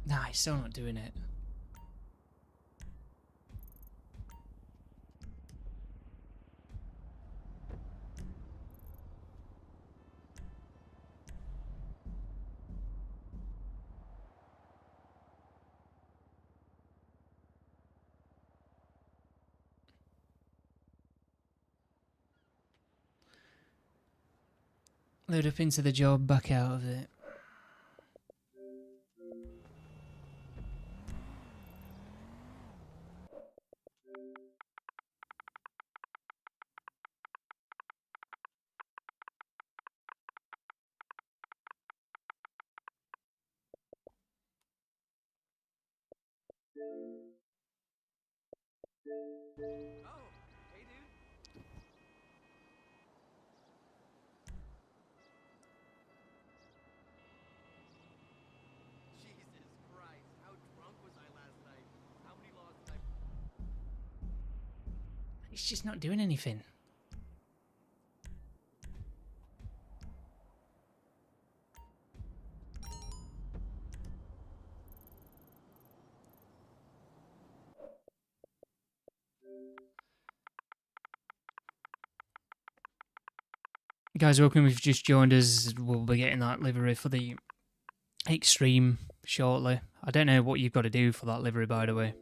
[SPEAKER 1] Nah, he's still not doing it. Load up into the job, back out of it.
[SPEAKER 3] Oh, hey, dude. Jesus Christ, how drunk was I last night? How many laws did I...
[SPEAKER 1] He's just not doing anything. Guys, welcome if you've just joined us. We'll be getting that livery for the X-treme shortly. I don't know what you've got to do for that livery, by the way.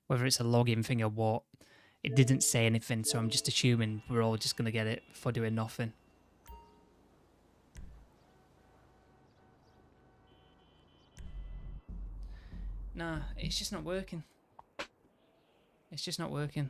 [SPEAKER 1] Whether it's a login thing or what. It didn't say anything, so I'm just assuming we're all just going to get it for doing nothing. Nah, it's just not working. It's just not working.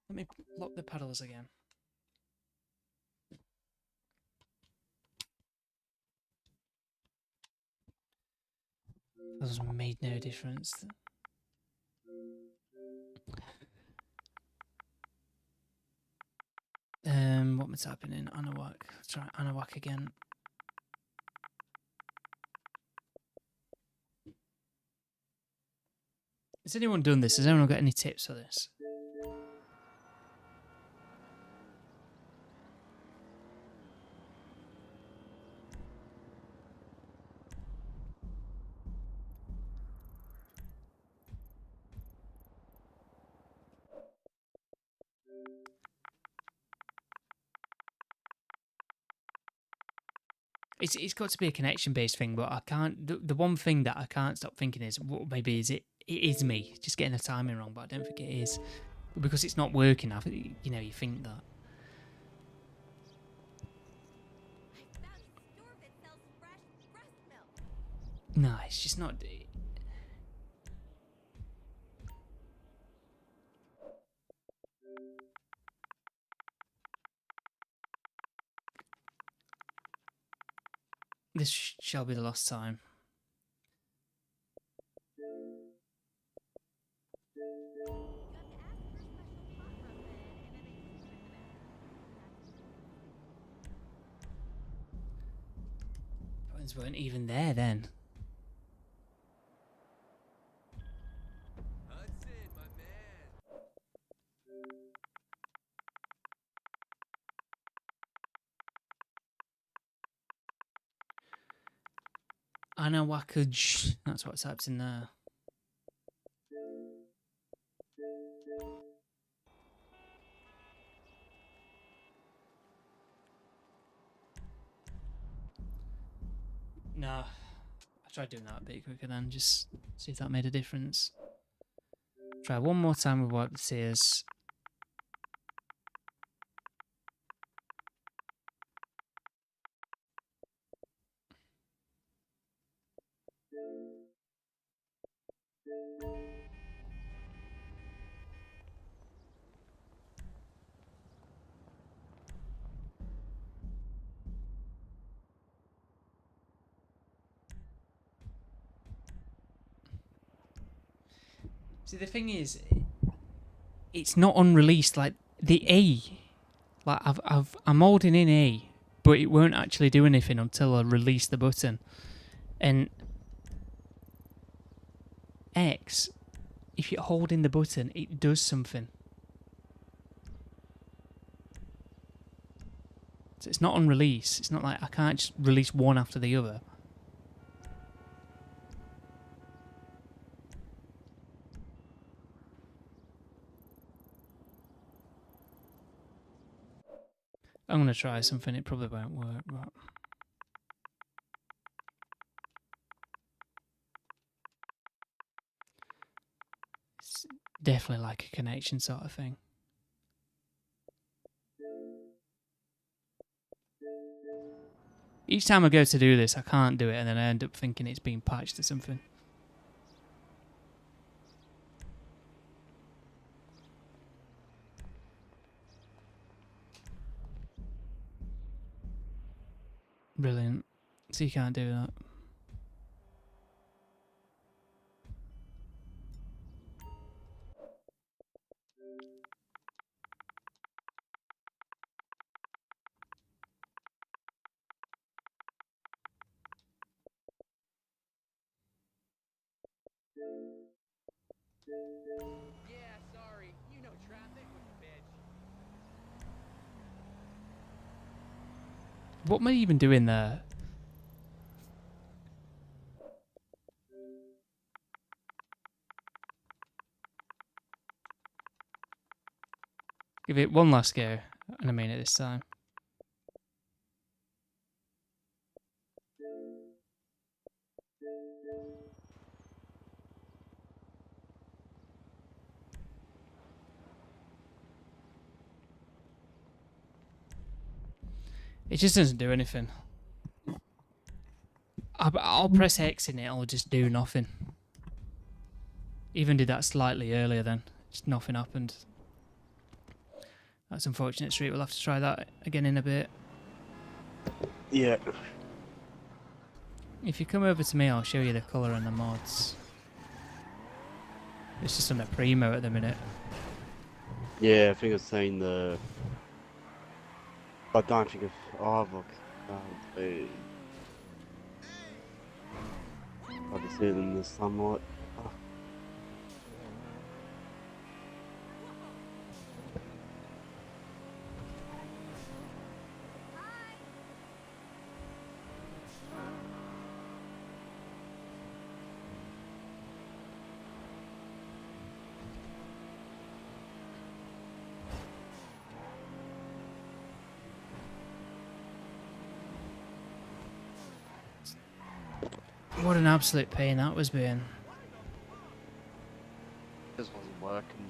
[SPEAKER 1] Let me lock the paddles again. Those made no difference. What am I typing in? Anawak. Try Anawak again. Has anyone done this? Has anyone got any tips for this? It's got to be a connection based thing, but I can't. The one thing that I can't stop thinking is, well, maybe is it? It is me just getting the timing wrong, but I don't think it is because it's not working. You know, you think that.
[SPEAKER 4] I found a store that sells fresh breast milk.
[SPEAKER 1] No, it's just not. This shall be the last time. Buttons weren't even there then.
[SPEAKER 3] Hudson, my man.
[SPEAKER 1] Anawakaj. That's what it types in there. No. I tried doing that a bit quicker then, just see if that made a difference. Try one more time with wipe the tears. See, the thing is, it's not unreleased. Like the A, like I'm holding in A, but it won't actually do anything until I release the button. And X, if you hold in the button, it does something. So it's not on release. It's not like I can't just release one after the other. I'm going to try something. It probably won't work, but... It's definitely like a connection sort of thing. Each time I go to do this, I can't do it, and then I end up thinking it's being patched or something. Brilliant. So you can't do that.
[SPEAKER 3] Yeah, sorry. You know traffic with the bitch.
[SPEAKER 1] What am I even doing there? Give it one last go, and I mean it this time. It just doesn't do anything. I'll press X in it, it'll just do nothing. Even did that slightly earlier then. Just nothing happened. That's unfortunate, Street. We'll have to try that again in a bit.
[SPEAKER 2] Yeah.
[SPEAKER 1] If you come over to me, I'll show you the colour and the mods. It's just on a primo at the minute.
[SPEAKER 2] Yeah, I think I've seen the... I don't think I've... Oh, look. I can see it in the sunlight. Oh.
[SPEAKER 1] What an absolute pain that was being.
[SPEAKER 2] This wasn't working.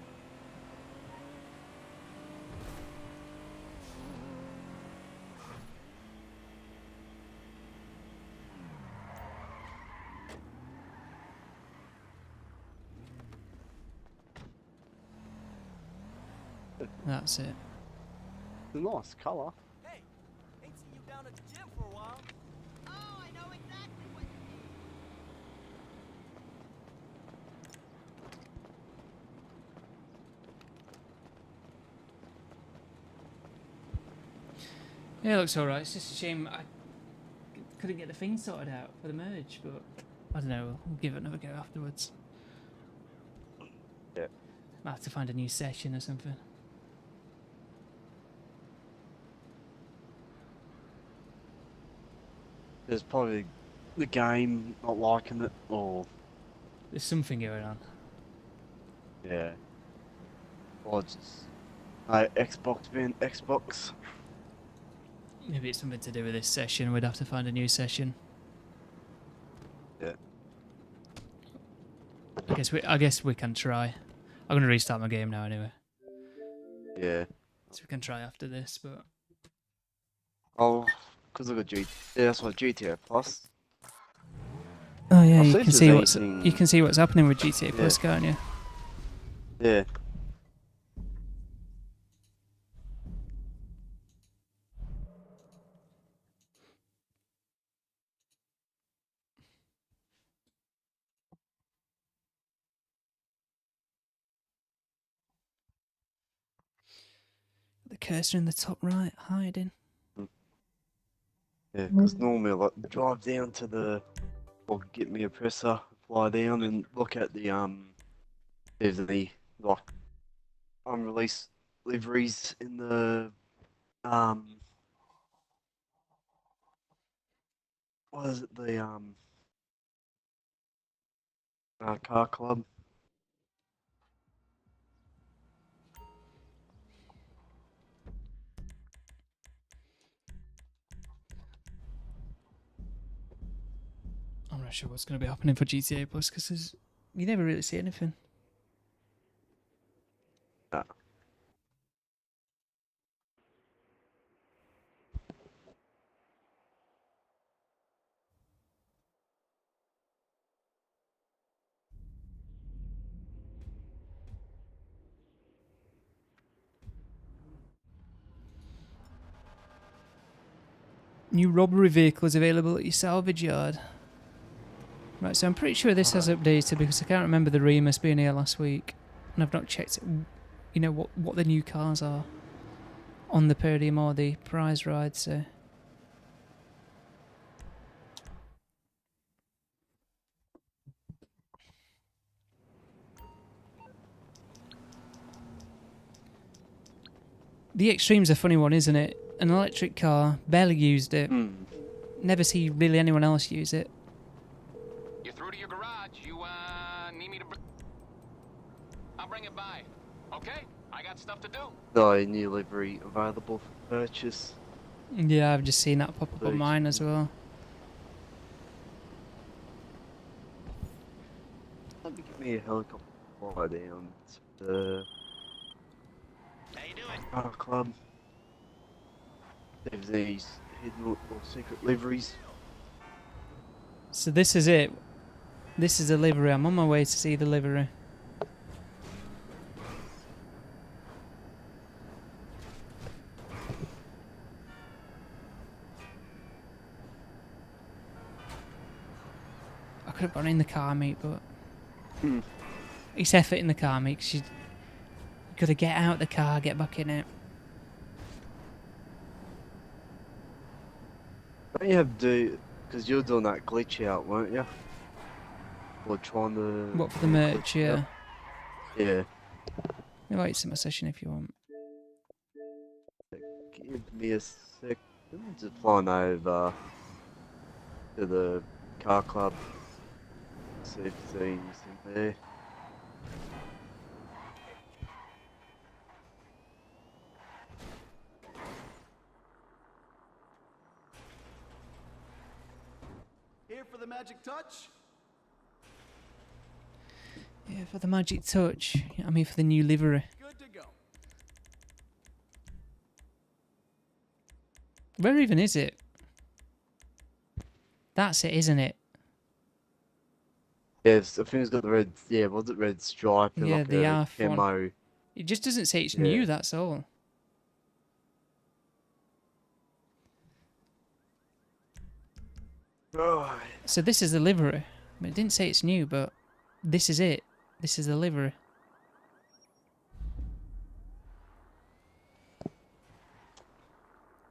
[SPEAKER 1] That's it.
[SPEAKER 2] It's a nice colour.
[SPEAKER 3] Hey, ain't seen you down at the gym for a while. Oh, I know exactly what you mean.
[SPEAKER 1] Yeah, it looks alright. It's just a shame I couldn't get the thing sorted out for the merge, but I don't know. We'll give it another go afterwards.
[SPEAKER 2] Yeah.
[SPEAKER 1] Might have to find a new session or something.
[SPEAKER 2] There's probably the game not liking it, or...
[SPEAKER 1] There's something going on.
[SPEAKER 2] Yeah. Or just... Xbox being Xbox.
[SPEAKER 1] Maybe it's something to do with this session. We'd have to find a new session.
[SPEAKER 2] Yeah.
[SPEAKER 1] I guess we can try. I'm gonna restart my game now anyway,
[SPEAKER 2] Yeah.
[SPEAKER 1] so we can try after this. But
[SPEAKER 2] Oh, because I got G. Yeah, that's what GTA Plus.
[SPEAKER 1] oh yeah,
[SPEAKER 2] I'll
[SPEAKER 1] you
[SPEAKER 2] see if
[SPEAKER 1] can
[SPEAKER 2] there's
[SPEAKER 1] see what's
[SPEAKER 2] anything-
[SPEAKER 1] happening with GTA
[SPEAKER 2] Yeah.
[SPEAKER 1] Plus, can't you?
[SPEAKER 2] Yeah.
[SPEAKER 1] The cursor in the top right, hiding.
[SPEAKER 2] Yeah, because normally I like drive down to the, or get me a presser, fly down and look at the there's any like unreleased liveries in the what is it, the car club.
[SPEAKER 1] I'm not sure what's going to be happening for GTA Plus because you never really see anything.
[SPEAKER 2] Nah.
[SPEAKER 1] New robbery vehicle is available at your salvage yard. Right, so I'm pretty sure this has updated because I can't remember the Remus being here last week, and I've not checked, you know, what the new cars are on the podium or the prize ride. So the X-treme's a funny one, isn't it? An electric car, barely used it. Never see really anyone else use it.
[SPEAKER 5] You're through to your garage. You, need me to I'll bring it by. Okay? I got stuff to do.
[SPEAKER 2] No new livery available for purchase.
[SPEAKER 1] Yeah, I've just seen that pop up on mine as well.
[SPEAKER 2] Let me get me a helicopter fly down to the
[SPEAKER 5] How you doing?
[SPEAKER 2] car club. There's these hidden or secret liveries.
[SPEAKER 1] So this is it. This is the livery. I'm on my way to see the livery. I could have gone in the car meet, but it's effort in the car meet. 'Cause you got to get out the car, get back in it.
[SPEAKER 2] Don't you have to do, because you're doing that glitch out, weren't you? Or trying to...
[SPEAKER 1] What, for the merch? Yeah.
[SPEAKER 2] Yeah.
[SPEAKER 1] Invite to my session if you want.
[SPEAKER 2] Give me a sec. Just flying over to the car club. See if there's anything there.
[SPEAKER 3] Here for the magic touch?
[SPEAKER 1] Yeah, for the magic touch. I mean, for the new livery.
[SPEAKER 3] Good to go.
[SPEAKER 1] Where even is it? That's it, isn't it?
[SPEAKER 2] Yes, I think it's got the red, yeah, was it red stripe and
[SPEAKER 1] Yeah,
[SPEAKER 2] like
[SPEAKER 1] the
[SPEAKER 2] a
[SPEAKER 1] half one.
[SPEAKER 2] camo.
[SPEAKER 1] It just doesn't say it's
[SPEAKER 2] Yeah.
[SPEAKER 1] new, that's all.
[SPEAKER 2] Right.
[SPEAKER 1] So this is the livery. I mean, it didn't say it's new, but this is it. This is the livery.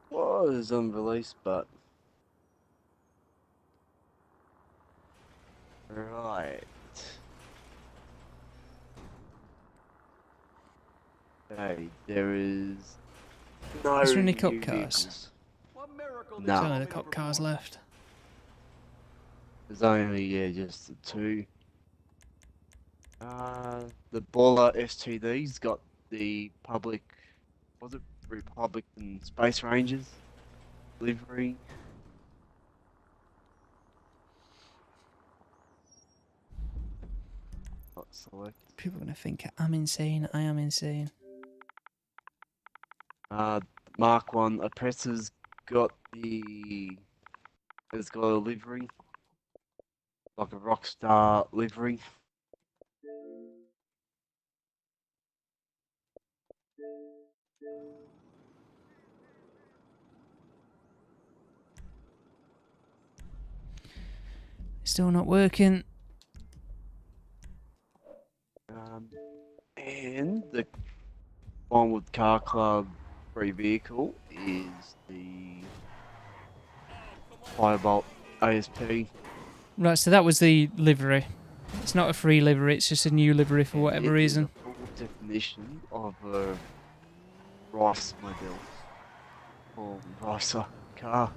[SPEAKER 2] Was unreleased, but... Right. Okay, there is... No
[SPEAKER 1] Is there any
[SPEAKER 2] new
[SPEAKER 1] cop cars?
[SPEAKER 2] vehicles.
[SPEAKER 3] What miracle did
[SPEAKER 2] No.
[SPEAKER 1] There's
[SPEAKER 3] you
[SPEAKER 1] only
[SPEAKER 3] want
[SPEAKER 1] the
[SPEAKER 3] me to
[SPEAKER 1] cop cars
[SPEAKER 3] perform?
[SPEAKER 1] left.
[SPEAKER 2] There's only, yeah, just the two. The Baller STD's got the public, was it Republican Space Rangers livery? select.
[SPEAKER 1] People are gonna think I'm insane. I am insane.
[SPEAKER 2] Mark 1 oppressor's got the. It's got a livery. Like a rockstar livery.
[SPEAKER 1] Still not working.
[SPEAKER 2] And the one with Car Club free vehicle is the Firebolt ASP.
[SPEAKER 1] Right, so that was the livery. It's not a free livery, it's just a new livery for whatever
[SPEAKER 2] It is
[SPEAKER 1] reason.
[SPEAKER 2] a full definition of a rice model or ricer car.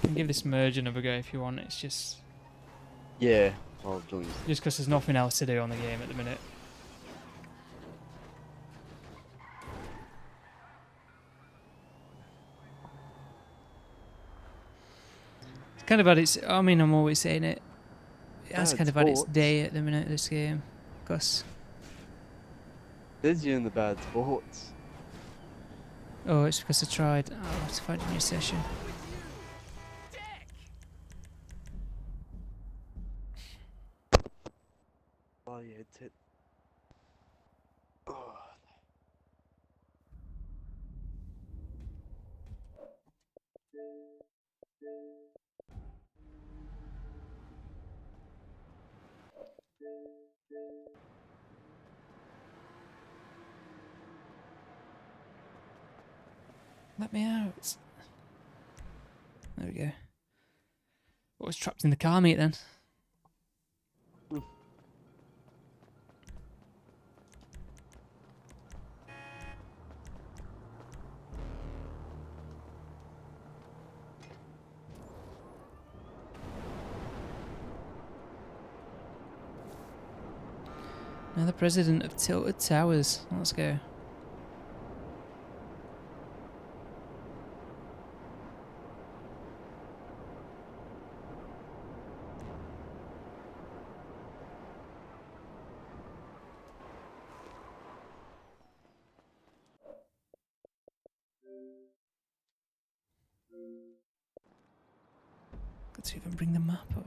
[SPEAKER 1] You can give this merge another go if you want. It's just
[SPEAKER 2] Yeah, I'll join you.
[SPEAKER 1] because there's nothing else to do on the game at the minute. It's kind of had its. I mean, I'm always saying it. It has
[SPEAKER 2] Bad
[SPEAKER 1] kind of had its
[SPEAKER 2] sports.
[SPEAKER 1] day at the minute. This game, because
[SPEAKER 2] There's you in the bad sports.
[SPEAKER 1] oh, it's because I tried. I'll have to find a new session.
[SPEAKER 2] Oh yeah, it's it. Oh.
[SPEAKER 1] Let me out. There we go. What was trapped in the car, mate? Then. Now the president of Tilted Towers. Let's go. Got to even bring the map up.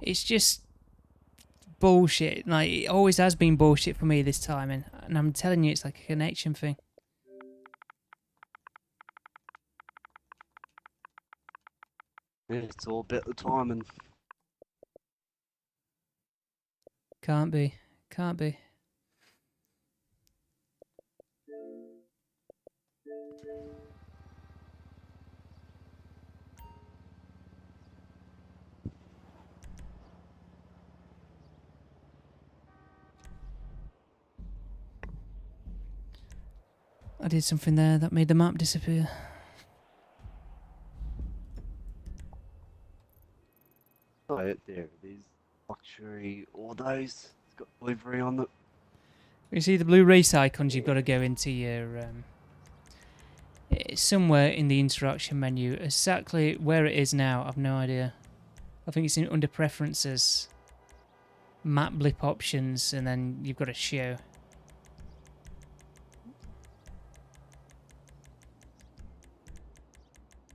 [SPEAKER 1] It's just bullshit. Like, it always has been bullshit for me this time, and I'm telling you, it's like a connection thing.
[SPEAKER 2] Yeah, it's all about the timing.
[SPEAKER 1] Can't be. Can't be. I did something there that made the map disappear.
[SPEAKER 2] Oh, yeah, there it is. Luxury autos. It's got livery on it.
[SPEAKER 1] You see the blue race icons, you've got to go into your... it's somewhere in the interaction menu. Exactly where it is now, I've no idea. I think it's in under preferences. Map blip options, and then you've got to show.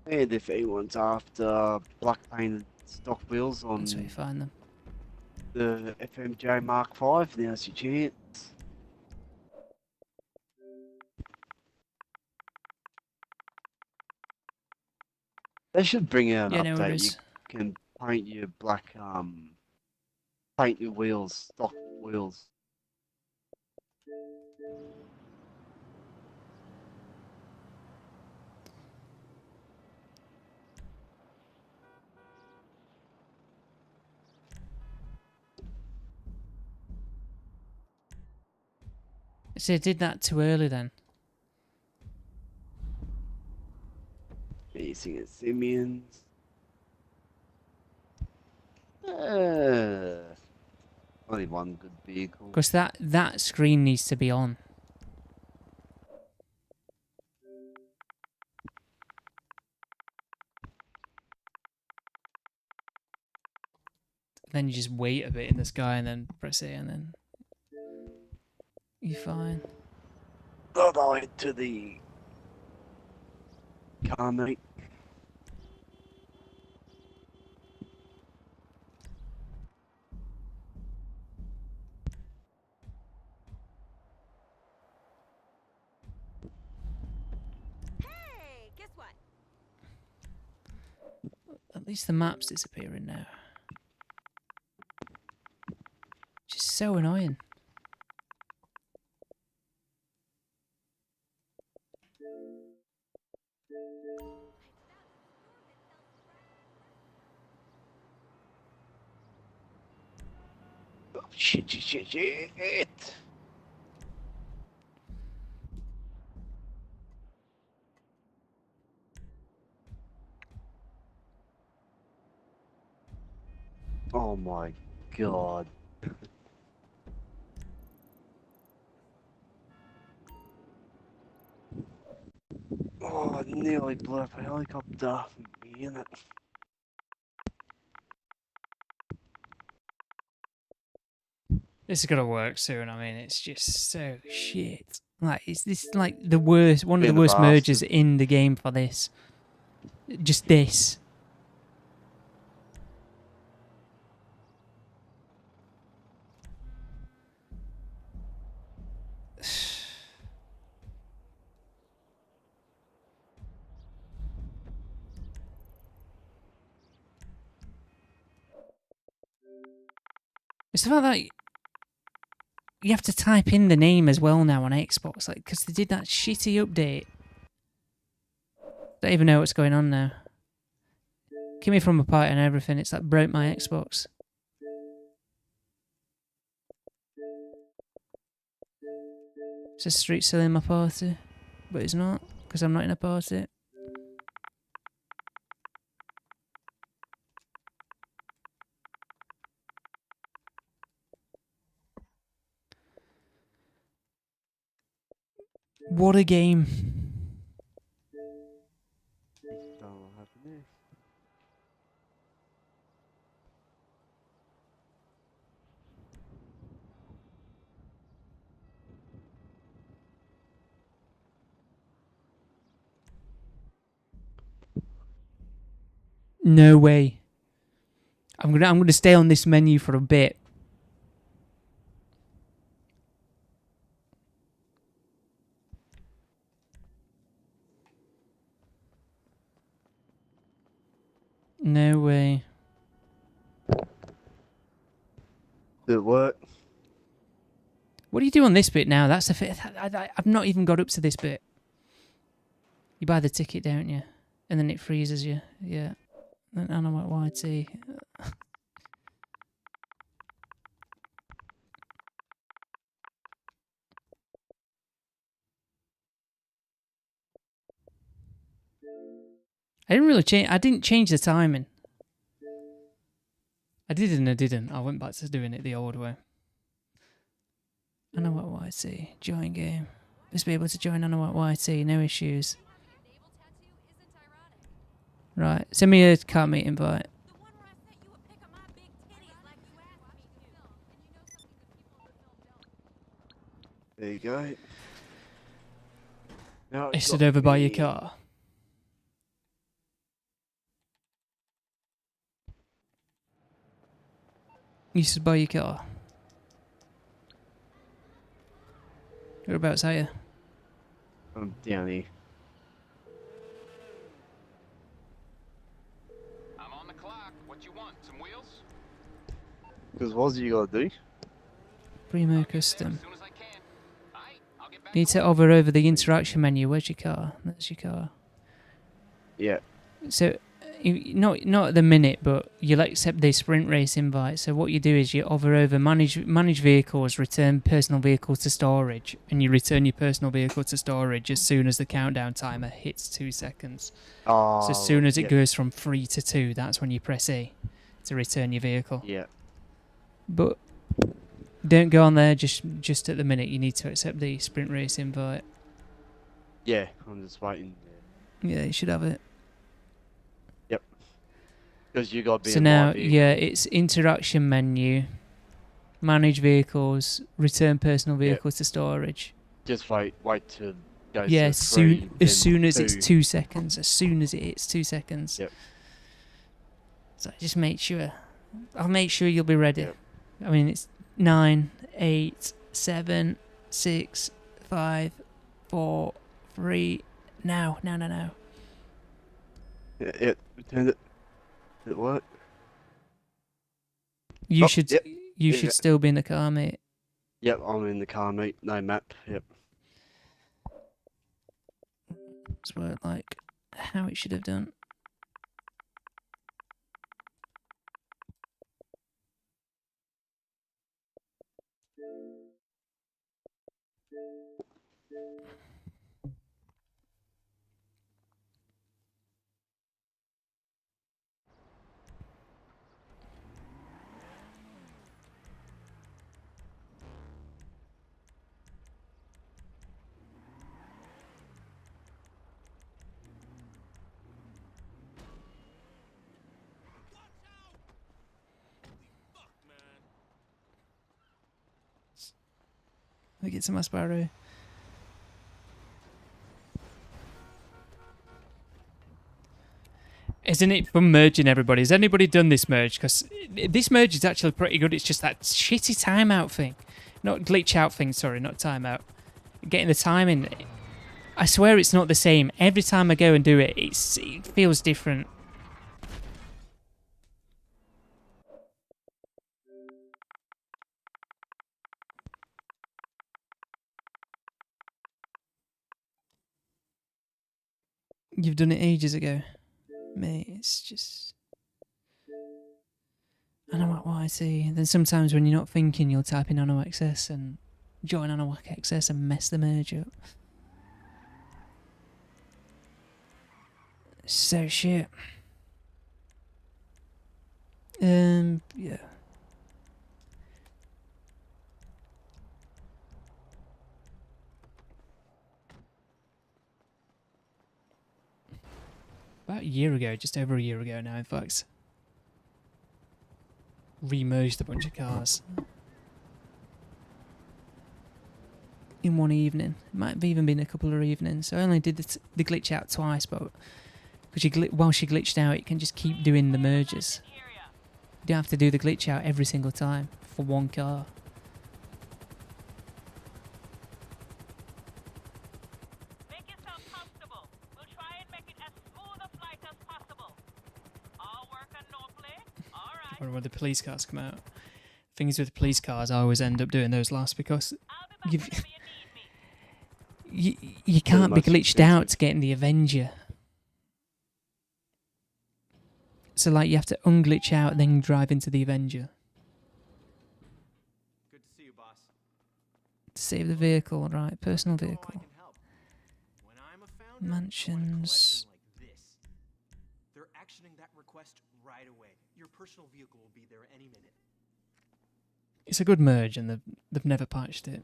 [SPEAKER 2] And if anyone's after black painted stock wheels on
[SPEAKER 1] That's where you find them.
[SPEAKER 2] the FMJ Mark 5, now's your chance. They should bring out an
[SPEAKER 1] Yeah, no
[SPEAKER 2] update. You
[SPEAKER 1] worries.
[SPEAKER 2] can paint your black paint your wheels, stock wheels.
[SPEAKER 1] So I did that too early then.
[SPEAKER 2] Facing at Simeons. Only one good vehicle.
[SPEAKER 1] Because that screen needs to be on. Then you just wait a bit in the sky and then press it and then you're fine.
[SPEAKER 2] Got on to the car, mate.
[SPEAKER 4] Hey, guess what?
[SPEAKER 1] At least the map's disappearing now. Just so annoying.
[SPEAKER 2] Oh, shit. Oh my god. Oh, I nearly blew up a helicopter. In it.
[SPEAKER 1] This is gonna work soon. I mean, it's just so shit. Like, is this like the worst, one of the worst mergers in the game for this? Just this. It's the fact that you have to type in the name as well now on Xbox, like, because they did that shitty update. Don't even know what's going on now. Keep me from a party and everything. It's like broke my Xbox. It's a street selling my party, but it's not because I'm not in a party. What a game.
[SPEAKER 2] Oh, happiness.
[SPEAKER 1] No way. I'm gonna stay on this menu for a bit. No way.
[SPEAKER 2] Did it work?
[SPEAKER 1] What do you do on this bit now? That's the fit. I've not even got up to this bit. You buy the ticket, don't you? And then it freezes you. Yeah. I know what YT. I didn't really change. I didn't change the timing. I did and I didn't. I went back to doing it the old way. I know what YT. Join game. Just be able to join on what YT. No issues. Right. Send me a car meet invite.
[SPEAKER 2] There you go. Now
[SPEAKER 1] I stood over by your car. You stood by your car. Whereabouts are you?
[SPEAKER 2] I'm down here.
[SPEAKER 5] I'm on the clock. What you want? Some wheels?
[SPEAKER 2] Because what's you gotta do?
[SPEAKER 1] Primo custom.
[SPEAKER 5] As soon as I can. Aight, I'll get back
[SPEAKER 1] Need to hover over the interaction menu. Where's your car? That's your car.
[SPEAKER 2] Yeah.
[SPEAKER 1] So, not at the minute, but you'll accept the sprint race invite. So what you do is you hover over manage vehicles, return personal vehicles to storage, and you return your personal vehicle to storage as soon as the countdown timer hits 2 seconds.
[SPEAKER 2] Oh,
[SPEAKER 1] So as soon as it
[SPEAKER 2] yeah.
[SPEAKER 1] goes from 3 to 2, that's when you press A to return your vehicle.
[SPEAKER 2] Yeah.
[SPEAKER 1] But don't go on there just at the minute. You need to accept the sprint race invite.
[SPEAKER 2] Yeah, I'm just waiting.
[SPEAKER 1] Yeah, you should have it.
[SPEAKER 2] Because you got to be
[SPEAKER 1] So
[SPEAKER 2] in
[SPEAKER 1] now,
[SPEAKER 2] my vehicle.
[SPEAKER 1] yeah, it's interaction menu, manage vehicles, return personal vehicles to storage.
[SPEAKER 2] Just wait to go
[SPEAKER 1] Yeah,
[SPEAKER 2] to
[SPEAKER 1] as
[SPEAKER 2] 3,
[SPEAKER 1] soon as
[SPEAKER 2] then
[SPEAKER 1] it's
[SPEAKER 2] 2.
[SPEAKER 1] 2 seconds. As soon as it hits 2 seconds.
[SPEAKER 2] Yep.
[SPEAKER 1] So just make sure. I'll make sure you'll be ready.
[SPEAKER 2] Yep.
[SPEAKER 1] I mean, it's 9, 8, 7, 6, 5, 4, 3. Now.
[SPEAKER 2] Yeah, returned it. Did it work?
[SPEAKER 1] You
[SPEAKER 2] Oh,
[SPEAKER 1] should
[SPEAKER 2] yep.
[SPEAKER 1] you
[SPEAKER 2] Yeah.
[SPEAKER 1] should still be in the car, mate.
[SPEAKER 2] Yep, I'm in the car, mate. No map. Yep.
[SPEAKER 1] It's work like how it should have done. Let me get to my Sparrow. Isn't it fun merging everybody? Has anybody done this merge? Because this merge is actually pretty good. It's just that shitty timeout thing. Not glitch out thing, sorry, not timeout. Getting the timing. I swear it's not the same. Every time I go and do it, it feels different. You've done it ages ago. Mate, it's just... I know what I see. Then sometimes when you're not thinking, you'll type in NanoXS and join NanoXS and mess the merge up. So shit. Yeah. About a year ago, just over a year ago now, in fact. Remerged a bunch of cars. In one evening. It might have even been a couple of evenings. So I only did the glitch out twice, but because while she glitched out, it can just keep doing the merges. You don't have to do the glitch out every single time for one car.
[SPEAKER 3] Make yourself comfortable. We'll try and make it as smooth a flight as possible. All work and no play? All right.
[SPEAKER 1] Or when the police cars come out. Things with police cars, I always end up doing those last because
[SPEAKER 3] I'll be back whenever you need me.
[SPEAKER 1] you can't be
[SPEAKER 2] most
[SPEAKER 1] glitched
[SPEAKER 2] expensive.
[SPEAKER 1] out to get in the Avenger. So like you have to unglitch out, then drive into the Avenger
[SPEAKER 3] Good to see you, boss.
[SPEAKER 1] to save the vehicle, right? Personal
[SPEAKER 3] Oh, I
[SPEAKER 1] vehicle.
[SPEAKER 3] can help. When I'm a founder,
[SPEAKER 1] Mansions.
[SPEAKER 3] I want a collection like this. They're actioning that request right away. Your personal vehicle will be there any minute.
[SPEAKER 1] It's a good merge, and they've never patched it.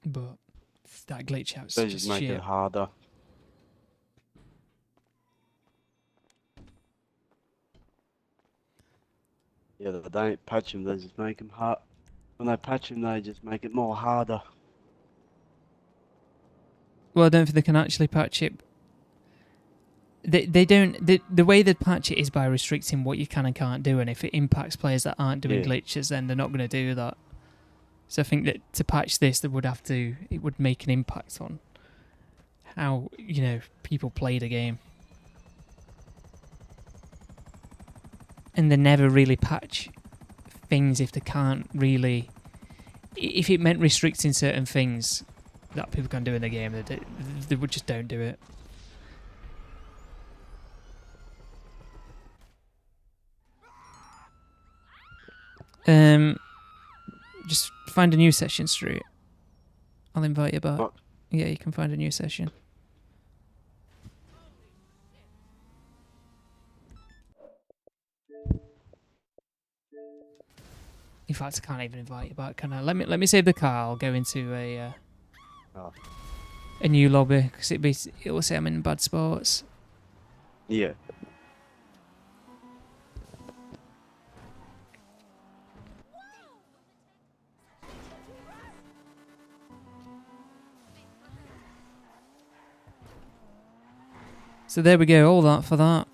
[SPEAKER 1] But that glitch out's
[SPEAKER 2] They
[SPEAKER 1] just
[SPEAKER 2] just make
[SPEAKER 1] shit.
[SPEAKER 2] it harder. Yeah, they don't patch them, they just make them hard. When they patch them, they just make it more harder.
[SPEAKER 1] Well, I don't think they can actually patch it. They don't. The way they patch it is by restricting what you can and can't do, and if it impacts players that aren't doing
[SPEAKER 2] Yeah.
[SPEAKER 1] glitches, then they're not going to do that. So I think that to patch this, they would have to. It would make an impact on how people play the game, and they never really patch things if they can't really. If it meant restricting certain things that people can do in the game, they would just don't do it. Just find a new session, Street. I'll invite you back.
[SPEAKER 2] What?
[SPEAKER 1] Yeah, you can find a new session. In fact, I can't even invite you back, can I? Let me save the car. I'll go into
[SPEAKER 2] Oh.
[SPEAKER 1] a new lobby because it will say I'm in bad sports.
[SPEAKER 2] Yeah.
[SPEAKER 1] So there we go. All that for that.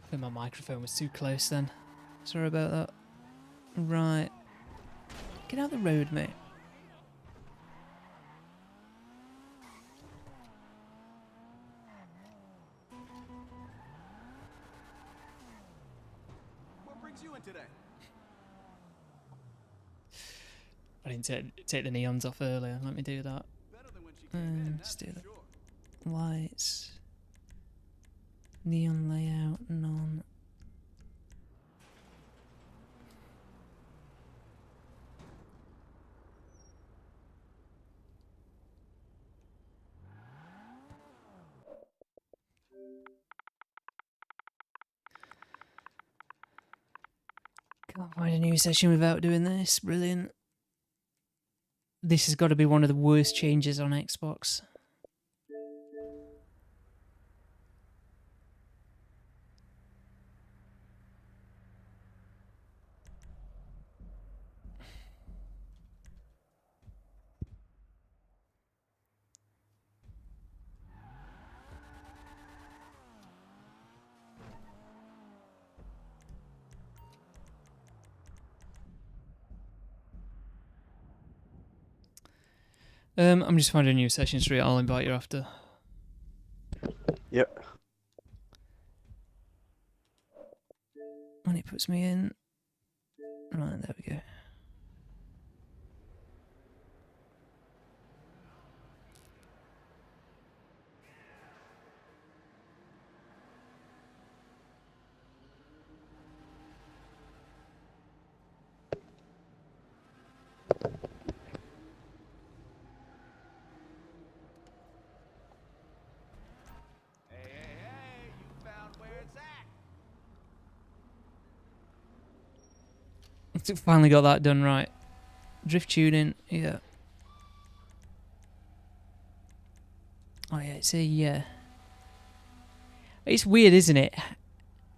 [SPEAKER 1] I think my microphone was too close then. Sorry about that. Right. Get out the road, mate.
[SPEAKER 6] What brings you in today?
[SPEAKER 1] I didn't take the neons off earlier. Let me do that.
[SPEAKER 6] Better than when she came in,
[SPEAKER 1] Let's
[SPEAKER 6] that's
[SPEAKER 1] do
[SPEAKER 6] for
[SPEAKER 1] that.
[SPEAKER 6] sure.
[SPEAKER 1] Lights. Neon layout, none. Can't find a new session without doing this. Brilliant. This has got to be one of the worst changes on Xbox. I'm just finding a new session, Street. I'll invite you after.
[SPEAKER 2] Yep.
[SPEAKER 1] When it puts me in. Right, there we go.
[SPEAKER 6] Hey, you found where it's at.
[SPEAKER 1] Finally got that done right. Drift tuning, yeah. Oh yeah, it's a it's weird, isn't it?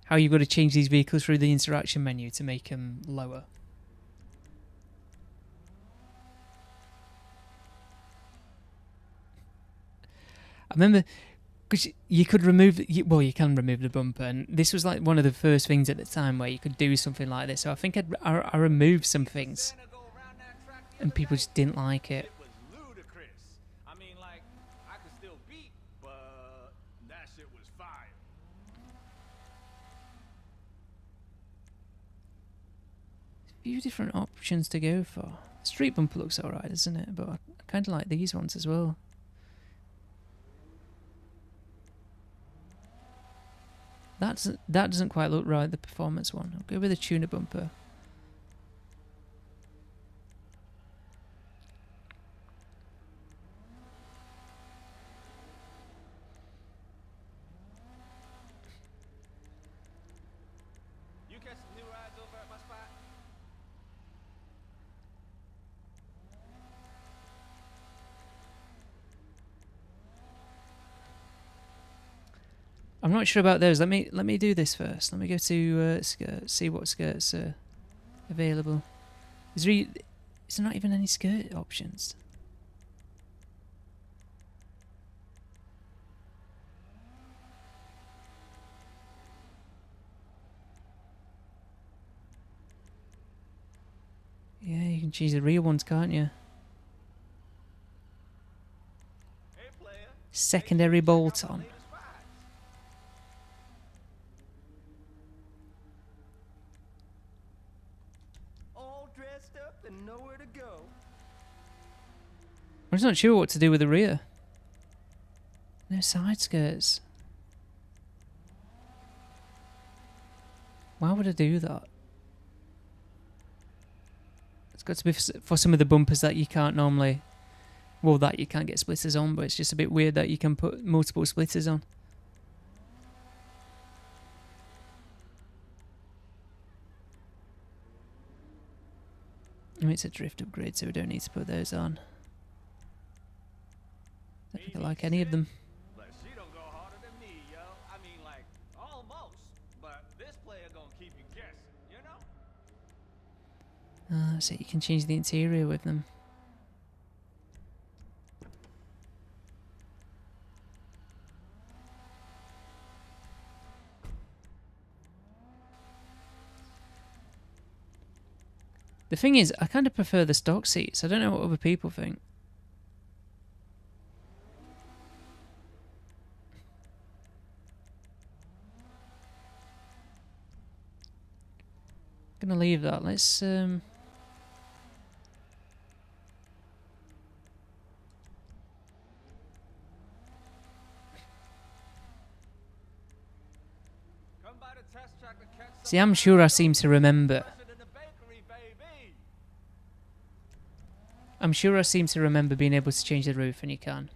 [SPEAKER 1] How you've got to change these vehicles through the interaction menu to make them lower. I remember, because you could remove, well, you can remove the bumper, and this was like one of the first things at the time where you could do something like this. So I think I removed some things, and people just didn't like it.
[SPEAKER 6] It was ludicrous. I mean, like, I could still beat, but that shit was fire.
[SPEAKER 1] A few different options to go for. Street bumper looks alright, isn't it? But I kind of like these ones as well. That doesn't quite look right, the performance one. I'll go with the tuner bumper.
[SPEAKER 6] You catch some new rides over at my spot?
[SPEAKER 1] I'm not sure about those. Let me do this first. Let me go to skirts, see what skirts are available. Is there not even any skirt options? Yeah, you can choose the rear ones, can't you?
[SPEAKER 6] Hey, player.
[SPEAKER 1] Secondary bolt on.
[SPEAKER 6] Latest rides.
[SPEAKER 1] I'm just not sure what to do with the rear. No side skirts. Why would I do that? It's got to be for some of the bumpers that you can't normally... Well, that you can't get splitters on, but it's just a bit weird that you can put multiple splitters on. I mean, it's a drift upgrade, so we don't need to put those on. Don't think I like any of them.
[SPEAKER 6] But she don't go harder than me, yo. I mean, like, almost. But this player gonna keep you guessing, you know?
[SPEAKER 1] So you can change the interior with them. The thing is, I kind of prefer the stock seats. I don't know what other people think. Gonna leave that. Let's
[SPEAKER 6] Come by the test track to catch
[SPEAKER 1] see. I'm sure I seem to remember.
[SPEAKER 6] in the bakery, baby.
[SPEAKER 1] I'm sure I seem to remember being able to change the roof, and you can.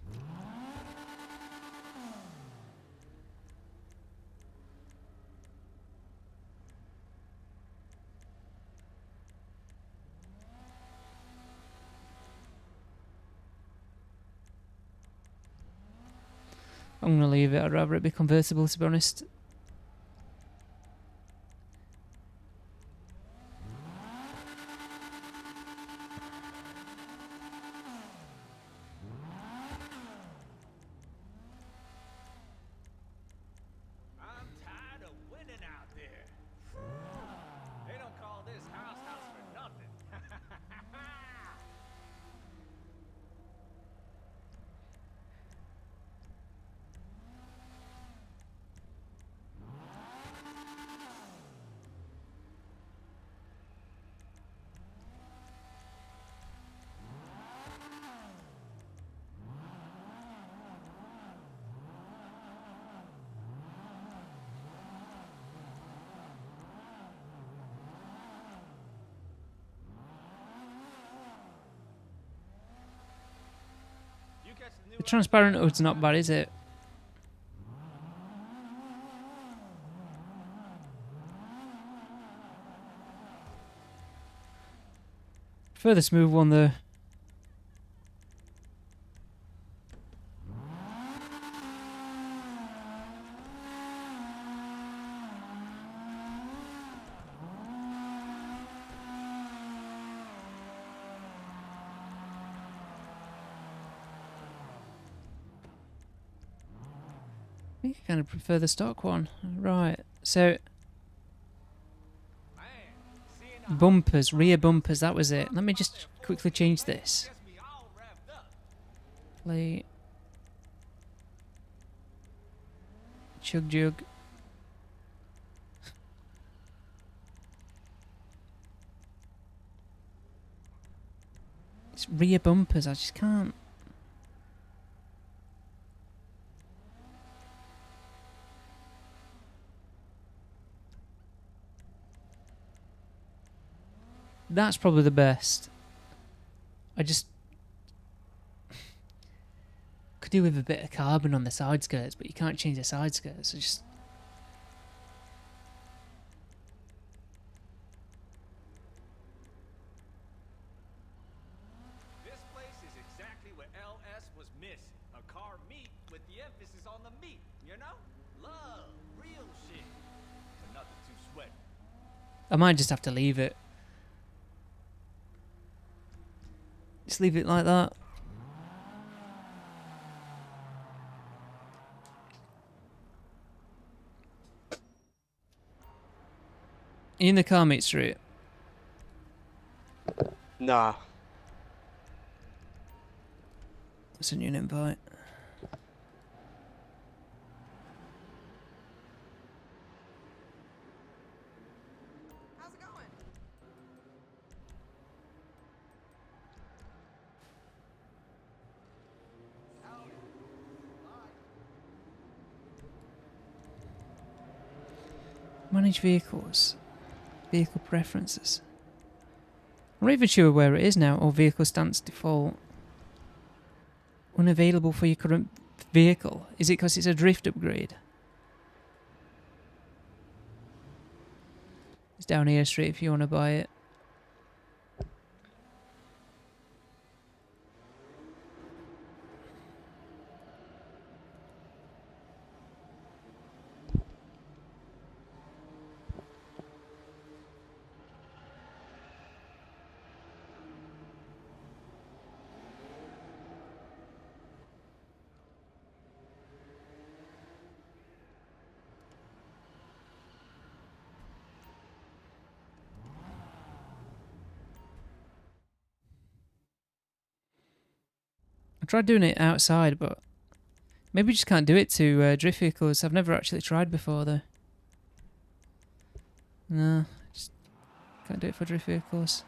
[SPEAKER 1] I'm gonna leave it. I'd rather it be convertible, to be honest.
[SPEAKER 6] I'm tired of winning out there. They don't call this house for nothing. You catch the new
[SPEAKER 1] The transparent hood's not bad, is it? Prefer the smooth one though. I think I kind of prefer the stock one. Right, so
[SPEAKER 6] man, seeing
[SPEAKER 1] bumpers, rear bumpers, that was it. Let me just quickly change this.
[SPEAKER 6] gets me all revved up.
[SPEAKER 1] Play Chug Jug. It's rear bumpers, I just can't. That's probably the best. I just could do with a bit of carbon on the side skirts, but you can't change the side skirts. I just
[SPEAKER 6] This place is exactly what LS was missing. A car meet with the emphasis on the meat, you know? Love, real shit. But nothing too sweaty.
[SPEAKER 1] I might just have to leave it. Just leave it like that. Are you in the car, mate, street?
[SPEAKER 2] Nah.
[SPEAKER 1] I'll send you an invite.
[SPEAKER 7] How's it going?
[SPEAKER 1] Manage vehicles. Vehicle preferences. I'm not even sure where it is now. Or vehicle stance default. Unavailable for your current vehicle. Is it because it's a drift upgrade? It's down here straight if you want to buy it. I tried doing it outside, but maybe you just can't do it to drift vehicles. I've never actually tried before, though. No, just can't do it for drift vehicles.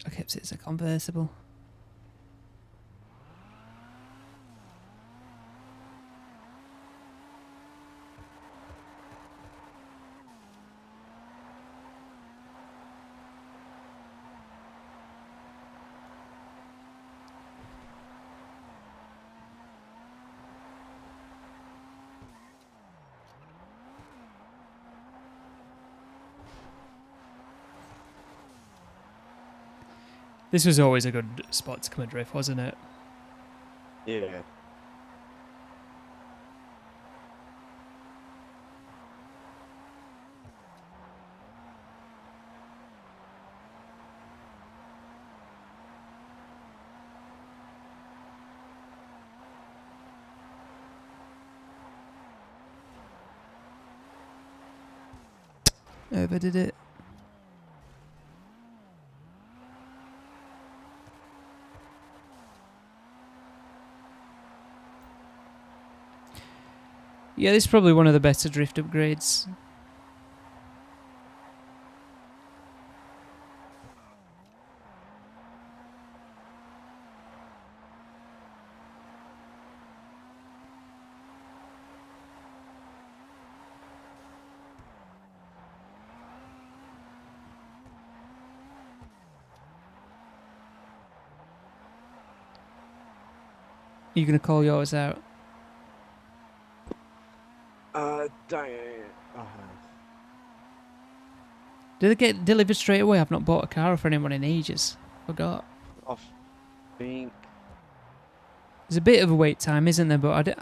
[SPEAKER 1] I kept it as a convertible. This was always a good spot to come and drift, wasn't it?
[SPEAKER 2] Yeah.
[SPEAKER 1] Overdid it. Yeah, this is probably one of the better drift upgrades. You're going to call yours out?
[SPEAKER 2] Dang.
[SPEAKER 1] Do they get delivered straight away? I've not bought a car for anyone in ages. Forgot.
[SPEAKER 2] I think.
[SPEAKER 1] There's a bit of a wait time, isn't there? But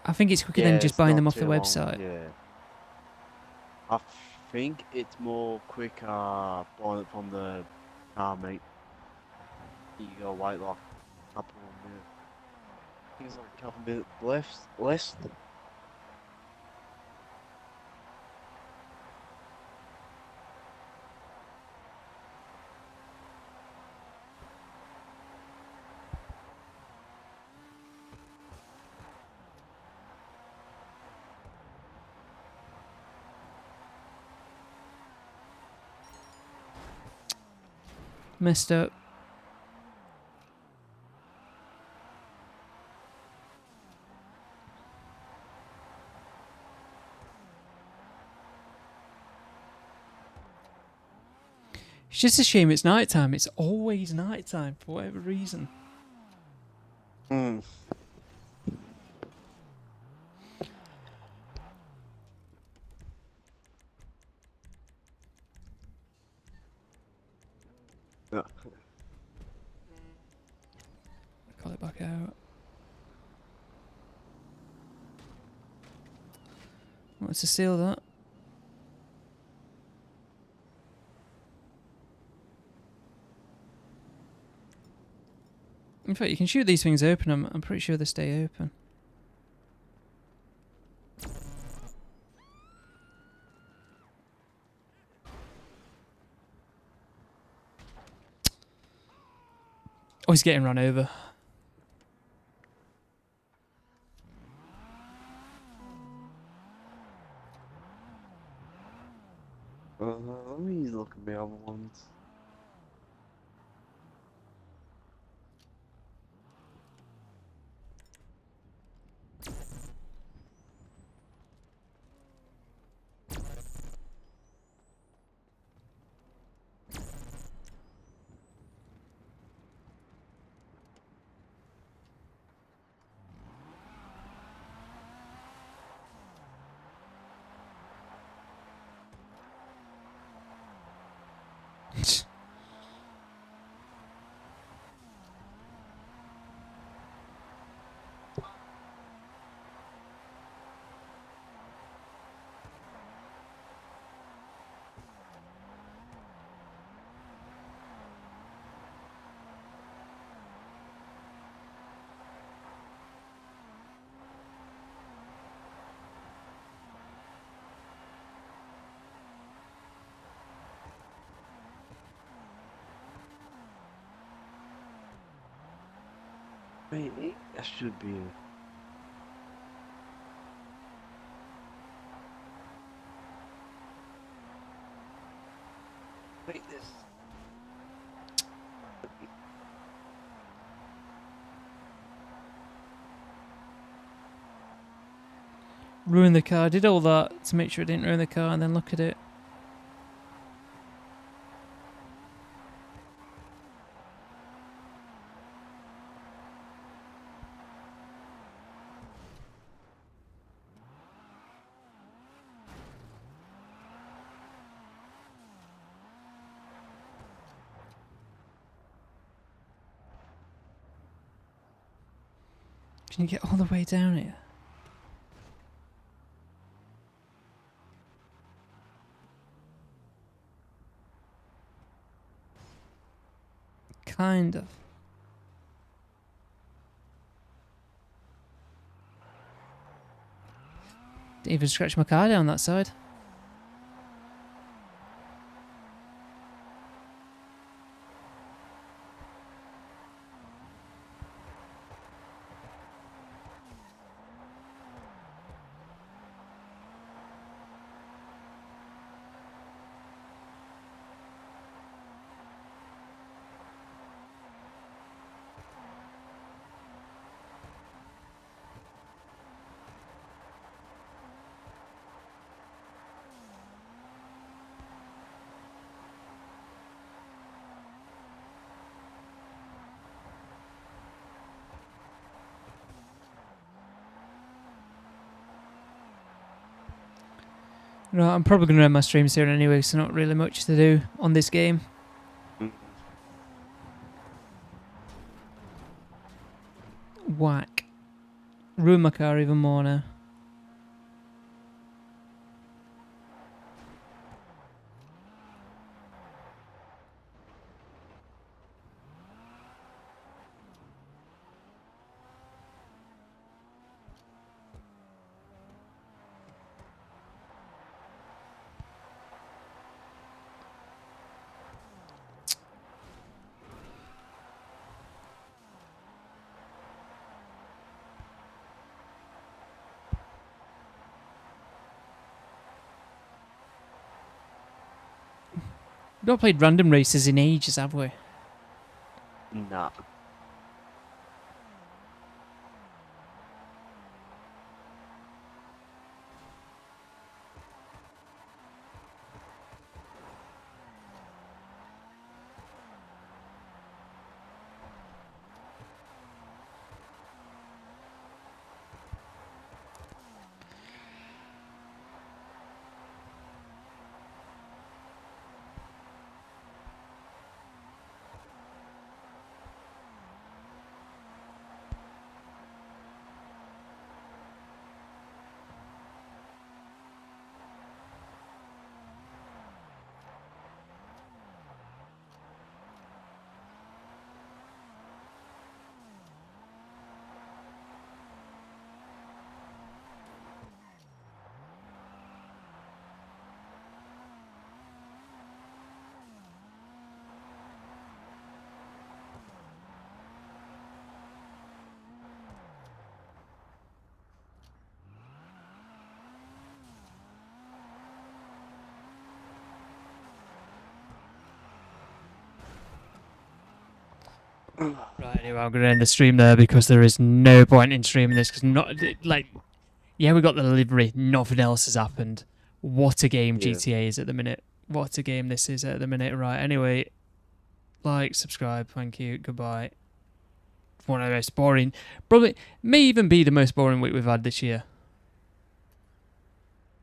[SPEAKER 1] I think it's quicker than just
[SPEAKER 2] it's
[SPEAKER 1] buying
[SPEAKER 2] not
[SPEAKER 1] them off the
[SPEAKER 2] too long,
[SPEAKER 1] website.
[SPEAKER 2] Yeah. I think it's more quicker buying it from the car meet. You gotta wait like a couple of minutes. I think it's like a couple of minutes less.
[SPEAKER 1] Messed up. It's just a shame it's night time. It's always night time for whatever reason.
[SPEAKER 2] Hmm. No.
[SPEAKER 1] Call it back out. What's to seal that? In fact, you can shoot these things open. I'm pretty sure they stay open. Oh, he's getting run over.
[SPEAKER 2] Let me look at the other ones. Wait, that should be a... Wait, this...
[SPEAKER 1] Ruin the car. I did all that to make sure I didn't ruin the car, and then look at it. Can you get all the way down here? Kind of. Didn't even scratch my car down that side. Right, I'm probably going to end my stream soon anyway, so not really much to do on this game. Whack. Ruin my car even more now. We've not played random races in ages, have we?
[SPEAKER 2] Nah.
[SPEAKER 1] Right, anyway, I'm going to end the stream there because there is no point in streaming this because yeah, we got the livery, nothing else has happened. What a game
[SPEAKER 2] Yeah.
[SPEAKER 1] GTA is at the minute. What a game this is at the minute. Right, anyway, like, subscribe, thank you, goodbye. One of the most boring, probably, may even be the most boring week we've had this year.